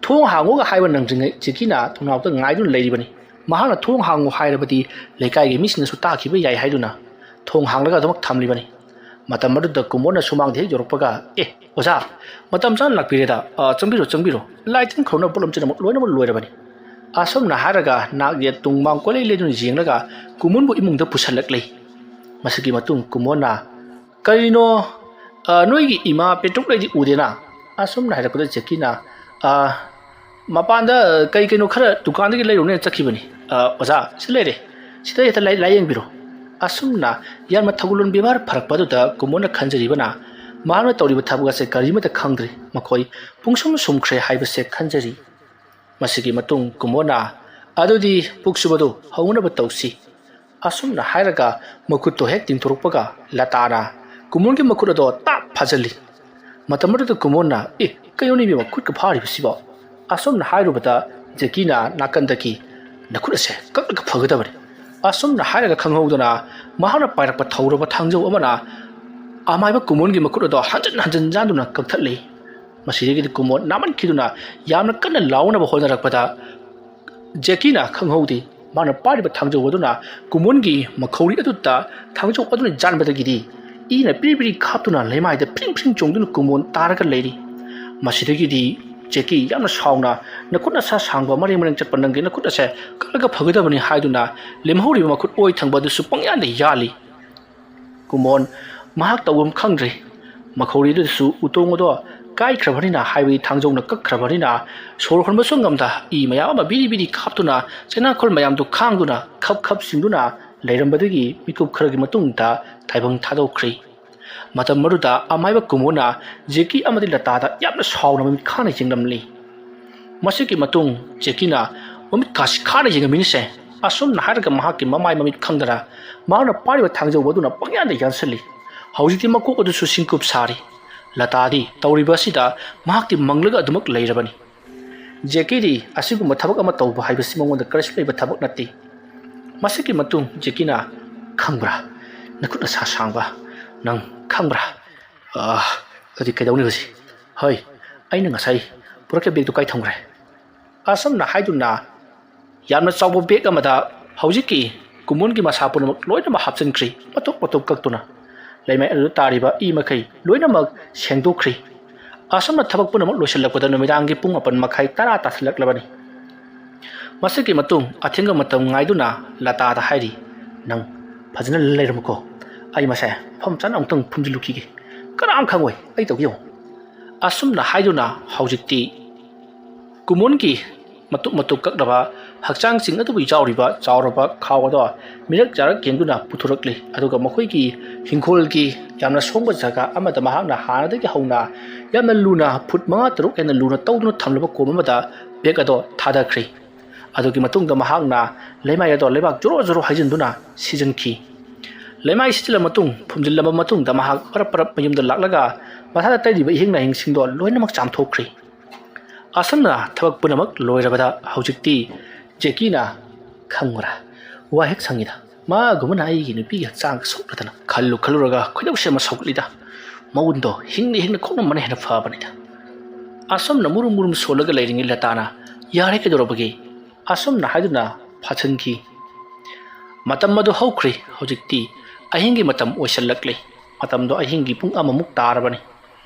ꯊꯣꯡ ꯍꯥꯡꯉꯣꯒ ꯍꯥꯏꯕ ꯅꯪꯗ꯭ꯔꯤꯉꯩ ꯖꯦꯀꯤꯅ ꯊꯣꯡꯅꯥꯎꯗ ꯉꯥꯏꯗꯨꯅ ꯂꯩꯔꯤꯕꯅꯤ ꯃꯍꯥꯛꯅ ꯊꯣꯡ ꯍꯥꯡꯉꯣ ꯍꯥꯏꯔꯕꯗꯤ ꯂꯩꯀꯥꯏꯒꯤ ꯃꯤꯁꯤꯡꯅꯁꯨ ꯇꯥꯈꯤꯕ ꯌꯥꯏ ꯍꯥꯏꯗꯨꯅ ꯊꯣꯡ ꯍꯥꯡꯂꯒ ꯑꯗꯨꯃꯛ ꯊꯝꯂꯤꯕꯅꯤ ꯃꯇꯝ ꯑꯗꯨꯗ ꯀꯨꯃꯣꯟꯅ ꯁꯨꯃꯥꯡꯗ ꯍꯦꯛ ꯌꯧꯔꯛꯄꯒ ꯑꯣꯖꯥ ꯃꯇꯝ ꯆꯥꯅ ꯂꯥꯛꯄꯤꯔꯦꯗ ꯆꯪꯕꯤꯔꯣ ꯂꯥꯏ ꯇꯤꯟ ꯈꯨꯔꯨꯝꯅꯕ ꯄꯣꯠꯂꯝ ꯂꯣꯏꯅꯃꯛ ꯂꯣꯏꯔꯕꯅꯤ ꯑꯁꯨꯝꯅ ꯍꯥꯏꯔꯒ ꯅꯥꯛ ꯌꯦꯠ ꯇꯨꯡ ꯃꯥꯡ ꯀꯣꯏꯂꯩ ꯂꯩꯗꯨꯅ ꯌꯦꯡꯂꯒ ꯀꯨꯃꯣꯟꯕꯨ ꯏꯃꯨꯡꯗ ꯄꯨꯁꯜꯂꯛꯂꯤ ꯃꯁꯤꯒꯤ ꯃꯇꯨꯡ ꯀꯨꯃꯣꯟꯅ ꯀꯔꯤꯅꯣ ꯅꯣꯏꯒꯤ ꯏꯃꯥ ꯄꯦꯇ꯭ꯔꯨꯛꯂꯩꯗꯤ ꯎꯗꯦꯅ ꯑꯁꯨꯝꯅ ꯍꯥꯏꯔꯛꯄꯗ ꯖꯦꯀꯤꯅ ꯃꯄꯥꯟꯗ ꯀꯩꯅꯣ ꯈꯔ ꯗꯨꯀꯥꯟꯗꯒꯤ ꯂꯩꯔꯨꯅꯦꯅ ꯆꯠꯈꯤꯕꯅꯤ ꯑꯣꯖꯥ ꯁꯤ ꯂꯩꯔꯦ ꯁꯤꯗ ꯍꯦꯛꯇ ꯂꯥꯏꯌꯦꯡꯕꯤꯔꯣ ꯑꯁꯨꯝꯅ ꯌꯥꯝꯅ ꯊꯧꯒꯜꯂꯣꯟ ꯕꯦꯕꯥꯔ ꯐꯔꯛꯄ ꯑꯗꯨꯗ ꯀꯨꯃꯣꯟꯅ ꯈꯟꯖꯔꯤꯕꯅ ꯃꯍꯥꯛꯅ ꯇꯧꯔꯤꯕ ꯊꯕꯛ ꯑꯁꯦ ꯀꯔꯤꯃꯠꯇ ꯈꯪꯗ꯭ꯔꯤ ꯃꯈꯣꯏ ꯄꯨꯡꯁꯨꯝ ꯁꯨꯝꯈ꯭ꯔꯦ ꯍꯥꯏꯕꯁꯦ ꯈꯟꯖꯔꯤ ꯃꯁꯤꯒꯤ ꯃꯇꯨꯡ ꯀꯨꯃꯣꯟꯅ ꯑꯗꯨꯗꯤ ꯄꯨꯛꯁꯨꯕꯗꯨ ꯍꯧꯅꯕ ꯇꯧꯁꯤ ꯑꯁꯨꯝꯅ ꯍꯥꯏꯔꯒ ꯃꯈꯨꯠꯇꯣ ꯍꯦꯛ ꯇꯤꯡꯊꯣꯔꯛꯄꯒ ꯂꯇꯥꯅ ꯀꯨꯃꯣꯟꯒꯤ ꯃꯈꯨꯠ ꯑꯗꯣ ꯇꯥꯞ ꯐꯥꯖꯤꯜꯂꯤ ꯃꯇꯝ ꯑꯗꯨꯗ ꯀꯨꯃꯣꯟꯅ ꯀꯩꯅꯣꯅꯦ ꯏꯕꯦꯝꯃ ꯈꯨꯠꯀ ꯐꯥꯔꯤꯕꯁꯤꯕꯣ ꯑꯁꯨꯝꯅ ꯍꯥꯏꯔꯨꯕꯗ ꯖꯦꯀꯤꯅ ꯅꯥꯀꯟꯗꯒꯤ ꯅꯈꯨꯠ ꯑꯁꯦ ꯀꯛꯂꯒ ꯐꯒꯗꯕꯅꯤ ꯑꯁꯨꯝꯅ ꯍꯥꯏꯔꯒ ꯈꯪꯍꯧꯗꯅ ꯃꯍꯥꯛꯅ ꯄꯥꯏꯔꯛꯄ ꯊꯧꯔꯕ ꯊꯥꯡꯖꯧ ꯑꯃꯅ ꯑꯃꯥꯏꯕ ꯀꯨꯃꯣꯟꯒꯤ ꯃꯈꯨꯠ ꯑꯗꯣ ꯍꯟꯖꯤꯟ ꯌꯥꯟꯗꯨꯅ ꯀꯛꯊꯠꯂꯤ ꯃꯁꯤꯗꯒꯤꯗꯤ ꯀꯨꯃꯣꯟ ꯅꯥꯃꯟꯈꯤꯗꯨꯅ ꯌꯥꯝꯅ ꯀꯟꯅ ꯂꯥꯎꯅꯕ ꯍꯣꯠꯅꯔꯛꯄꯗ ꯖꯦꯀꯤꯅ ꯈꯪꯍꯧꯗꯦ ꯃꯥꯅ ꯄꯥꯏꯔꯤꯕ ꯊꯥꯡꯖꯧ ꯑꯗꯨꯅ ꯀꯨꯃꯣꯟꯒꯤ ꯃꯈꯧꯔꯤ ꯑꯗꯨꯗ ꯊꯥꯡꯖꯧ ꯑꯗꯨꯅ ꯌꯥꯟꯕꯗꯒꯤꯗꯤ ꯏꯅ ꯄꯤꯔꯤ ꯈꯥꯞꯇꯨꯅ ꯂꯩꯃꯥꯏꯗ ꯐ꯭ꯔꯤꯡ ꯆꯣꯡꯗꯨꯅ ꯀꯨꯃꯣꯟ ꯇꯥꯔꯒ ꯂꯩꯔꯤ ꯃꯁꯤꯗꯒꯤꯗꯤ ꯖꯦꯀꯤ ꯌꯥꯝꯅ ꯁꯥꯎꯅ ꯅꯈꯨꯠ ꯅꯁꯥ ꯁꯥꯡꯕ ꯃꯔꯦꯡ ꯃꯔꯦꯡ ꯆꯠꯄ ꯅꯪꯒꯤ ꯅꯈꯨꯠ ꯑꯁꯦ ꯀꯛꯂꯒ ꯐꯒꯗꯕꯅꯤ ꯍꯥꯏꯗꯨꯅ ꯂꯦꯝꯍꯧꯔꯤꯕ ꯃꯈꯨꯠ ꯑꯣꯏ ꯊꯪꯕ ꯑꯗꯨꯁꯨ ꯄꯪꯌꯥꯟꯗ ꯌꯥꯜꯂꯤ ꯀꯨꯃꯣꯟ ꯃꯍꯥꯛ ꯇꯧꯐꯝ ꯈꯪꯗ꯭ꯔꯦ ꯃꯈꯧꯔꯤ ꯑꯗꯨꯁꯨ ꯎꯇꯣꯡ ꯑꯗꯣ ꯀꯥꯏꯈ꯭ꯔꯕꯅꯤꯅ ꯍꯥꯏꯕꯗꯤ ꯊꯥꯡꯖꯧꯅ ꯀꯛꯈ꯭ꯔꯕꯅꯤꯅ ꯁꯣꯔ ꯍꯣꯟꯕꯁꯨ ꯉꯝꯗ ꯏ ꯃꯌꯥꯝ ꯑꯃ ꯕꯤꯔꯤ ꯕꯤꯔꯤ ꯀꯥꯞꯇꯨꯅ ꯆꯩꯅꯥꯈꯣꯜ ꯃꯌꯥꯝꯗꯨ ꯈꯥꯡꯗꯨꯅ ꯈꯞ ꯈꯞ ꯁꯤꯡꯗꯨꯅ ꯂꯩꯔꯝꯕꯗꯒꯤ ꯃꯤꯀꯨꯞ ꯈꯔꯒꯤ ꯃꯇꯨꯡꯗ ꯇꯥꯏꯕꯪ ꯊꯥꯗꯣꯛꯈ꯭ꯔꯤ ꯃꯇꯝ ꯑꯗꯨꯗ ꯑꯃꯥꯏꯕ ꯀꯨꯃꯣꯟꯅ ꯖꯦꯀꯤ ꯑꯃꯗꯤ ꯂꯇꯥꯗ ꯌꯥꯝꯅ ꯁꯥꯎꯅ ꯃꯃꯤꯠ ꯈꯥꯅ ꯌꯦꯡꯂꯝꯂꯤ ꯃꯁꯤꯒꯤ ꯃꯇꯨꯡ ꯖꯦꯀꯤꯅ ꯃꯃꯤꯠ ꯀꯥꯁꯤ ꯈꯥꯅ ꯌꯦꯡꯉꯝꯃꯤꯅꯤꯁꯦ ꯑꯁꯨꯝꯅ ꯍꯥꯏꯔꯒ ꯃꯍꯥꯛꯀꯤ ꯃꯃꯥꯏ ꯃꯃꯤꯠ ꯈꯪꯗꯅ ꯃꯍꯥꯛꯅ ꯄꯥꯏꯔꯤꯕ ꯊꯥꯡꯖꯧ ꯑꯗꯨꯅ ꯄꯪꯌꯥꯟꯗ ꯌꯥꯟꯁꯤꯜꯂꯤ ꯍꯧꯖꯤꯛꯇꯤ ꯃꯀꯣꯛ ꯑꯗꯨꯁꯨ ꯁꯤꯡꯀꯨꯞ ꯁꯥꯔꯤ ꯂꯇꯥꯗꯤ ꯇꯧꯔꯤꯕ ꯑꯁꯤꯗ ꯃꯍꯥꯛꯇꯤ ꯃꯪꯂꯒ ꯑꯗꯨꯃꯛ ꯂꯩꯔꯕꯅꯤ ꯖꯦꯀꯤꯗꯤ ꯑꯁꯤꯒꯨꯝꯕ ꯊꯕꯛ ꯑꯃ ꯇꯧꯕ ꯍꯥꯏꯕꯁꯤ ꯃꯉꯣꯟꯗ ꯀꯔꯤꯁꯨ ꯂꯩꯕ ꯊꯕꯛ ꯅꯠꯇꯦ ꯃꯁꯤꯒꯤ ꯃꯇꯨꯡ ꯖꯦꯀꯤꯅ ꯈꯪꯕ꯭ꯔꯥ ꯅꯈꯨꯠ ꯅꯁꯥ ꯁꯥꯡꯕ ꯅꯪ ꯈꯪꯕ꯭ꯔꯥ ꯑꯗꯨꯗꯤ ꯀꯩꯗꯧꯅꯤ ꯍꯧꯖꯤꯛ ꯍꯣꯏ ꯑꯩꯅ ꯉꯁꯥꯏ ꯄꯨꯔꯛꯈꯤꯕ ꯕꯦꯒꯇꯨ ꯀꯥꯏ ꯊꯝꯈ꯭ꯔꯦ ꯑꯁꯨꯝꯅ ꯍꯥꯏꯗꯨꯅ ꯌꯥꯝꯅ ꯆꯥꯎꯕ ꯕꯦꯒ ꯑꯃꯗ ꯍꯧꯖꯤꯛꯀꯤ ꯀꯨꯃꯣꯟꯒꯤ ꯃꯁꯥ ꯄꯨꯝꯅꯃꯛ ꯂꯣꯏꯅꯃꯛ ꯍꯥꯞꯆꯤꯟꯈ꯭ꯔꯤ ꯃꯇꯨꯞ ꯃꯇꯨꯞ ꯀꯛꯇꯨꯅ ꯂꯩꯃꯥꯏ ꯑꯗꯨꯗ ꯇꯥꯔꯤꯕ ꯏ ꯃꯈꯩ ꯂꯣꯏꯅꯃꯛ ꯁꯦꯡꯗꯣꯛꯈ꯭ꯔꯤ ꯑꯁꯨꯝꯅ ꯊꯕꯛ ꯄꯨꯝꯅꯃꯛ ꯂꯣꯏꯁꯤꯜꯂꯛꯄꯗ ꯅꯨꯃꯤꯗꯥꯡꯒꯤ ꯄꯨꯡ 9:10 ꯇꯥꯁꯤꯜꯂꯛꯂꯕꯅꯤ ꯃꯁꯤꯒꯤ ꯃꯇꯨꯡ ꯑꯊꯦꯡꯕ ꯃꯇꯝ ꯉꯥꯏꯗꯨꯅ ꯂꯇꯥꯗ ꯍꯥꯏꯔꯤ ꯅꯪ ꯐꯖꯅ ꯂꯩꯔꯝꯃꯨꯀꯣ ꯑꯩ ꯃꯁꯦ ꯐꯝ ꯆꯥꯅ ꯑꯃꯨꯛꯇꯪ ꯐꯨꯝꯖꯤꯜꯂꯨꯈꯤꯒꯦ ꯀꯅꯥꯝ ꯈꯪꯉꯣꯏ ꯑꯩ ꯇꯧꯒꯦ ꯌꯦꯡꯉꯨ ꯑꯁꯨꯝꯅ ꯍꯥꯏꯗꯨꯅ ꯍꯧꯖꯤꯛꯇꯤ ꯀꯨꯃꯣꯟꯒꯤ ꯃꯇꯨꯞ ꯃꯇꯨꯞ ꯀꯛꯂꯕ ꯍꯛꯆꯥꯡꯁꯤꯡ ꯑꯗꯨꯕꯨ ꯌꯥꯎꯔꯤꯕ ꯆꯥꯎꯔꯕ ꯈꯥꯎ ꯑꯗꯣ ꯃꯤꯔꯛ ꯆꯥꯔꯛ ꯌꯦꯡꯗꯨꯅ ꯄꯨꯊꯣꯔꯛꯂꯤ ꯑꯗꯨꯒ ꯃꯈꯣꯏꯒꯤ ꯍꯤꯡꯈꯣꯜꯒꯤ ꯌꯥꯝꯅ ꯁꯣꯡꯕ ꯖꯒꯥ ꯑꯃꯗ ꯃꯍꯥꯛꯅ ꯍꯥꯟꯅꯗꯒꯤ ꯍꯧꯅ ꯌꯥꯝꯅ ꯂꯨꯅ ꯐꯨꯠ 5-6 ꯍꯦꯟꯅ ꯂꯨꯅ ꯇꯧꯗꯨꯅ ꯊꯝꯂꯕ ꯀꯣꯝ ꯑꯃꯗ ꯕꯦꯒ ꯑꯗꯣ ꯊꯥꯗꯈ꯭ꯔꯤ ꯑꯗꯨꯒꯤ ꯃꯇꯨꯡꯗ ꯃꯍꯥꯛꯅ ꯂꯩꯃꯥꯏ ꯑꯗꯣ ꯂꯩꯕꯥꯛ ꯖꯣꯔꯣ ꯖꯣꯔꯣ ꯍꯩꯖꯤꯟꯗꯨꯅ ꯁꯤꯖꯤꯟꯈꯤ ꯂꯩꯃꯥꯏ ꯁꯤꯖꯤꯜꯂꯕ ꯃꯇꯨꯡ ꯐꯨꯝꯖꯤꯜꯂꯕ ꯃꯇꯨꯡꯗ ꯃꯍꯥꯛ ꯄꯔꯞ ꯄꯔꯞ ꯃꯌꯨꯝꯗ ꯂꯥꯛꯂꯒ ꯃꯁꯥꯗ ꯇꯩꯔꯤꯕ ꯏꯍꯤꯡ ꯅꯥꯍꯤꯡꯁꯤꯡꯗꯣ ꯂꯣꯏꯅꯃꯛ ꯆꯥꯝꯊꯣꯛꯈ꯭ꯔꯤ ꯑꯁꯨꯝꯅ ꯊꯕꯛ ꯄꯨꯝꯅꯃꯛ ꯂꯣꯏꯔꯕꯗ ꯍꯧꯖꯤꯛꯇꯤ ꯖꯦꯀꯤꯅ ꯈꯪꯕ꯭ꯔꯥ ꯋꯥ ꯍꯦꯛ ꯁꯪꯉꯤꯗ ꯃꯥꯒꯨꯝꯕꯅ ꯑꯩꯒꯤ ꯅꯨꯄꯤꯒꯤ ꯍꯛꯆꯥꯡ ꯁꯣꯛꯂꯗꯅ ꯈꯜꯂꯨꯔꯒ ꯈꯣꯏꯗꯧꯁꯦ ꯑꯃ ꯁꯧꯒꯠꯂꯤꯗ ꯃꯉꯣꯟꯗꯣ ꯍꯤꯡꯅ ꯈꯣꯡꯅꯝꯕꯅ ꯍꯦꯟꯅ ꯐꯕꯅꯤꯗ ꯑꯁꯨꯝꯅ ꯃꯨꯔꯨꯝ ꯃꯨꯔꯨꯝ ꯁꯣꯜꯂꯒ ꯂꯩꯔꯤꯉꯩ ꯂꯇꯥꯅ ꯌꯥꯔꯦ ꯀꯩꯗꯧꯔꯕꯒꯦ ꯑꯁꯨꯝꯅ ꯍꯥꯏꯗꯨꯅ ꯐꯥꯖꯤꯟꯈꯤ ꯃꯇꯝ ꯑꯗꯨ ꯍꯧꯈ꯭ꯔꯤ ꯍꯧꯖꯤꯛꯇꯤ ꯑꯍꯤꯡꯒꯤ ꯃꯇꯝ ꯑꯣꯏꯁꯜꯂꯛꯂꯤ ꯃꯇꯝꯗꯣ ꯑꯍꯤꯡꯒꯤ ꯄꯨꯡ 1 ꯇꯥꯔꯕꯅꯤ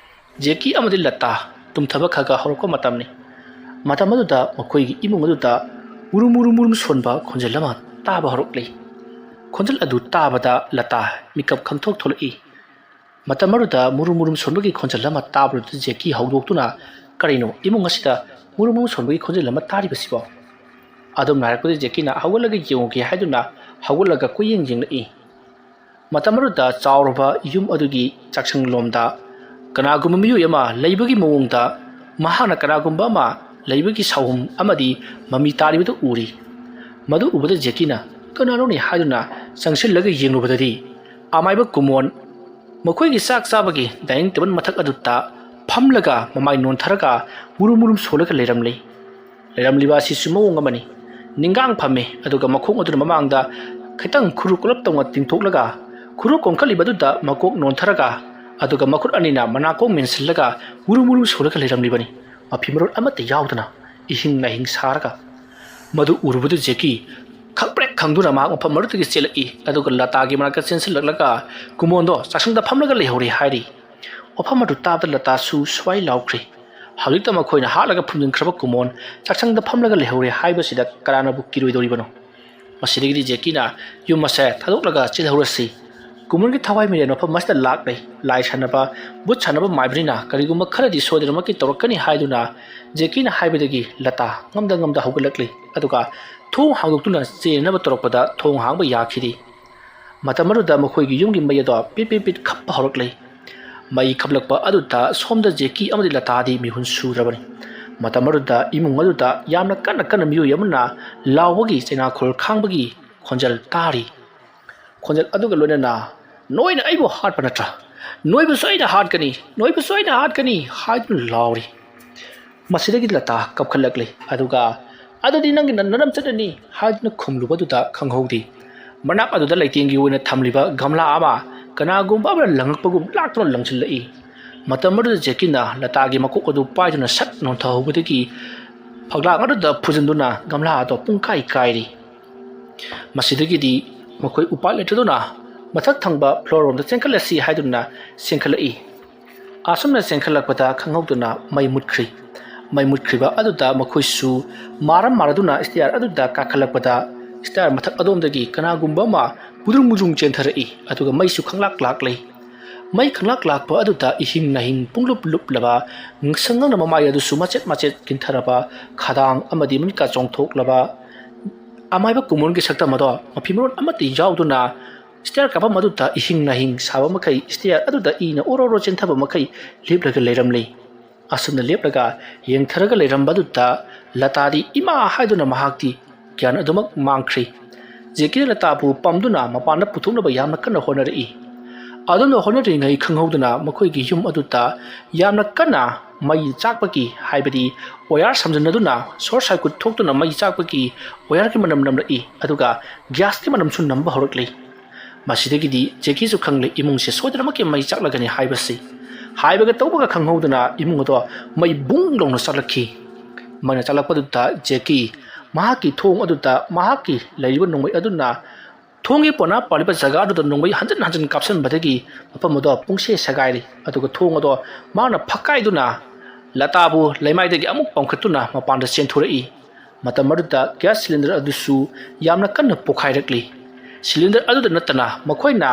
ꯖꯦꯀꯤ ꯑꯃꯗꯤ ꯂꯇꯥ ꯇꯨꯝꯊꯕ ꯈꯔ ꯍꯧꯔꯛꯄ ꯃꯇꯝꯅꯤ ꯃꯇꯝ ꯑꯗꯨꯗ ꯃꯈꯣꯏꯒꯤ ꯏꯃꯨꯡ ꯑꯗꯨꯗ ꯃꯨꯔꯨꯝ ꯁꯣꯟꯕ ꯈꯣꯟꯖꯦꯜ ꯑꯃ ꯇꯥꯕ ꯍꯧꯔꯛꯂꯤ ꯈꯣꯟꯖꯦꯜ ꯑꯗꯨ ꯇꯥꯕꯗ ꯂꯇꯥ ꯃꯤꯀꯞ ꯈꯪꯊꯣꯛ ꯊꯣꯛꯂꯛꯏ ꯃꯇꯝ ꯑꯗꯨꯗ ꯃꯨꯔꯨꯝ ꯁꯣꯟꯕꯒꯤ ꯈꯣꯟꯖꯦꯜ ꯑꯃ ꯇꯥꯕꯗꯨꯗ ꯖꯦꯀꯤ ꯍꯧꯗꯣꯛꯇꯨꯅ ꯀꯔꯤꯅꯣ ꯏꯃꯨꯡ ꯑꯁꯤꯗ ꯃꯨꯔꯨꯝ ꯁꯣꯟꯕꯒꯤ ꯈꯣꯟꯖꯦꯜ ꯑꯃ ꯇꯥꯔꯤꯕꯁꯤꯕꯣ ꯑꯗꯨꯝ ꯍꯥꯏꯔꯛꯄꯗ ꯖꯦꯀꯤꯅ ꯍꯧꯒꯠꯂꯒ ꯌꯦꯡꯉꯨꯒꯦ ꯍꯥꯏꯗꯨꯅ ꯍꯧꯒꯠꯂꯒ ꯀꯨꯌꯦꯡ ꯌꯦꯡꯂꯛꯏ ꯃꯇꯝ ꯑꯗꯨꯗ ꯆꯥꯎꯔꯕ ꯌꯨꯝ ꯑꯗꯨꯒꯤ ꯆꯥꯛꯁꯪꯂꯣꯝꯗ ꯀꯅꯥꯒꯨꯝꯕ ꯃꯤꯑꯣꯏ ꯑꯃ ꯂꯩꯕꯒꯤ ꯃꯑꯣꯡꯗ ꯃꯍꯥꯛꯅ ꯀꯅꯥꯒꯨꯝꯕ ꯑꯃ ꯂꯩꯕꯒꯤ ꯁꯥꯎꯍꯨꯝ ꯑꯃꯗꯤ ꯃꯃꯤ ꯇꯥꯔꯤꯕꯗꯨ ꯎꯔꯤ ꯃꯗꯨ ꯎꯕꯗ ꯖꯦꯀꯤꯅ ꯀꯅꯥꯅꯣꯅꯤ ꯍꯥꯏꯗꯨꯅ ꯆꯪꯁꯤꯜꯂꯒ ꯌꯦꯡꯂꯨꯕꯗꯗꯤ ꯑꯃꯥꯏꯕ ꯀꯨꯃꯣꯟ ꯃꯈꯣꯏꯒꯤ ꯆꯥꯛ ꯆꯥꯕꯒꯤ ꯗꯥꯏꯅꯤꯡ ꯇꯦꯕꯜ ꯃꯊꯛ ꯑꯗꯨꯗ ꯐꯝꯂꯒ ꯃꯃꯥꯏ ꯅꯣꯟꯊꯔꯒ ꯃꯨꯔꯨꯝ ꯁꯣꯜꯂꯒ ꯂꯩꯔꯝꯂꯤꯕ ꯑꯁꯤꯁꯨ ꯃꯑꯣꯡ ꯑꯃꯅꯤ ꯅꯤꯡꯒꯥꯡ ꯐꯝꯃꯤ ꯑꯗꯨꯒ ꯃꯈꯣꯡ ꯑꯗꯨꯅ ꯃꯃꯥꯡꯗ ꯈꯤꯇꯪ ꯈꯨꯔꯨ ꯀꯨꯂꯞ ꯇꯧꯅ ꯇꯤꯡꯊꯣꯛꯂꯒ ꯈꯨꯔꯨ ꯀꯣꯟꯈꯠꯂꯤꯕꯗꯨꯗ ꯃꯀꯣꯛ ꯅꯣꯟꯊꯔꯒ ꯑꯗꯨꯒ ꯃꯈꯨꯠ ꯑꯅꯤꯅ ꯃꯅꯥꯀꯣꯡ ꯃꯦꯟꯁꯤꯜꯂꯒ ꯃꯨꯔꯨꯝ ꯁꯣꯜꯂꯒ ꯂꯩꯔꯝꯂꯤꯕꯅꯤ ꯃꯐꯤ ꯃꯔꯣꯟ ꯑꯃꯠꯇ ꯌꯥꯎꯗꯅ इहिंग नाहिंग सारगा मधु उरुबदु जेकी खपरेक खंगदुना मा मफम मरुतगी चेलई अदुग लतागी मनाक चेंसिललगा कुमोंदो चासंगदा फमलगा लेहौरी हाइरी ओफम मदु ताबदा लता सु स्वाई लाउख्री हौलिकता मखोइना हालगा फुमजिनख्रब कुमोन चासंगदा फमलगा लेहौरी हाइबसिदा करानाबु किरोइदोरिबनो मसिदगी जेकीना युमसे थादोकलगा चेलहौरसी कुमोनगी थवाई मिरे नफम मस्ता लाकले लाई सानबा बुत सानबा माइब्रिना करिगुम खरदी सोदरमकी तोरकनी हाइदुना जेकीना हाइबदगी लता ngамदा हौगलकली अदुगा थों हांगदुना चेनबा तोरकपदा थों हांगबा याखिदी मतमरुदा मखोइगी युमगी मयदो पिट खप्पा हौरकले मई खबलकपा अदुता सोमदा जेकी अमदि लतादी मिहुन सुद्रबनी मतमरुदा इमुंग अदुदा यामना कन्न मियो यमना लावगी चेना खोल खांगबगी खोंजल तारी खोंजल अदुगा लोनना नोइना आइबो हाटपा नत्रा नोइबु सोइना हाटकनी हाइदुन लावरी मसिदगी लता कपखलकले अदुगा अदुदी नंगी ननम चटनी हाइदुन खुमलुबदुदा खंगहौदी मनाक अदुदा लैतेंगी ओइना थमलिबा गमला आमा कनागुम्बा अबरा लंगकपगुम लाक्तुन लंगसिलई मतमरुदा जेकिना लतागी मकोक अदु पाइदुना सट नोंथहौबदगी फगलाक अदुदा फुजनदुना गमला अदो पुंकाई काइरी मसिदगी मखोई उपाय लेटदुना मथक थंगबा फ्लोरोम चेंखलसी हाइदुना चेंखलई आसमना चेंखलकपदा खंगौदुना मई मुटख्री mai mutkriba aduda makhoi maram maraduna istiar aduda kakhalakpada istiar mathak adomdagi kanagumba ma pudrung mujung chenthari aduga mai su khanglak lak lei mai khanglak lak pa aduda ihing nahing punglup lup laba ngsangang na mamai adu sumachet machet kintharaba khadang amadi mun ka chongthok laba amai ba kumon gi sakta mado mapimron amati yauduna istiar kapa maduda ihing nahing sawa makai istiar aduda ina ororo chenthaba makai leplaga leiram lei asumna leplaga yengtharaga leiram baduda latadi ima haiduna mahakti kyan adumak mangkhri jeki latapu pamduna mapana puthuna ba yamna kana honari aduna honari ngai khanghauduna makhoi gi yum aduta yamna kana mai chakpaki haibadi oyar samjanaduna short circuit thoktuna mai chakpaki oyar ki manam namrai aduga gas ki manam sun namba horokli masidagidi jeki su khangle imung se sodra make mai chaklagani haibasi haibaga tawbaga khanghauduna imung do mai bung longna salakhi mana chalakpaduta jeki mahaki thong aduta mahaki laiba nongmai aduna thongi pona paliba jaga adu nongmai hanjan hanjan kapsan badagi apamodo pungse sagairi aduga thong ado mana phakai duna latabu laimai dagi amuk pamkhatuna mapanda chenthurei matamaduta gas cylinder adusu yamna kanna pokhairakli cylinder aduda natana makoina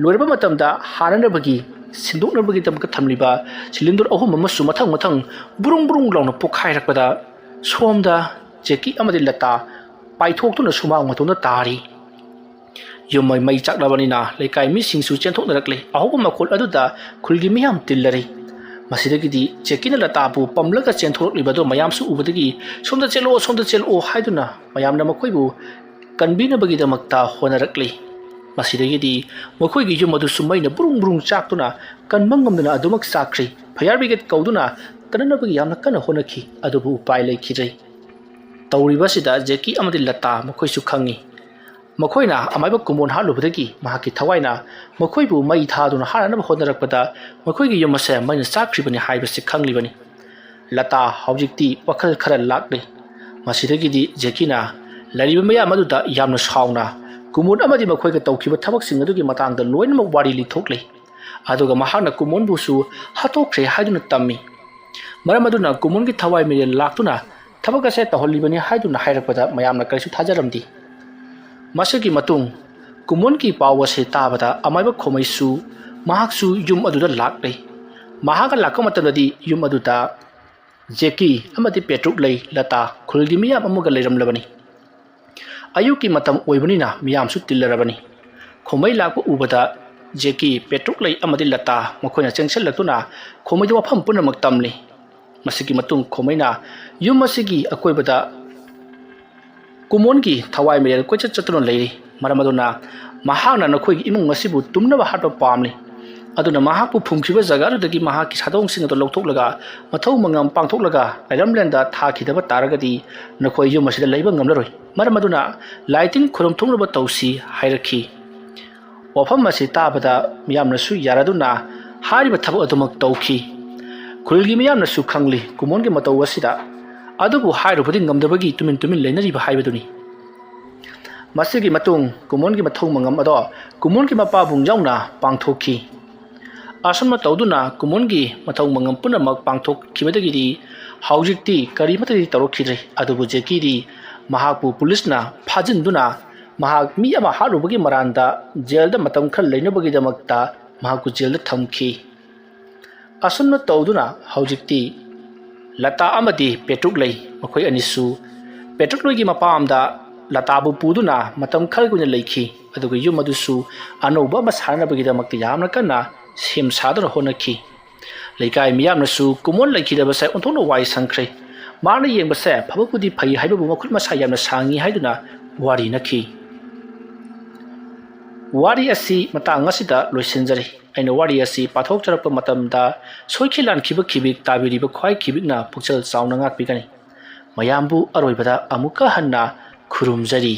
loirba matamda haranabagi sindoknabagi tamka thamliba cylinder ahum amasu mathang mathang burung burung lawna pokhairakpada somda jeki amadi lata paithok tuna sumang matuna tari yumai mai chaklabani na lekai mi singsu chenthok narakle ahubam makol aduda khulgi miyam tillari masidagidi jeki na lata bu pamlaga chenthok libado mayam su ubadagi somda chelo haiduna mayam na makoibu kanbina bagi damakta honarakle masidagidi makoi gi yum adu sumai na burung burung chaktuna kanmangamduna adumak sakri fire brigade kauduna kanana bagi yamna kana honaki adubu upai lekhirei tawribasida jeki amadi lata makhoi su khangi makoina amaiba kumon halubadagi mahaki thawaina makoibu mai thaduna harana honarakpada makoi gi yumase maina chakribani haibasi khanglibani lata haujikti wakhal khara lakle masidagidi jekina lariba maya maduda yamna sauna kumon amadi makoi ga tawkiba thabak sing adugi matangda loinma wari lithokle aduga mahana kumon busu hatokre haiduna tammi maramaduna kumon gi thawai mere laktuna thabaka se taholibani haiduna hairakpada mayamna kaisu thajaramdi masagi matung kumon ki pawa se tabada amaiba khomaisu mahaksu yum aduda laklei mahaga lakamatadadi yum aduda jeki amadi petruk lei lata khulgi miyam amuga leiramlabani ayuki matam oibani miyam su tillarabani khomai lakpa ubada jeki petruk lei amadi lata makoina chengsel laktuna khomai wa pham punamak tamli masigi matung khomaina yum masigi akoibada kumon gi thawai mere ko chatun leiri maramaduna mahana nakhoi imung masibu tumna ba hato pamli aduna mahapu phumkhiba jaga dagi mahaki sadong sing to lokthok laga mathau mangam pangthok laga lairamlenda tha khidaba taragadi nakhoi yum masida leiba ngamlaroi maramaduna lighting khurum thungraba tausi hairakhi wafam masi tabada miyamna su yaraduna hariba thabu adumak tauki khulgi miyamna su khangli kumon gi mataw wasida adubu hairubudi ngamdabagi tumin leinariba haibaduni masigi matung kumon gi mathau mangam ado kumon gi mapa bungjawna pangthokhi asama tawduna kumon gi mathau mangam punamak pangthok khibadagiri haujikti kari matadi tawrokhidre adubu jekiri mahapu pulisna phajinduna mahak mi ama harubagi maranda jailda matam khal leinabagi damakta mahaku jailda thamki asama tawduna haujikti lata amadi petruk lei makhoi anisu petruk loigi mapamda latabu puduna matam khalguna leikhi aduga yum adusu anoba masana bagida makti yamna kana sim sadra honaki leikai miyamna su kumon leikhi da basai ontono wai sangkhre marna yengba se phabapudi phai haibabu makhut masa yamna sangi haiduna wari nakhi wari asi matang asida loisinjari aina wari asi pathok charappa matamda soikhilan khibik tabiriba khwai khibikna pukchal chauna ngak bigani mayambu aroibada amuka hanna khurumjari